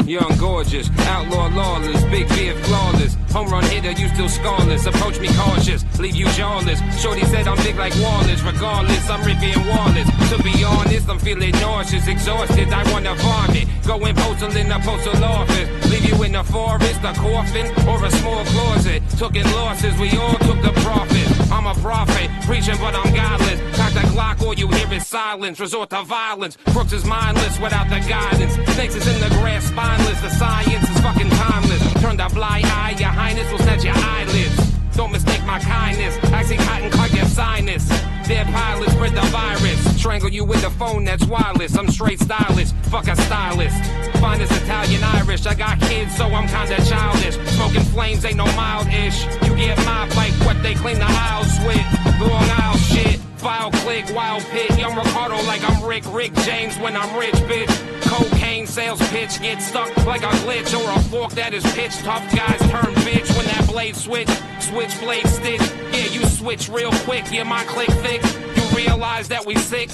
Young, gorgeous, outlaw, lawless, big beard, flawless. Home run hitter, you still scoreless. Approach me cautious, leave you jawless. Shorty said I'm big like Wallace. Regardless, I'm Rippy and Wallace. To be honest, I'm feeling nauseous, exhausted. I wanna vomit. Go in postal in a postal office. Leave you in the forest, a coffin, or a small closet. Taking losses, we all took the profit. I'm a prophet, preaching but I'm godless. Cock the Glock, all you hear is silence. Resort to violence. Crooks is mindless without the guidance. Snakes is in the grass, spineless. The science is fucking timeless. Turn the blind eye, your highness will snatch your eyelids. Don't mistake my kindness. Axie cotton cut your sinus. Their pilots spread the virus. Strangle you with the phone that's wireless. I'm straight stylish, fuck a stylist. Finest Italian Irish. I got kids, so I'm kinda childish. Smoking flames ain't no mild-ish. You get mobbed like what they clean the aisles with. Long aisle shit. File click, wild pit. Young Ricardo like I'm Rick James when I'm rich, bitch. Cocaine sales pitch, get stuck like a glitch or a fork that is pitch. Tough guys turn bitch when that blade switch. Switchblade stitch, yeah, you switch real quick. Yeah, my click thick. You realize that we sick.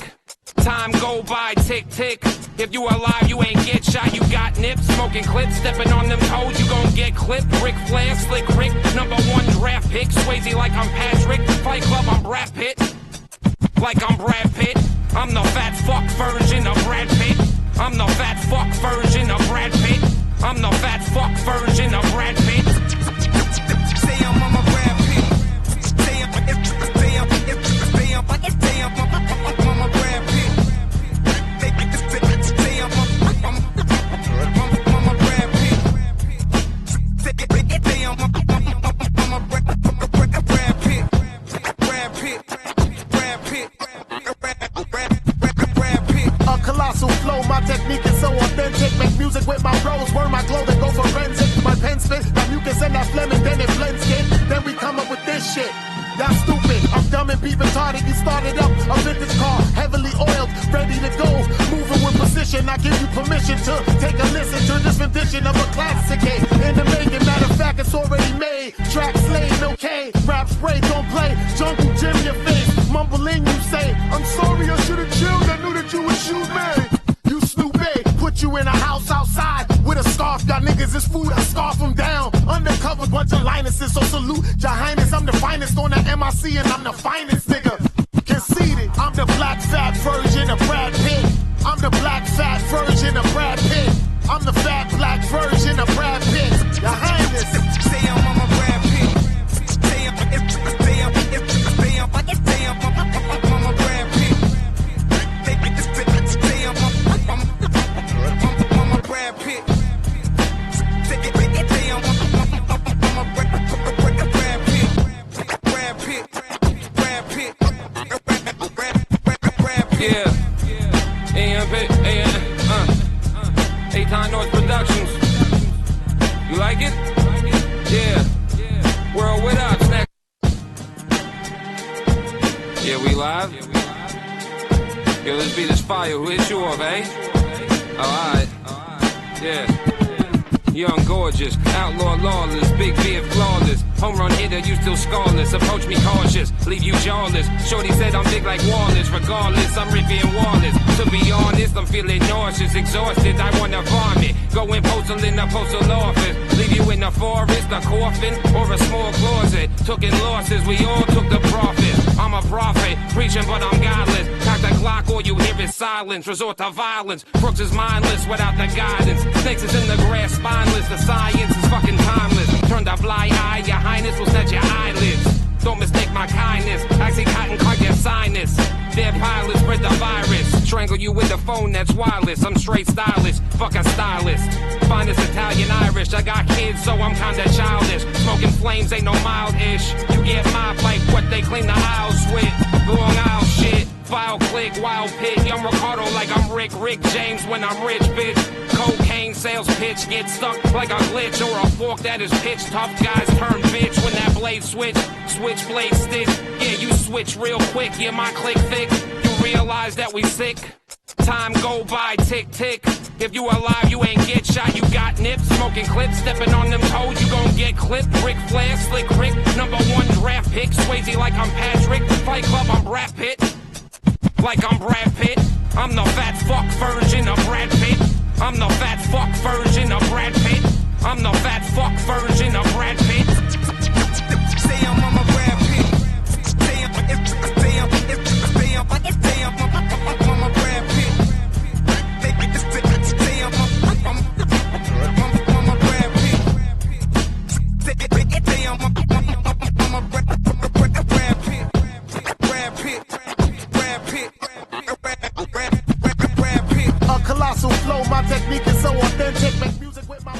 Time go by, tick tick. If you alive, you ain't get shot. You got nips, smoking clips, stepping on them toes. You gon' get clipped. Ric Flair, slick Rick, #1 draft pick. Swayze like I'm Patrick. Fight Club, I'm Brad Pitt. Like I'm Brad Pitt. I'm the fat fuck version of Brad Pitt. I'm the fat fuck version of Brad Pitt. I'm the fat fuck version of Brad Pitt. Say I'm on my Brad Pitt. Say I'm on my Brad Pitt. Say I'm on my Brad Pitt. A colossal flow, my technique is so authentic. Make music with my bros, burn my glow, then go forensic. My pen spit, my mucus and that phlegm, and then it blends skin. Then we come up with this shit. Y'all stupid, I'm dumb and be retarded. You started up a vintage car, heavily oiled, ready to go. Moving with precision, I give you permission to take a listen to this rendition of a classic hit. In the making, matter of fact, it's already made. Track slayed, okay, rap spray, don't play. Jungle Jim, your face, mumbling, you say, I'm sorry, I should've chilled, I knew that you would shoot me. You stupid, put you in a house outside with a scarf. Y'all niggas is food, I scarf them down. Undercover, bunch of Linuses, so salute your highness. I'm the finest on the MIC and I'm the finest nigga. Conceited, I'm the black fat version of Brad Pitt. I'm the black fat version of Brad Pitt. I'm the fat black version of Brad Pitt. Your highness. Say I'm on my Brad Pitt. Say I'm on my Brad Pitt. Say I'm on my Brad Pitt. Say I'm on my Brad Pitt. Yeah. A-Town North Productions. You like it? Yeah. World with up, snack. Yeah, we live? Yo, let's be this fire. Who hit you off, eh? Alright. Yeah. Young, gorgeous, outlaw, lawless, big beard, flawless. Home run hitter, you still scoreless. Approach me cautious, leave you jawless. Shorty said I'm big like Wallace. Regardless, I'm Rippy and Wallace. To be honest, I'm feeling nauseous, exhausted. I wanna vomit. Go in postal in a postal office. Leave you in the forest, a coffin, or a small closet. Taking losses, we all took the profit. I'm a prophet, preaching but I'm godless. Cock the Glock, all you hear is silence. Resort to violence. Crooks is mindless without the guidance. Snakes is in the grass, spineless. The science is fucking timeless. Turn the blind eye, your highness will snatch your eyelids. Don't mistake my kindness. Axie cotton cut your sinus. Their pilots spread the virus. Strangle you with the phone that's wireless. I'm straight stylish, fuck a stylist. Finest Italian Irish. I got kids, so I'm kinda childish. Smoking flames ain't no mild-ish. You get mobbed like what they clean the aisles with. Long aisle shit. File click, wild pit. Young Ricardo like I'm Rick James when I'm rich, bitch. Cocaine sales pitch, get stuck like a glitch or a fork that is pitch. Tough guys turn bitch when that blade switch. Switchblade stitch, yeah, you switch real quick. Yeah, my click thick. You realize that we sick. Time go by, tick tick. If you alive, you ain't get shot. You got nips, smoking clips, stepping on them toes. You gon' get clipped. Ric Flair, slick Rick, #1 draft pick. Swayze like I'm Patrick. Fight Club, I'm Brad Pitt. Like I'm Brad Pitt. I'm the fat fuck version of Brad Pitt. I'm the fat fuck version of Brad Pitt. I'm the fat fuck version of Brad Pitt. Say I'm on my Brad Pitt. Say I'm on my Brad Pitt. Say I'm on my Brad Pitt. Say I'm on my Brad Pitt. Brad Pitt. Brad Pitt. Brad Pitt. A colossal flow, my technique is so authentic. Make music with my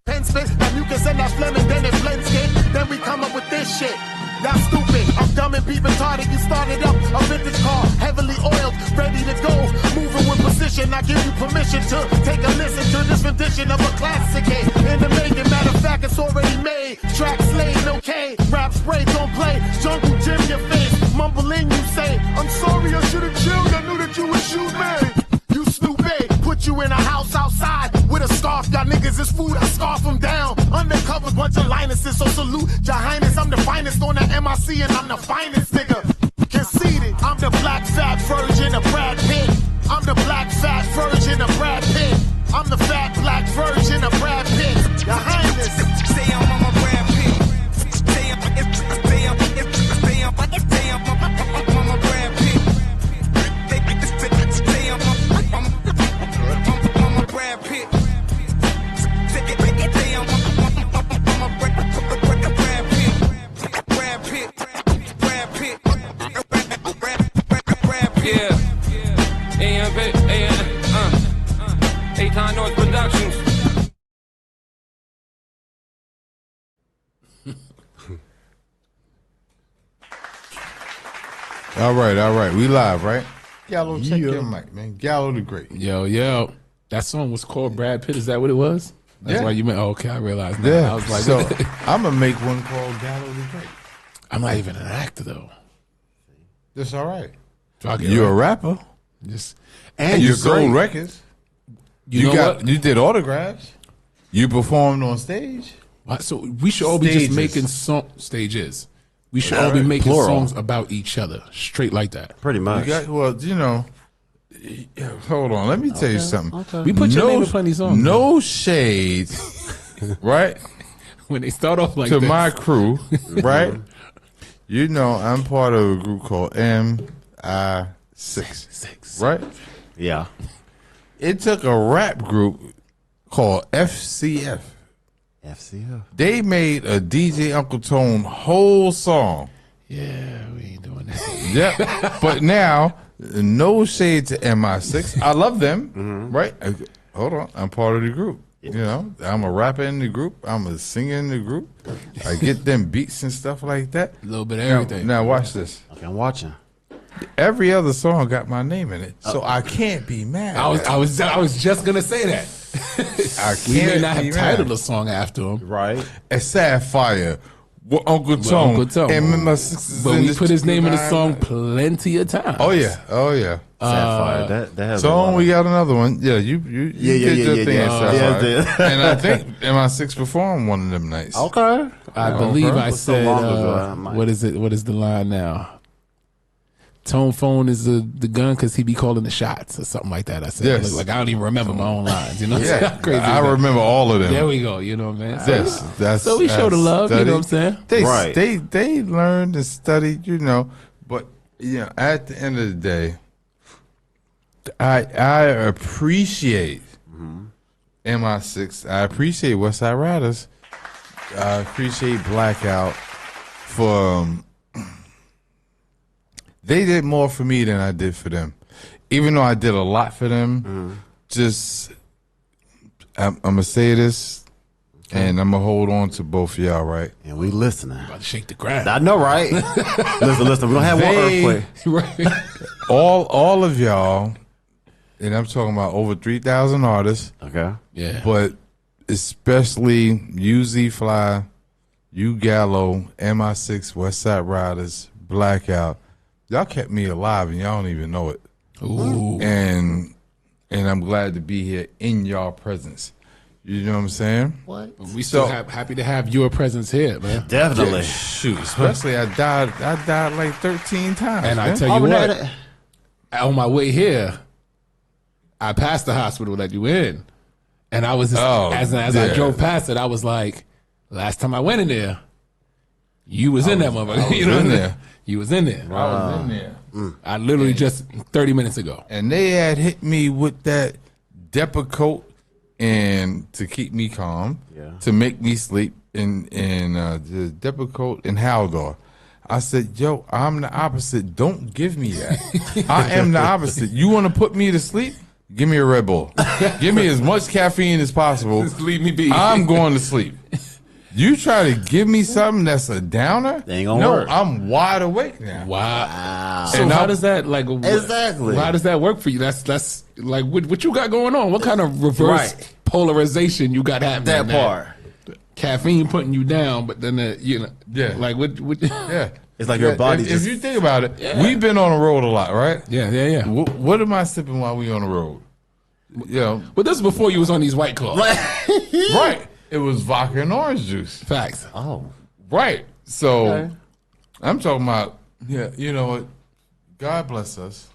pen spit. That mucus and that phlegm and then it blends it. Then we come up with this shit. Y'all stupid, I'm dumb and be retarded. You started up a vintage car, heavily oiled, ready to go. Moving with precision, I give you permission to take a listen to this rendition of a classic hit. In the making, matter of fact, it's already made. Track slayed, okay. Rap spray, don't play. Jungle Jim, your face. Mumbling, you say, I'm sorry, I should've chilled. I knew that you would shoot me. You stupid, put you in a house outside with a scarf. Y'all niggas is food, I scarf them down. Undercover bunch of Linuses, so salute your highness. I'm the finest on the MIC and I'm the finest nigga. Conceited, I'm the black fat version of Brad Pitt. I'm the black fat version of Brad Pitt. I'm the fat black version of Brad Pitt. Your highness. Say I'm on my Brad Pitt. Say I'm on my Brad Pitt. Say I'm on my Brad Pitt. Say I'm on my Brad Pitt. Brad Pitt. Brad Pitt. Brad Pitt. Yeah. A-Time Noise Productions. All right. We live, right? Gallo, check your mic, man. Gallo the Great. Yo. That song was called Brad Pitt. Is that what it was? That's Yeah. why you meant. Oh, okay, I realized now. Yeah. I was like, So I'm gonna make one called Gallo the Great. I'm not even an actor though. That's all right. So You're a rapper. Just And you sold great. records. You know what? You did autographs. You performed on stage. So we should all be just Stages. making stages. We should all be Alright. making Plural. songs about each other, straight like that. Pretty much. Hold on. Let me tell you something. We put your name in plenty of songs. No shade, right? When they start off like To this. my crew, right? You know, I'm part of a group called MI6, right? Yeah. It took a rap group called FCF. FCF. They made a DJ Uncle Tone whole song. Yeah, we ain't doing that. Yep. But now, no shade to MI6. I love them, right? Hold on. I'm part of the group. You know, I'm a rapper in the group. I'm a singer in the group. I get them beats and stuff like that. A little bit of everything. Now watch this. Okay, I'm watching. Every other song got my name in it, so I can't be mad. I was just gonna say that. I We may can't not be have mad. titled a song after him, Right. A Sapphire with Uncle Tone. Uncle Tone. And my sisters but in we this put his name in the line. song plenty of times. Oh yeah. Sapphire. That has a So lot we of- got another one. Yeah, you did your thing at Sapphire. Yeah. And I think MI6 performed one of them nights. Okay. I believe I Was so said, long ago, I might- what is it? What is the line now? Tone phone is the gun because he be calling the shots or something like that. I said, Yes. like I don't even remember my own lines. You know, Yeah, How crazy. I is that? remember all of them. There we go. You know what I'm saying? So, That's so we show the love. You know what I'm saying? They Right. they learned and studied, you know. But you know, at the end of the day, I appreciate MI6. I appreciate West Side Riders. I appreciate Blackout for. They did more for me than I did for them, even though I did a lot for them. Just I'm gonna say this. And I'm gonna hold on to both of y'all, right? And we listening. About to shake the ground. I know, right? listen. We don't have one earthquake. Right. All of y'all, and I'm talking about over 3,000 artists, Okay. Yeah. but especially UZ Fly, U Gallo, MI6, West Side Riders, Blackout. Y'all kept me alive, and y'all don't even know it. Ooh. And I'm glad to be here in y'all presence. You know what I'm saying? We still So- happy to have your presence here, man. Definitely. Shoot, especially I died like 13 times. And I man. tell you what, on my way here, I passed the hospital that you in, and I was just, as I yeah. drove past it, I was like, last time I went in there, you was in that motherfucker. You know in what I'm there. saying? You was in there. I was in there. I literally just 30 minutes ago. And they had hit me with that Depakote and to keep me calm, to make me sleep, and the Depakote and Haldor. I said, yo, I'm the opposite. Don't give me that. I am the opposite. You want to put me to sleep? Give me a Red Bull. Give me as much caffeine as possible. Just leave me be. I'm going to sleep. You try to give me something that's a downer? They ain't gonna work. I'm wide awake now. Wow. So And how I'm- does that Exactly. How does that work for you? That's like what you got going on? What kind of reverse Right. polarization you got happening? That now? part. Caffeine putting you down, but then Yeah. like what? Yeah. It's like your body If just. you think about it, we've been on the road a lot, right? Yeah. What am I sipping while we on the road? You know, But this is before you was on these White Claws. right. It was vodka and orange juice. Facts. Oh. Right. So Okay. I'm talking about, you know what? God bless us.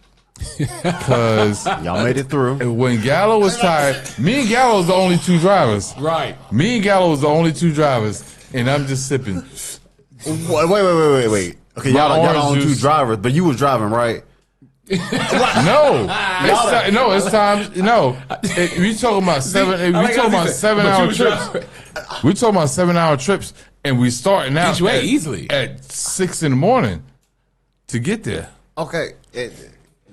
Because Y'all made it through. when Gallo was tired, me and Gallo was the only two drivers. Right. Me and Gallo was the only two drivers, and I'm just sipping. Wait. Okay, My y'all orange on two juice. drivers, but you was driving, right? No, it's time. No, we talking about seven. We talking about 7 hour trips. We talking about 7 hour trips, and we starting out Each way, easily. at 6 in the morning to get there. Okay.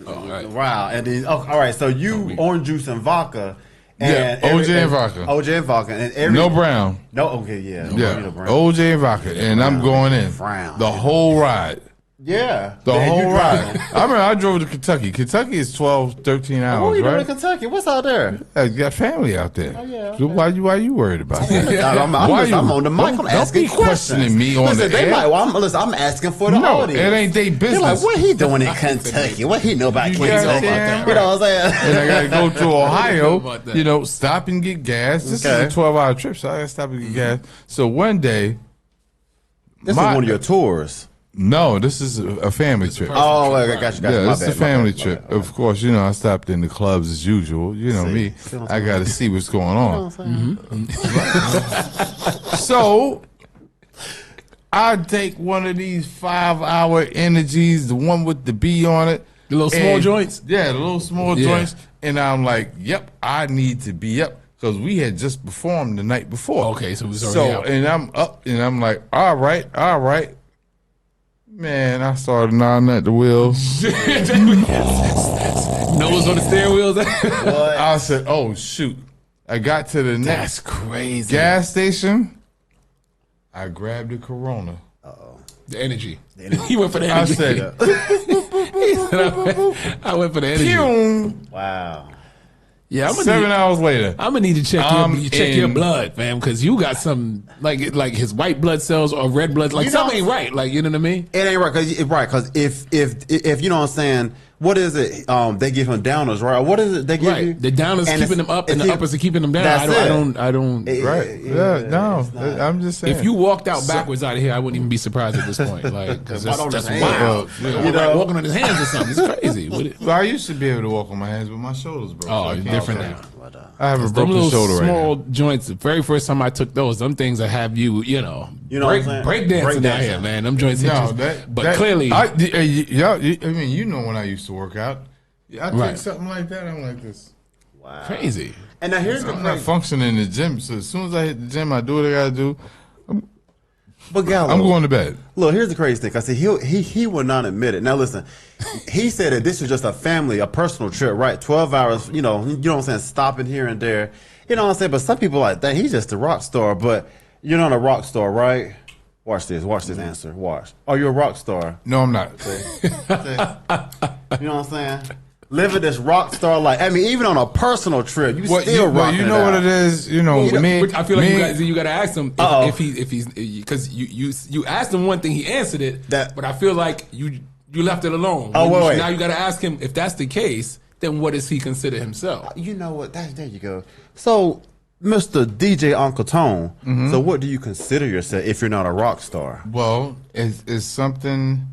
right. Wow. And then, all right. So you orange juice and vodka. Yeah, And OJ and vodka. OJ and vodka. And every, No brown. No. Okay. Yeah. Yeah, No brown. OJ and vodka, and I'm going in Brown. the whole ride. Yeah. The Man, you whole driving. ride. I remember I drove to Kentucky. Kentucky is 12, 13 What are hours, you doing in right? Kentucky? What's out there? You got family out there. yeah, So why you worried about that? I'm Why on the mic. don't I'm asking be questioning questions. me on Listen, the they air. might, I'm asking for the No, audience. it ain't they They're business. like, what he doing in Kentucky? What he know about You Kentucky? goddamn You know what I'm and saying? I gotta go to Ohio, about that. you know, stop and get gas. This is Okay. a 12-hour trip, so I gotta stop and get gas. So one day, This is My- one of your tours. no, this is a family trip. Oh, I got you. Yeah, My it's a bad, family my trip. bad. Of course, you know, I stopped in the clubs as usual. You know See. me. See what I I'm got to see what's going on. So, I take one of these 5-hour energies, the one with the B on it. The little small and- joints? Yeah, the little small Yeah. joints. And I'm like, yep, I need to be up. Because we had just performed the night before. Okay, so it was already out. And I'm up, and I'm like, all right. Man, I started nodding at the wheel. Nose on the steering wheels. I said, oh, shoot. I got to the next crazy. gas station. I grabbed a Corona. The energy. He went for the I energy. said, I went for the energy. pew. Wow. Yeah, I'm gonna 7 need, hours later. I'm gonna need to check I'm your in- blood, fam, because you got some like his white blood cells or red blood, like You know- something ain't right. Like you know what I mean? It ain't right because if you know what I'm saying, what is it? They give him downers, right? What is it they give you? Right. The down is And keeping it's- them up, and it's the uppers are keeping them down. That's I don't. Right. Yeah, no. I'm just saying. If you walked out backwards out of here, I wouldn't even be surprised at this point. Like, because Walk on that's his wild. hands. You You know, know? walking on his hands or something. It's crazy. Well, I used to be able to walk on my hands, but my shoulders broke. Oh, so I it's can't different walk. now. I have a Them broken little shoulder right small now. joints. The very first time I took those, them things that have you, You know break, what I'm saying? break dancing Break out here, dancing. man. Them joints. hit No, you. But clearly, I mean, you know when I used to work out. I take Right. something like that, I'm like this. crazy. And now here's the I'm not crazy. functioning in the gym, so as soon as I hit the gym, I do what I gotta do. But Gallo, I'm going to bed. Look, here's the crazy thing. I said he will not admit it. Now listen, he said that this was just a personal trip, right? 12 hours, you know what I'm saying, stopping here and there. You know what I'm saying? But some people like that. He's just a rock star, but you're not a rock star, right? Watch this answer. Watch. Are you a rock star? No, I'm not. You know what I'm saying? Living this rock star life. I mean, even on a personal trip, you still rocking you know what it is. You know, me. Which I feel like me, you got to ask him Uh-oh. if he's because you asked him one thing, he answered it. That- but I feel like you left it alone. Oh, wait. Now you got to ask him if that's the case. Then what does he consider himself? You know what? There you go. So, Mr. DJ Uncle Tone, so what do you consider yourself if you're not a rock star? Well, it's something.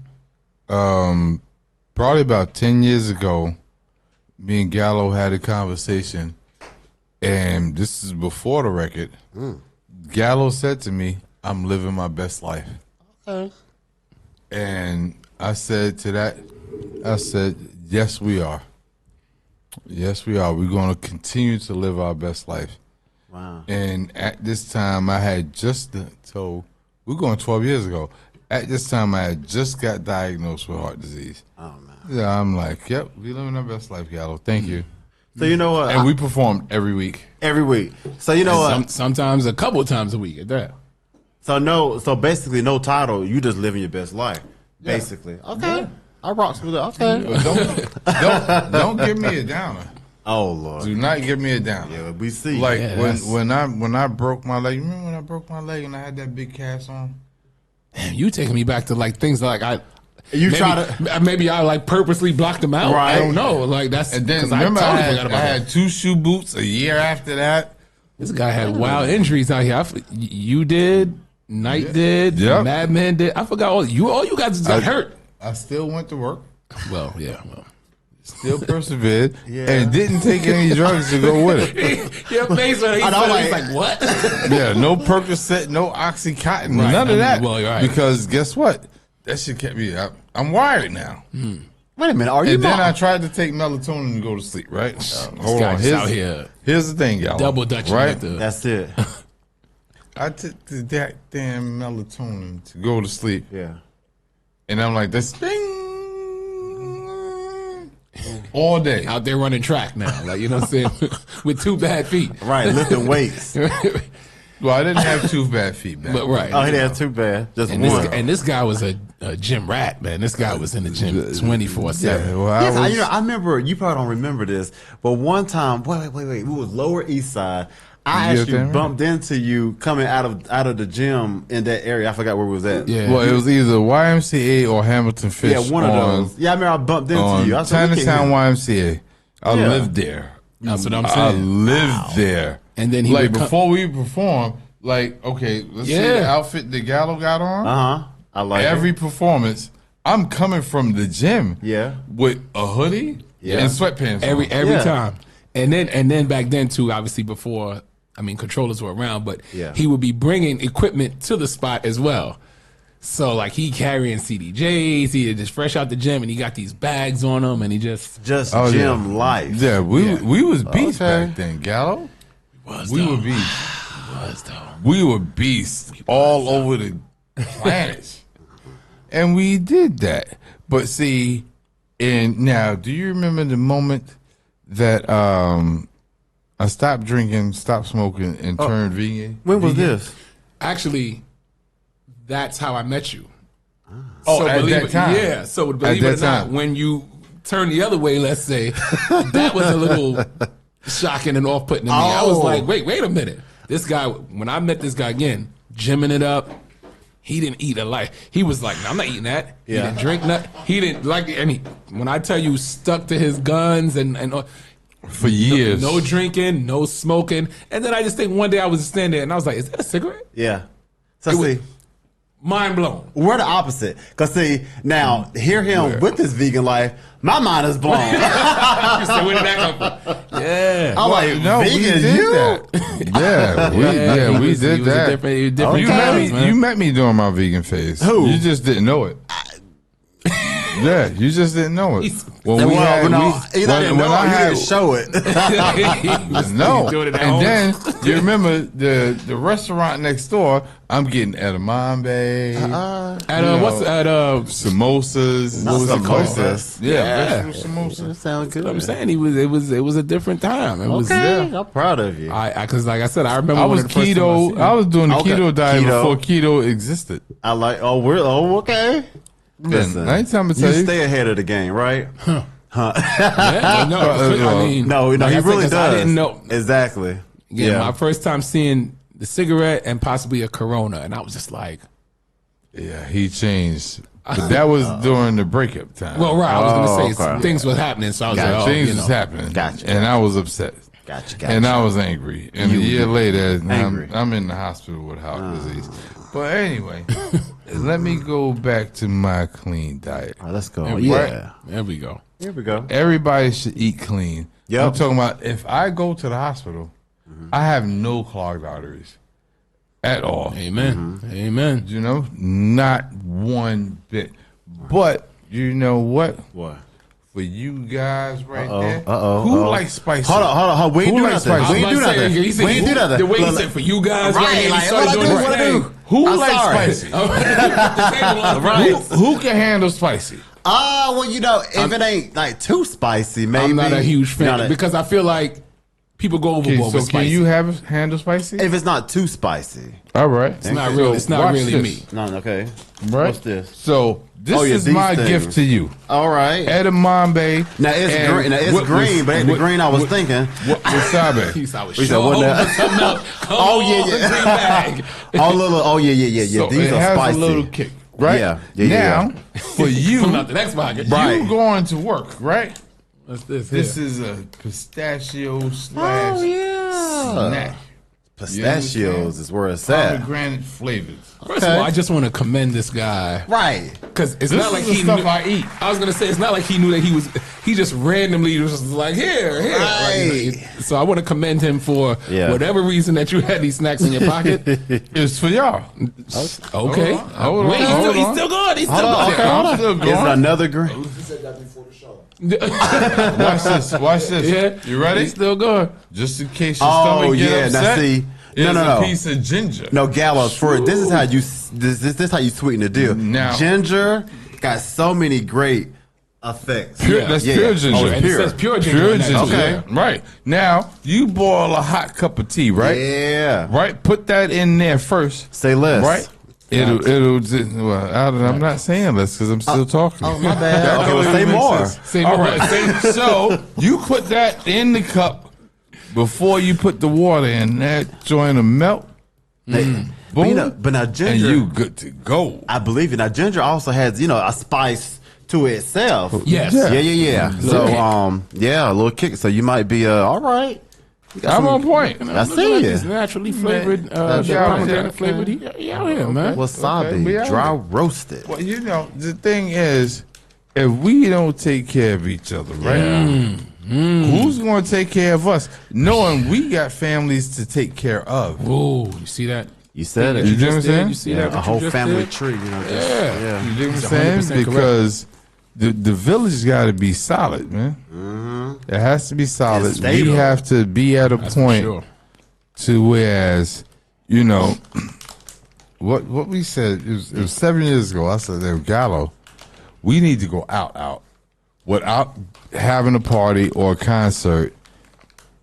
Probably about 10 years ago, me and Gallo had a conversation, and this is before the record. Gallo said to me, "I'm living my best life." Okay. And I said to that, I said, "Yes, we are. Yes, we are. We're going to continue to live our best life." Wow. And at this time, I had just, so we're going 12 years ago. At this time, I had just got diagnosed with heart disease. Oh, man. Yeah, I'm like, yep, we living our best life, Gallo. Thank you. So you know what? And we perform every week. Every week. So you know what? Sometimes a couple times a week at that. So basically no title. You just living your best life. Basically. Okay. Yeah. I rocks with it. Okay. But don't give me a downer. Oh Lord. Do not give me a downer. Yeah, we see. Like Yeah, when I broke my leg. You remember when I broke my leg and I had that big cast on? Damn, you taking me back to like things like You maybe, try to maybe I like purposely blocked them out. Right. I don't know. Like that's And then 'cause remember I forgot about that. had 2 shoe boots a year after that. This guy had wild injuries out here. You did, Knight did, Yep. Madman did. I forgot all you guys just got hurt. I still went to work, Well, yeah. Well. still persevered, Yeah. and didn't take any drugs to go with it. Your face when he I know, said it, he's like- like, what? Yeah, no Percocet, no Oxycontin, Right. none of that. Well, you're right. Because guess what? That shit kept me up. I'm wired now. Wait a minute. Are you And then not? I tried to take melatonin to go to sleep, right? Hold guy on. just out here Here's the thing, y'all. double dutching right? with the. That's it. I took that damn melatonin to go to sleep. Yeah. And I'm like, this thing all day. Out there running track now, like you know what I'm saying, with 2 bad feet. Right. Lifting weights. Well, I didn't have 2 bad feet back. But right. Oh, he didn't have too bad. Just And one. this guy was a gym rat, man. This guy was in the gym 24/7. Yeah, well, Yes, I was, I remember. You probably don't remember this, but one time, wait. It was Lower East Side. I You actually okay, man? bumped into you coming out of the gym in that area. I forgot where it was at. Yeah. well, it was either YMCA or Hamilton Fish. Yeah, one of those. Yeah, I remember I bumped into On you. I said, "Look at Chinatown him." YMCA. I Yeah. lived there. That's what I'm I saying. lived there. And then he like would come- before we perform, like okay, let's see the Yeah. outfit that Gallo got on. I like Every it. performance, I'm coming from the gym. Yeah. with a hoodie Yeah. and sweatpants. Every on. Yeah. time. And then back then too, obviously before controllers were around, but Yeah. he would be bringing equipment to the spot as well. So like he carrying CDJs, he just fresh out the gym, and he got these bags on him, and he just Oh, gym life. Yeah, we was beasts Okay. back then, Gallo. was We though. were beasts. was though. We were beasts all over the planet. And we did that. But see, and now, do you remember the moment that I stopped drinking, stopped smoking, and turned vegan? When was Vegan? this? Actually, that's how I met you. Oh, at believe that it- time. Yeah. So believe At it or that not, time. when you turn the other way, let's say, that was a little shocking and off-putting to me. I was Oh. like, wait a minute. This guy, when I met this guy again, gymming it up, he didn't eat a life. He was like, no, I'm not eating that. He Yeah. didn't drink nothing. He didn't like, and he, when I tell you, stuck to his guns and For years. no drinking, no smoking. And then I just think one day I was standing there and I was like, is that a cigarette? Yeah. So It was- see, Mind blown. we're the opposite. Cause see, now hear him with this vegan life, my mind is blown. You said, where did that come from? Yeah. I'm like, No, we vegan, did you? that. Yeah, we did he was that. A different You times, man. you met me during my vegan phase. Who? You just didn't know it. Yeah, you just didn't know it. When Well, we had, no, we- either I didn't know or you didn't show it. He was no, doing it at and home. then you remember the restaurant next door. I'm getting edamame, At what's at samosas. Not What was it called? samosas. Yeah, vegetable samosas. Sound good. I'm saying it was a different time. It was Okay, I'm proud of you. because like I said, I remember I one was of the first times keto. I was doing the Okay. keto diet Keto. before keto existed. I like. Okay. Listen, I ain't time to you tell you. stay ahead of the game, right? Yeah, no, I mean, No, like he I said, really 'cause does. I didn't know. Exactly. Yeah, my first time seeing the cigarette and possibly a Corona, and I was just like, Yeah, he changed. But that was during the breakup time. well, right. I was gonna say okay. things was happening, so I was Gotcha. like, oh, things you was know. happening. Gotcha. And I was upset. Gotcha. And I was angry. And a year later, Angry. I'm in the hospital with heart disease. But anyway, let me go back to my clean diet. All right, let's go. There we Yeah. go. There we go. Here we go. Everybody should eat clean. Yep. I'm talking about if I go to the hospital, I have no clogged arteries at all. Amen. Amen. You know, not one bit. But you know what? What? For you guys right there, uh-oh, who uh-oh. likes spicy? Hold on. We ain't Who do likes nothing. spicy? We ain't do nothing. He said, We ain't do nothing. The way he Look, said for you guys, Right, right? like, He started what I doing do, his what I thing. do? Who I'm likes sorry. spicy? Right. Who can handle spicy? Well, you know, if it ain't like too spicy, maybe. I'm not a huge fan Not a- because I feel like people go Okay, overboard so with can spicy. you handle spicy? if it's not too spicy. All right, It's not really. It's not watch really this, me. No, okay. Right? What's this? So this Oh, yeah, is these my things. gift to you. All right. Edamame. Now it's and green. Now it's what- green, but ain't the what- green I was what- thinking. Wasabi. He said, I was We said, sure what hoping now? for something else. Come Oh, on, yeah. green bag. Yeah. So These it are has spicy. a little kick, right? Yeah. Now, for you, Coming out the next pocket. Right. you going to work, right? What's this? This here? is a pistachio slash snack. Pistachios is where it's at. Pomegranate flavors. First of all, I just want to commend this guy Right. because it's This not like is the he stuff knew, I eat. I was gonna say it's not like he knew that he just randomly was just like here. Right. So I want to commend him for whatever reason that you had these snacks in your pocket. It's for y'all. Okay. Hold on, Wait, hold he's on. still going. He's still Hold on, going. okay, hold I'm still on. going. Is it another green? He said that before the show. Watch this. Watch this. Yeah. You ready? He's still going. Just in case your Oh, stomach get yeah. upset. Now, see. Here's No. a piece of ginger. No, Gallo, for this is how you this how you sweeten the deal. Now- Ginger got so many great effects. Pure, that's pure ginger. Oh, And it's it pure. says pure ginger. Pure on that, ginger. too. Okay. Right. Now, you boil a hot cup of tea, right? Yeah. Right? Put that in there first. Say less. Right? I'm not saying this because I'm still talking. Oh, my bad. Okay, well, say Makes more. sense. Say All more. right. So you put that in the cup before you put the water in. That joint will melt. But, Boom. you know, but now And ginger, you good to go. I believe it. Now ginger also has a spice to itself. Yes. Yeah. So kick. a little kick. So you might be all right. You got I'm some- on point. I see It's you. naturally flavored. yeah, Pomegranate okay. flavored. He out here, man. Wasabi, Okay, we out dry here. roasted. Well, you know, the thing is, if we don't take care of each other, right? Who's going to take care of us? Knowing we got families to take care of. Oh, you see that? You said it. You know what I'm just did? saying? You see Yeah, that? a what you whole just family did? tree. You Yeah. know what I'm It's saying? 100% correct. Because the village got to be solid, man. It has to be solid. It's stable. We have to be at a That's for point sure. to whereas, you know, what we said, it was 7 years ago. I said, Gallo, we need to go out without having a party or a concert.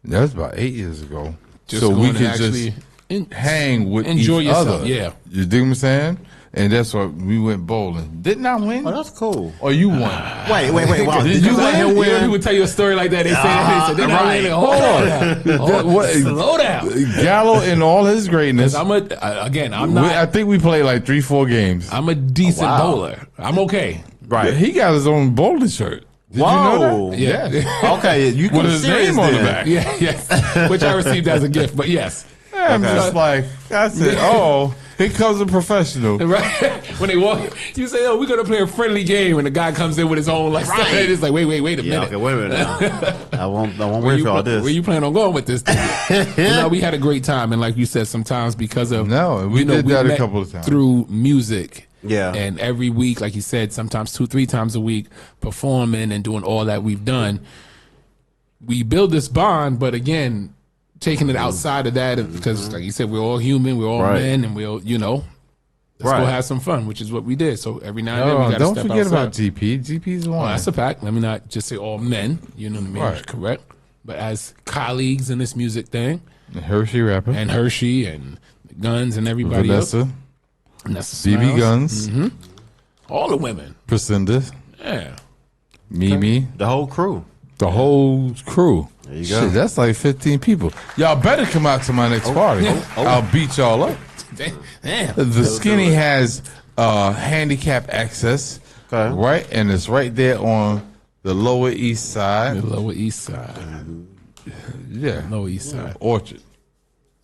That was about 8 years ago. Just so we going and could actually just hang with enjoy each yourself, other. yeah. You dig what I'm saying? And that's why we went bowling. Didn't I win? Oh, that's cool. Or you won? Wait. Wow. Did you Let win? him win. People tell you a story like that. They say that. They say, then I win. Hold on. What- Slow down. Gallo in all his greatness. I'm I not. think we played like 3-4 games. I'm a decent Wow. bowler. I'm okay. Right. He got his own bowling shirt. Did Whoa. you know that? Yeah. Okay, you With can his serious name on the then. back. Yeah. Yes. Which I received as a gift. But yes. I'm just like, I said, oh, here comes a professional. Right. When they walk, you say, "Oh, we're gonna play a friendly game," and the guy comes in with his own like. Right. It's like, wait a Yeah, minute. okay, wait a minute now. I won't Where wait you, for all this. where you plan on going with this thing? No, we had a great time, and like you said, sometimes because of No, we did that a met couple of times. through music. Yeah. And every week, like you said, sometimes 2-3 times a week, performing and doing all that we've done, we build this bond. But again, taking it outside of that, because like you said, we're all human, we're all Right. men, and we'll let's go Right. have some fun, which is what we did. So every now and then, we Oh, got to don't step forget outside. about GP. GP's Well, one. that's a fact. Let me not just say all men. You know what I mean? Right. Correct. But as colleagues in this music thing, Hershey rapper. and Hershey and Guns and everybody else, Vanessa. Vanessa BB Smiles, Guns. all the women. Priscinda. Yeah. Mimi. The whole crew. The whole crew. There you go. Shit, that's like 15 people. Y'all better come out to my next party. I'll beat y'all up. Damn. The Skinny has handicap access, Okay. right? And it's right there on the Lower East The Side. Lower East Side. Yeah. Lower East Side. Orchard.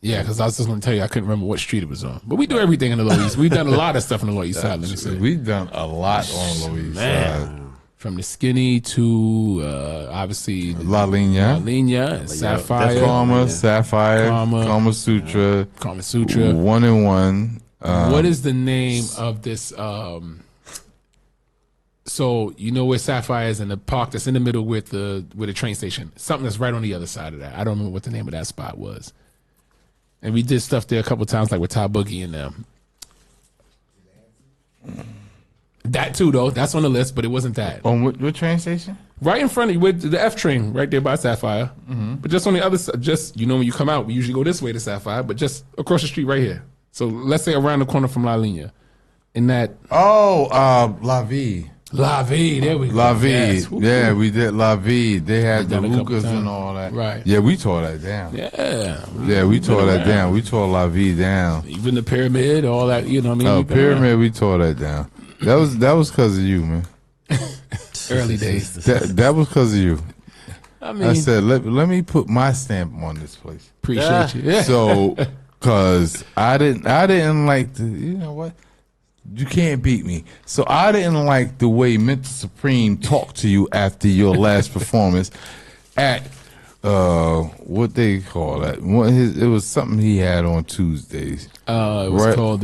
Yeah, because I was just going to tell you, I couldn't remember what street it was on. But we do everything in the Lower East. We've done a lot of stuff in the Lower East Side. Let me say. We've done a lot on Lower East Side. From the Skinny to obviously La Linea. and Sapphire, Karma, Sapphire, Karma, Kama Sutra, Kama Sutra. 1 and 1. What is the name of this? So you know where Sapphire is in the park that's in the middle with the train station. Something that's right on the other side of that. I don't remember what the name of that spot was. And we did stuff there a couple times, like with Ty Boogie and them. That too, though. That's on the list, but it wasn't that. On what train station? Right in front of you with the F train, right there by Sapphire. But just on the other side, just, you know, when you come out, we usually go this way to Sapphire, but just across the street right here. So let's say around the corner from La Linea. In that. Oh, La Vie. La Vie, there we go. La Vie. Yes. Yeah, we did La Vie. They had the done a couple hookahs and times. all that. Right. Yeah, we tore that down. Yeah. We tore that down. We tore La Vie down. Even the pyramid, all that, you know what I mean? Oh, We've been around. Pyramid, we tore that down. That was because of you, man. Early days. That was because of you. I mean, I said, let me put my stamp on this place. appreciate you. Yeah. So, because I didn't like the, you know what? You can't beat me. So I didn't like the way Mental Supreme talked to you after your last performance at what they call that? It was something he had on Tuesdays. It was called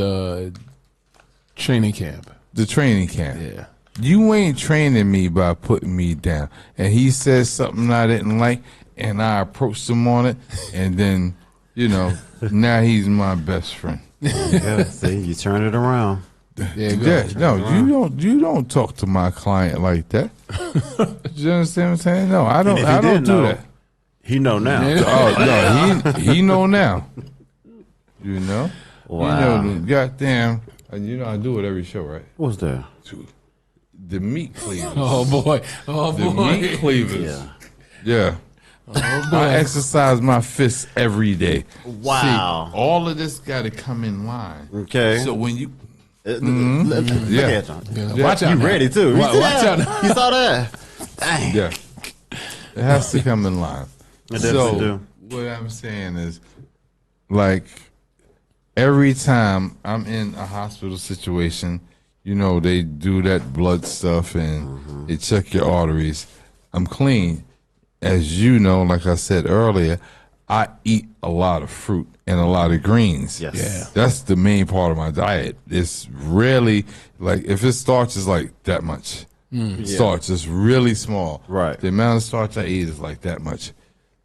training camp. The training camp. Yeah. You ain't training me by putting me down. And he said something I didn't like, and I approached him on it, and then, you know, now he's my best friend. Yeah, see, you turn it around. Yeah, no, you don't talk to my client like that. You understand what I'm saying? No, I don't. I don't do that. He know now. Oh no, he know now. You know, Wow. You know, goddamn. You know, I do it every show, right? What's that? The meat cleavers. Oh boy. The meat cleavers. Yeah. Oh boy. I exercise my fists every day. Wow. See, all of this got to come in line. Okay. So when you Look Yeah. at you. Yeah. Watch out. You now. ready too? Watch out. now. You saw that? Dang. Yeah. It has to come in line. It definitely So do. what I'm saying is, like, every time I'm in a hospital situation, you know, they do that blood stuff and they check your arteries. I'm clean. As you know, like I said earlier, I eat a lot of fruit and a lot of greens. Yes. Yeah. That's the main part of my diet. It's rarely, like, if it starch is like that much. Starch is really small. Right. The amount of starch I eat is like that much.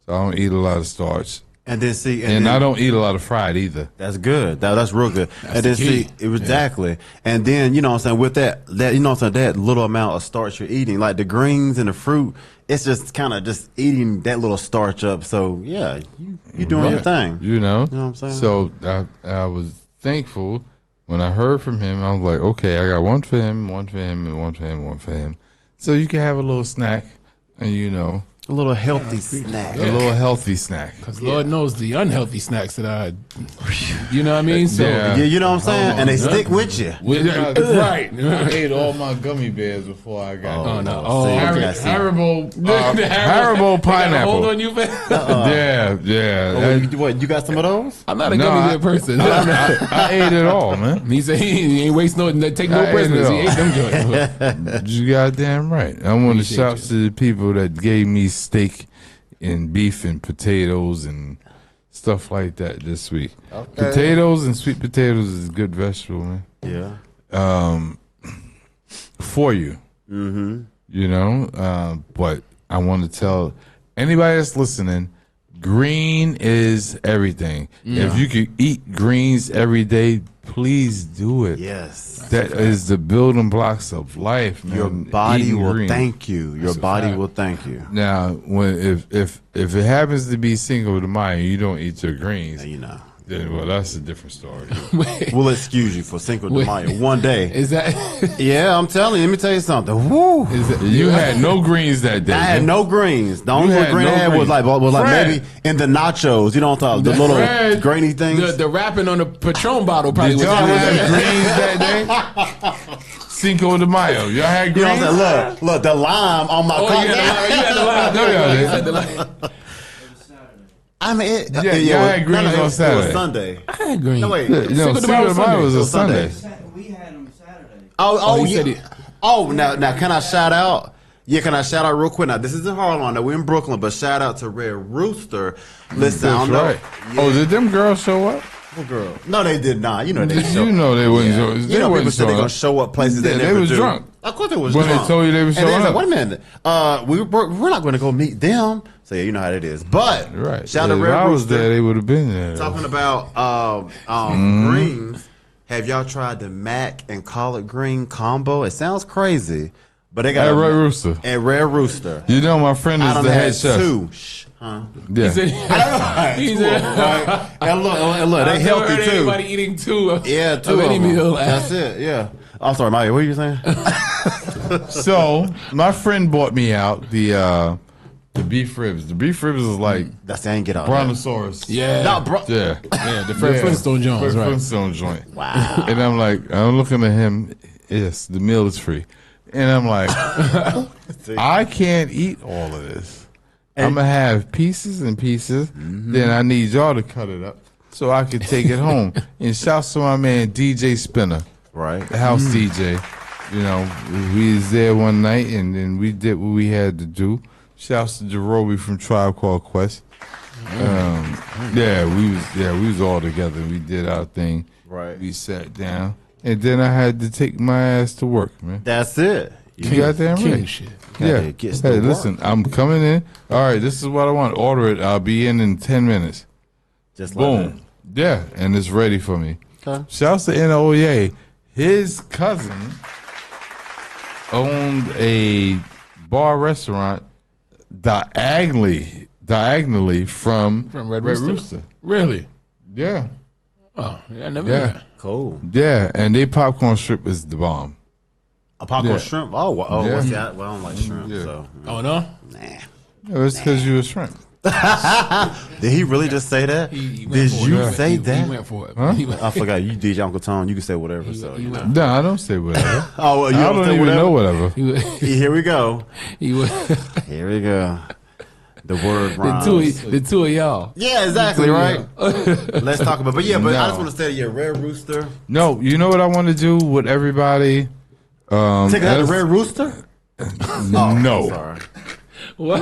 So I don't eat a lot of starch. And then see, And then, I don't eat a lot of fried either. That's good. That's real good. And then the key. see, exactly. And then, you know what I'm saying, with that you know what I'm saying, that little amount of starch you're eating, like the greens and the fruit, it's just kind of just eating that little starch up. So yeah, you doing your thing. You know? You know what I'm saying? So I was thankful when I heard from him. I was like, okay, I got one for him, one for him, and one for him, one for him. So you can have a little snack and, you know, A little healthy snack. a little healthy snack. Because Lord knows the unhealthy snacks that I, you know what I mean? So, Yeah. Yeah, you know what I'm saying? And they stick with you. right. I ate all my gummy bears before I got Oh, here. no. Oh, See, okay. I see. Haribo, They Haribo got a pineapple. hold on you, man. Yeah. Oh, what, you got some of those? I'm not a No, gummy I- bear person. I ate it all, man. He said he ain't waste no, take no I ate prisoners. it He all. ate them joints. You goddamn right. I want to Appreciate shout to the people that gave me steak and beef and potatoes and stuff like that this week. Potatoes and sweet potatoes is a good vegetable, man. Yeah. For you. Mm-hmm. You know, but I want to tell anybody that's listening, green is everything. If you could eat greens every day, please do it. Yes. That is the building blocks of life, man. Your body Eating will green. thank you. Your body will thank you. Now, when if it happens to be Cinco de Mayo, you don't eat your greens. You know. Then, well, that's a different story. We'll excuse you for Cinco de Mayo one day. Is that? Yeah, I'm telling you. Let me tell you something. Woo. You had no greens that day. I had man. no greens. The only had green no I had was greens. like Fred. maybe in the nachos. You know what I'm talking? The little Fred. grainy things. The wrapping on the Patron bottle probably Did was y'all was have greens that day? Cinco de Mayo. Y'all had you know greens? what I'm saying? Look, the lime on my Oh, you had the line. No, y'all You didn't. had the line. I mean, Yeah, I had greens on it was Saturday. Sunday. I had green. No, wait. No, Cinco de Cinco Mayo de Mayo was a Sunday. Sunday. We had them Saturday. Oh, he yeah. said he- Now can I shout out? Yeah, can I shout out real quick? Now, this is in Harlem. Now, we're in Brooklyn, but shout out to Red Rooster. Listen, I That's don't know. right. Yeah. Oh, did them girls show up? What girl? No, they did not. You know they show. You know they wouldn't show. You They know, people wouldn't said they're show gonna up. show up places Yeah, they they never was do. drunk. Of course, they was When they drunk. told you they was And showing said, up. wait a minute. We're not going to go meet them. So yeah, you know how it is. But Right. shout out If to Red I was Rooster. there, they would have been there. Talking about greens. Have y'all tried the mac and collard green combo? It sounds crazy, but they got At a- Red Rooster. At Red Rooster. You know my friend I is don't the head have chef. two. Huh? Yeah. He said, he said, And look, they I've never healthy heard too. anybody eating two. Yeah, two of of any them. meal. That's it. Yeah. I'm sorry, Maya. What are you saying? So my friend bought me out the beef ribs. The beef ribs is like That's I ain't get out. brontosaurus. Yeah. No, bro. Yeah. Yeah, the Fred Flintstone Jones, Fred right? Flintstone joint. Wow. And I'm like, I'm looking at him. Yes, the meal is free. And I'm like, I can't eat all of this. I'm gonna have pieces and pieces. Then I need y'all to cut it up so I can take it home. And shouts to my man DJ Spinner, Right. the house DJ. You know, we was there one night and then we did what we had to do. Shouts to Jerobi from Tribe Called Quest. We was all together. We did our thing. Right. We sat down, and then I had to take my ass to work, man. That's it. You got that King right? shit. Yeah. Gotta get Hey, to listen, I'm coming in. All right, this is what I want. Order it. I'll be in 10 minutes. Just like Boom. Yeah, and it's ready for me. Okay. Shouts to NOYA. His cousin owned a bar restaurant diagonally from Red Rooster. Really? Yeah. Oh, yeah, I never Yeah. knew that. Cool. Yeah, and they popcorn strip is the bomb. A popcorn Yeah. shrimp. Oh, well, Yeah. what's that? Well, I don't like shrimp. Yeah. So Oh, no? Yeah, it's because you a shrimp. did he really just say that? He went Did for you it. say He that? went for it. Huh? He went, I forgot. You DJ Uncle Tone. You can say whatever. So he you know. went, No, I don't say whatever. Oh, well, you I don't don't say even whatever? know whatever. he went, Here we go. he went, Here we go. The word rhymes. the two of y'all. Yeah, exactly, The two right? of y'all. Let's talk about. But yeah, but I No. just want to say, yeah, Red Rooster. No, you know what I want to do with everybody? Take it out S- the Red Rooster. No. Sorry. What?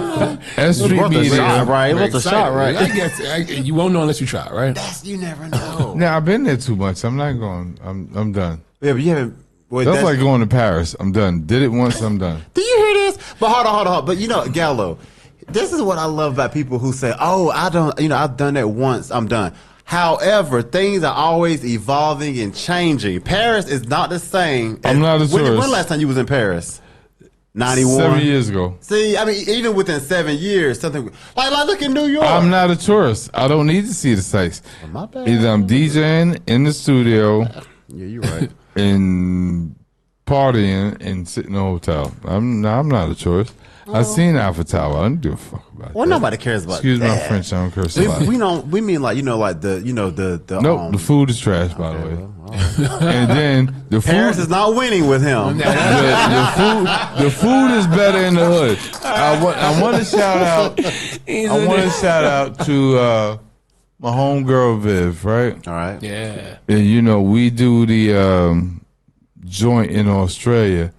S.STREET worth a Media. shot, right? It was a shot, right? I guess you won't know unless you try, right? That's you never know. Now I've been there too much. I'm not going. I'm done. Yeah, but you haven't. Wait, That's like going to Paris. I'm done. Did it once. I'm done. Do you hear this? But hold on. But you know, Gallo, this is what I love about people who say, "Oh, I don't. You know, I've done that once. I'm done." However, things are always evolving and changing. Paris is not the same. I'm not a tourist. When last time you was in Paris? 91. 7 years ago. See, I mean, even within 7 years, something like look in New York. I'm not a tourist. I don't need to see the sights. My bad. Either I'm DJing in the studio Yeah, you're right. and partying and sitting in a hotel. I'm not a tourist. I seen Alpha Tower. I don't give a fuck about Well, that. nobody cares about Excuse that. my French. I don't curse a lot. We don't. We mean like the Nope, the food is trash, by the way. And then the food, Paris is not winning with him. the food is better in the hood. I want to shout out. I want to shout out to my homegirl Viv, right? All right. Yeah. And you know we do the joint in Australia.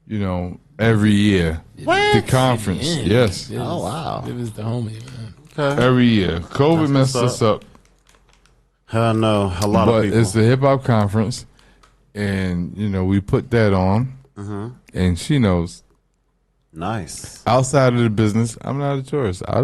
You know every year. The conference, yes, Oh wow. It was the homie, man. every year. COVID messed us up. I know a lot But of people. it's the hip hop conference, and you know we put that on, and she knows. Nice. Outside of the business, I'm not a tourist. I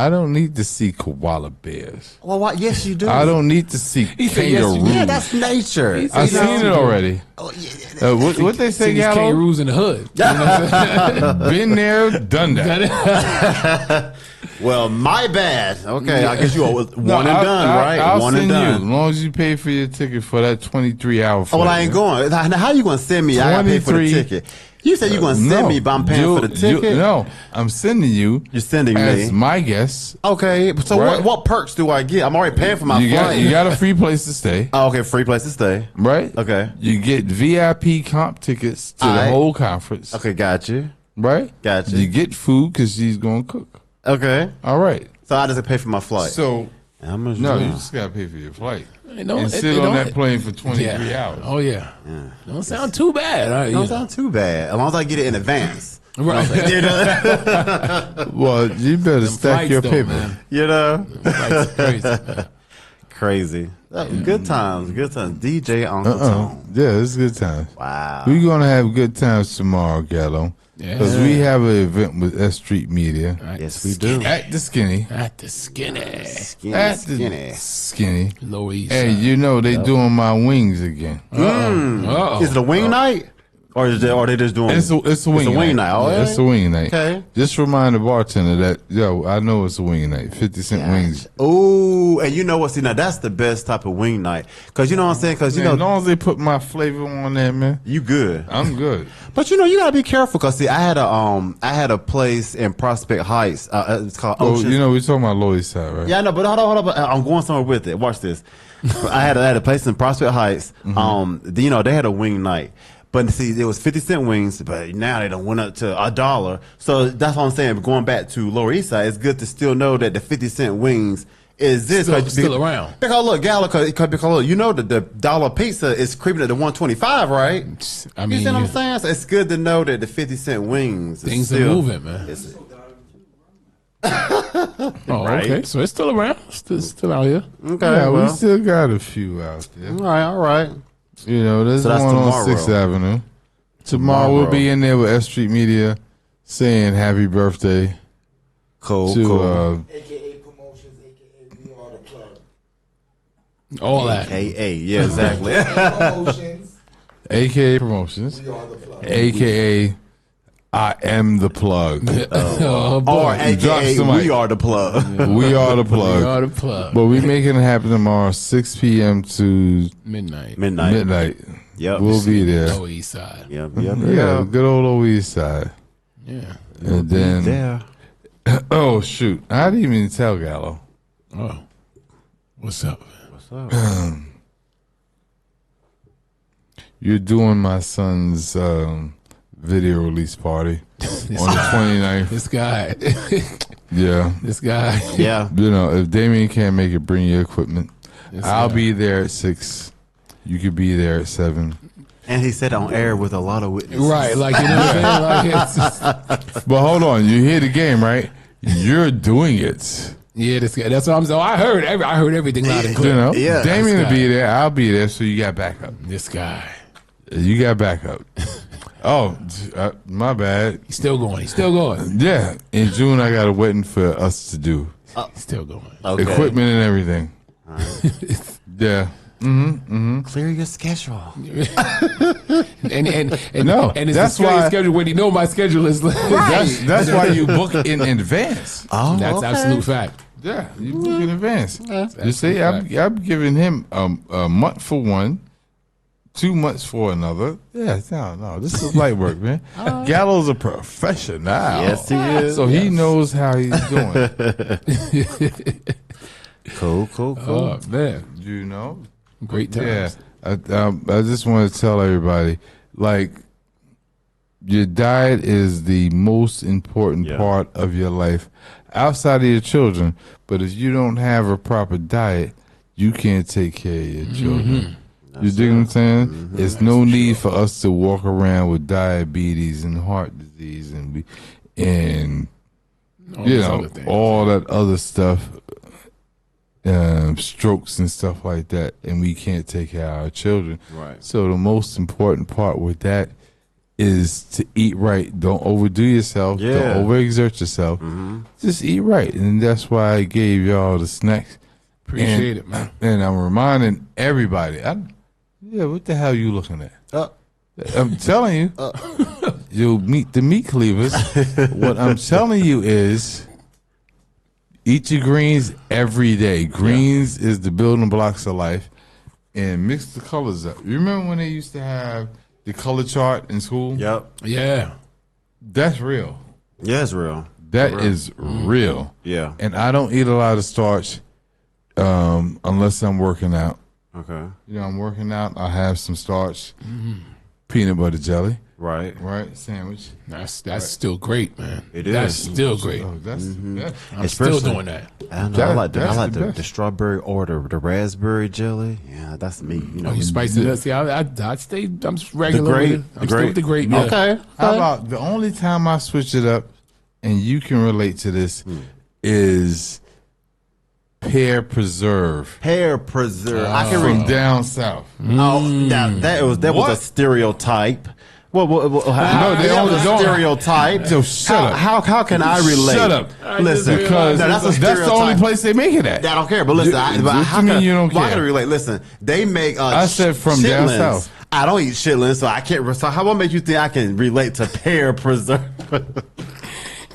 don't need to see koala bears. Well, what? Yes, you do. I don't need to see said yes, you kangaroos. do. Yeah, that's nature. I've seen it already. Oh, yeah. What they say, See these Gallo? kangaroos in the hood. You know what I'm saying? Been there, done that. Well, my bad. Okay, I guess you are one and I'll- done, right? I'll One and send you, as done. long as you pay for your ticket for that 23-hour Oh, flight. well, I ain't going. Now, how you going to send me? I got to pay for the 23 ticket. You said you're going to send me, but I'm paying for the ticket? No, I'm sending you. You're sending as me. my guest. Okay, so Right. what perks do I get? I'm already paying for my You flight. got a free place to stay, Oh, okay, free place to stay. right? Okay. You get VIP comp tickets to the Aight. whole conference, Okay, got you. right? Gotcha. You get food because she's gonna cook. Okay. All right. So I just pay for my flight. So How much? no, is you that? just gotta pay for your flight don't- and it- sit it on don't- that plane for 23 hours. Oh yeah. Don't sound too bad. Don't sound too bad. As long as I get it in advance. Right. You know? Well, you better stack Flights your though, paper. man. You know? Flights are crazy, man. Crazy. Good times. Good times. DJ Uncle Tom. Yeah, it's good times. Wow. We're gonna have good times tomorrow, Gallo, because we have an event with S.STREET Media Yes, we do. at the Skinny. At the skinny. Skinny, At skinny. the Skinny. Lower East Hey, Side. you know they doing my wings again. Uh-oh. Is it a wing night? Or is they, are they just doing It's a wing night. Oh, Yeah, it's a wing night. Okay. Just remind the bartender that I know it's a wing night. 50-cent wings. Oh, and you know what? See, now that's the best type of wing night. Because you know what I'm saying? Because, you Man, as know, long as they put my flavor on there, man, you good. I'm good. But, you know, you got to be careful. Because, see, I had a place in Prospect Heights. It's called Oh, Ocean. you know we're talking about Lower East Side, right? Yeah, I know, but hold on. I'm going somewhere with it. Watch this. I had a place in Prospect Heights. You know, they had a wing night. But see, it was 50-cent wings, but now they done went up to $1. So that's what I'm saying. Going back to Lower East Side, it's good to still know that the 50-cent wings exist. Still around. Because look, Gallo, because look, you know that the dollar pizza is creeping at the 125, right? I mean, You see what I'm saying? So it's good to know that the 50-cent wings things still, are moving, man. Oh, Right. okay. So it's still around. Still out here. Okay, Yeah, we well, still got a few out there. all right. You know, there's So that's one on tomorrow. 6th Avenue. Tomorrow we'll be in there with S.STREET Media saying happy birthday Cool, to cool. AKA promotions, AKA we are the plug. All that. AKA, yeah, exactly. Promotions, AKA Promotions, we are the plug. AKA I am the plug. Oh, boy. Or Drop AKA, somebody. we are the plug. We are the We plug. are the plug. But we making it happen tomorrow, 6 p.m. to Midnight. Midnight. Yep. We'll be there. Lower East Side. Yep. Yeah, good old Lower East Side. Yeah. And then, There. oh shoot, I didn't even tell Gallo. Oh. What's up? What's up? You're doing my son's video release party on the 29th. This guy. Yeah. This guy. Yeah. You know, if Damien can't make it, bring your equipment. This I'll guy. be there at 6. You could be there at 7. And he said on air with a lot of witnesses. Right. Like, you know what I'm saying? Like, it's just, But hold on, you hear the game, right? You're doing it. yeah, this guy. That's what I'm saying. I heard everything loud and You clear. know, Yeah. Damien This will be guy. there. I'll be there. So you got backup. This guy. You got backup. Oh, my bad. He's still going. He's still going. Yeah, in June I got a wedding for us to do. He's still going. Okay. Equipment and everything. Yeah. Clear your schedule. And No, and it's that's the why- schedule when you know my schedule is That's why you book in advance. Oh, That's okay. absolute fact. Yeah, you book in advance. You That's see, a I'm giving him a month for one, 2 months for another. Yeah, no, this is light work, man. Gallo's a professional. Yes, he is. So he knows how he's doing. Cool. Oh man, You know? great Yeah. times. I just want to tell everybody, like, your diet is the most important Yeah. part of your life outside of your children. But if you don't have a proper diet, you can't take care of your children. You dig what I'm saying? There's no need for us to walk around with diabetes and heart disease and All you these know other things. all that other stuff, strokes and stuff like that, and we can't take care of our children. Right. So the most important part with that is to eat right. Don't overdo yourself. Yeah. Don't overexert yourself. Just eat right, and that's why I gave y'all the snacks. Appreciate it, man. And I'm reminding everybody. Yeah, what the hell you looking at? I'm telling you, you'll meet the meat cleavers. What I'm telling you is, eat your greens every day. Greens is the building blocks of life, and mix the colors up. You remember when they used to have the color chart in school? Yep. Yeah. That's real. Yeah, it's real. That is real. Yeah. And I don't eat a lot of starch unless I'm working out. Okay. You know, I'm working out. I have some starch, peanut butter jelly. Right. Right, sandwich. That's still great, man. It That's is. still great. Oh, that's I'm still doing that. I know. I like That's the the best. strawberry or the raspberry jelly. Yeah, that's me. You know, Oh, you spicy it up? See, I stay. I'm just regular. grape? With it. I'm The still grape? with the grape. Yeah. Okay. How about the only time I switch it up, and you can relate to this, is pear preserve pear preserve. I can from read. down south. Oh, that was What? a stereotype. Well, No, they that only was a don't. stereotype. So shut up. How can I relate? Shut up. Listen, Because no, that's a that's the only stereotype. place they make it at. I don't care, but listen. What you mean you don't Why care? can I relate? Listen, they make. I said from down chitlins. south. I don't eat chitlins, so I can't. So how what make you think I can relate to pear preserve?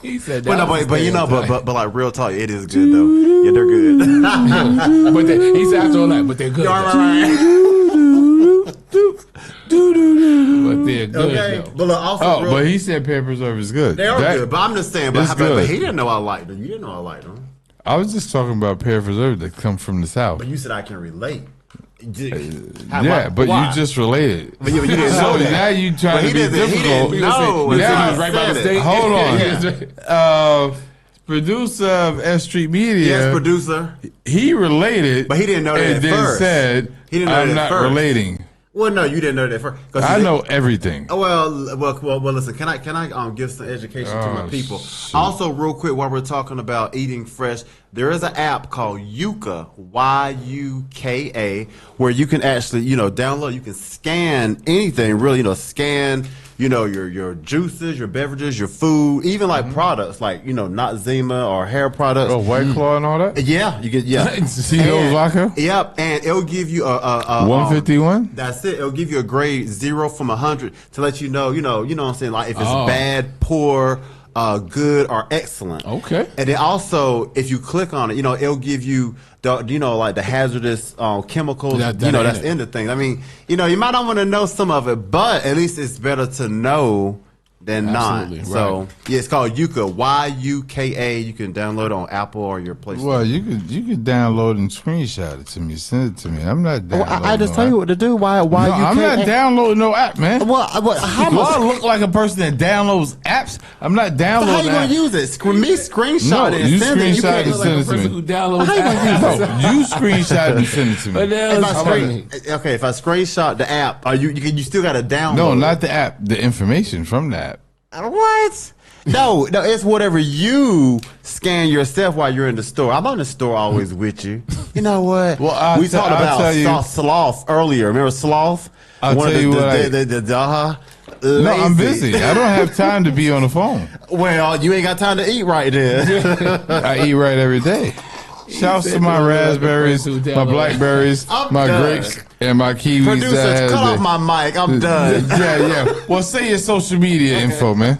He said that. But no, was a but you know, stereotype. but like real talk, it is good though. Yeah, they're good. But he said after all that, but they're good. All though. right. But they're good. Okay, though. but look, also, Oh, real, but he said pear preserve is good. they are That- good. But I'm just saying, but, it's but good. he didn't know I liked them. You didn't know I liked them. I was just talking about pear preserve that come from the south. But you said I can relate. Yeah, but why? you just related. But you didn't So know that. now you But trying he to be didn't- he difficult. didn't know He until Now- I was right by said the it. state. Hold on. Yeah. Producer of S.STREET Media. Yes, producer. He related, But he didn't know that and at then first. said, He didn't know "I'm that at not first. relating." Well, no, you didn't know that first. 'Cause I see, know everything. Oh, well. Listen, can I give some education to my Oh, people? shoot. Also, real quick, while we're talking about eating fresh, there is an app called Yuka, Yuka, where you can actually, download. You can scan anything, really, scan, your juices, your beverages, your food, even like products, like not Zima or hair products. Oh, White Claw and all that. Yeah, you get Tito's vodka? Yep, and it'll give you a 151. That's it. It'll give you a grade 0 from 100 to let you know, what I'm saying, like if it's Oh. bad, poor, good, or excellent. Okay. And then also, if you click on it, it'll give you like the hazardous chemicals, That that's ain't it. in the thing. I mean, you might not want to know some of it, but at least it's better to know than Absolutely, not. So right. yeah, it's called Yuka, Yuka. You can download it on Apple or your Play Store. Well, you could download and screenshot it to me, send it to me. I'm not downloading. I just no tell you app. what to do. Why No, I'm not UKA? downloading no app, man. Well, how Do I much? look like a person that downloads apps? I'm not How downloading you gonna apps. use it? Screenshot No, it and you send it. You screenshot can't- and send it to person me. who downloads How you gonna use apps. No, you screenshot and send it to But me. now If it's I funny. if I screenshot the app, you still got to download. No, it. not the app. The information from the app. What? No, it's whatever you scan yourself while you're in the store. I'm in the store always with you. You know what? Well, we talked I'll tell you- about sloth earlier. Remember sloth? I'll One of tell you what No, I'm lazy. busy. I don't have time to be on the phone. Well, you ain't got time to eat right then. I eat right every day. Shouts to my raspberries, my blackberries, I'm my done. grapes, and my kiwis. that Producers, has cut off the- my mic. I'm done. Yeah. Well, say your social media info, man.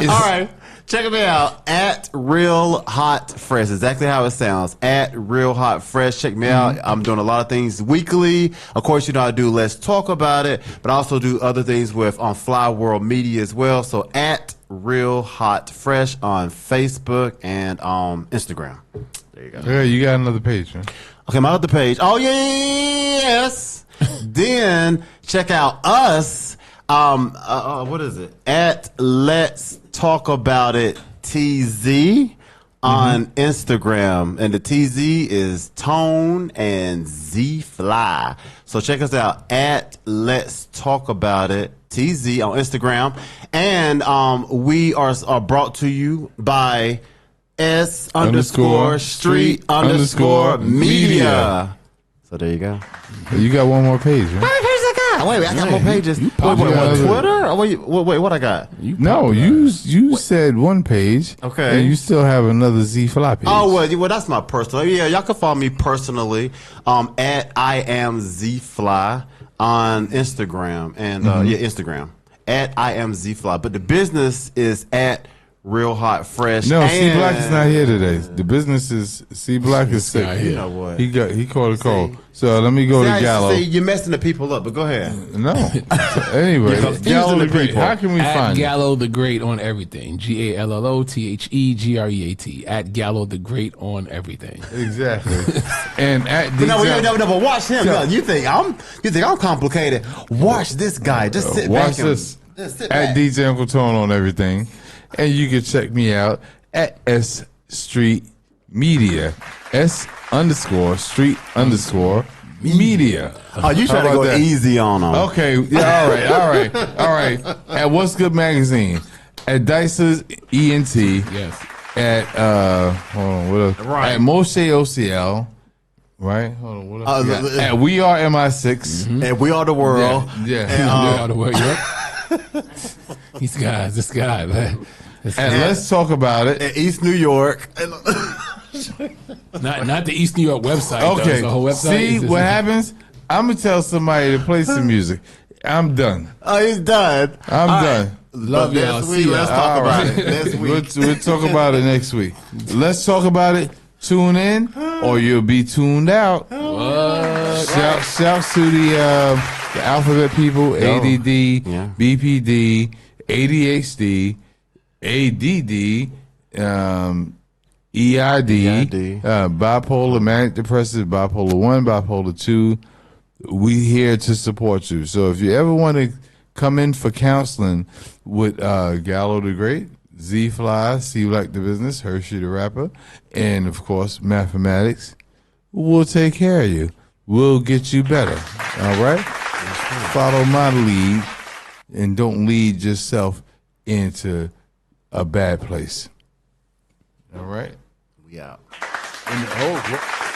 It's- All right. Check me out at Real Hot Fresh. Exactly how it sounds. At Real Hot Fresh. Check me out. I'm doing a lot of things weekly. Of course, I do Let's Talk About It, but I also do other things with on Fly World Media as well. So at Real Hot Fresh on Facebook and Instagram. There you go. Yeah, you got another page, man. Okay, my other page. Oh yes. Then check out us. What is it? At Let's Talk About It TZ on Instagram, and the TZ is Tone and Z Fly. So check us out at Let's Talk About It TZ on Instagram, and we are brought to you by S_Street_ Media. So there you go. You got one more page, man. How many pages I got? Wait, I got more pages. Wait, popular. Twitter? Or wait, what I got? No, you said one page. Okay. And you still have another Z Fly page. Oh, well, that's my personal. Yeah, y'all can follow me personally at I am Z Fly on Instagram. And, Instagram. At I am Z Fly. But the business is at real hot, fresh. No, C and- Black is not here today. The business is C Black is sick. guy You here. know what? He caught a cold. So let me go to Gallo. See, you're messing the people up, but go ahead. No. Anyway, You're confusing Gallo the the Great. people. How can we At find it? Gallo the Great on everything. GALLOTHEGREAT. At Gallo the Great on everything. Exactly. And at But no, DJ but watch him. No, you think I'm complicated? Watch this guy. Just sit back. watch this. Just sit At back. DJ Uncle Tone on everything. And you can check me out at S.STREET Media. S_street_ media. Oh, you trying to How go about that? easy on him? Okay, yeah, all right. At What's Good Magazine, at Dicer's ENT, Yes. at hold on, what else? Right. At Moshe OCL, right? Hold on, what else? we got? At We Are MI6, And we are the world. yeah. Yeah, the word, yep. This guy, man. And Let's Talk About It. In East New York. Not the East New York website. though. Okay, The whole website. see is- what happens? I'm gonna tell somebody to play some music. I'm done. Oh, he's done. I'm All done. Love But y'all. next See week, y'all. let's talk All about right. it. Next week. We'll talk about it next week. Let's talk about it. Tune in, or you'll be tuned out. Shouts to the alphabet people: ADD, Yeah. BPD, ADHD, ADD, EID, bipolar, manic depressive, bipolar 1, bipolar 2. We here to support you. So if you ever want to come in for counseling with Gallo the Great, Z Fly, C Black the Business, Hershey the Rapper, and of course mathematics, we'll take care of you. We'll get you better. All right? Follow my lead and don't lead yourself into a bad place. All right? We out. And,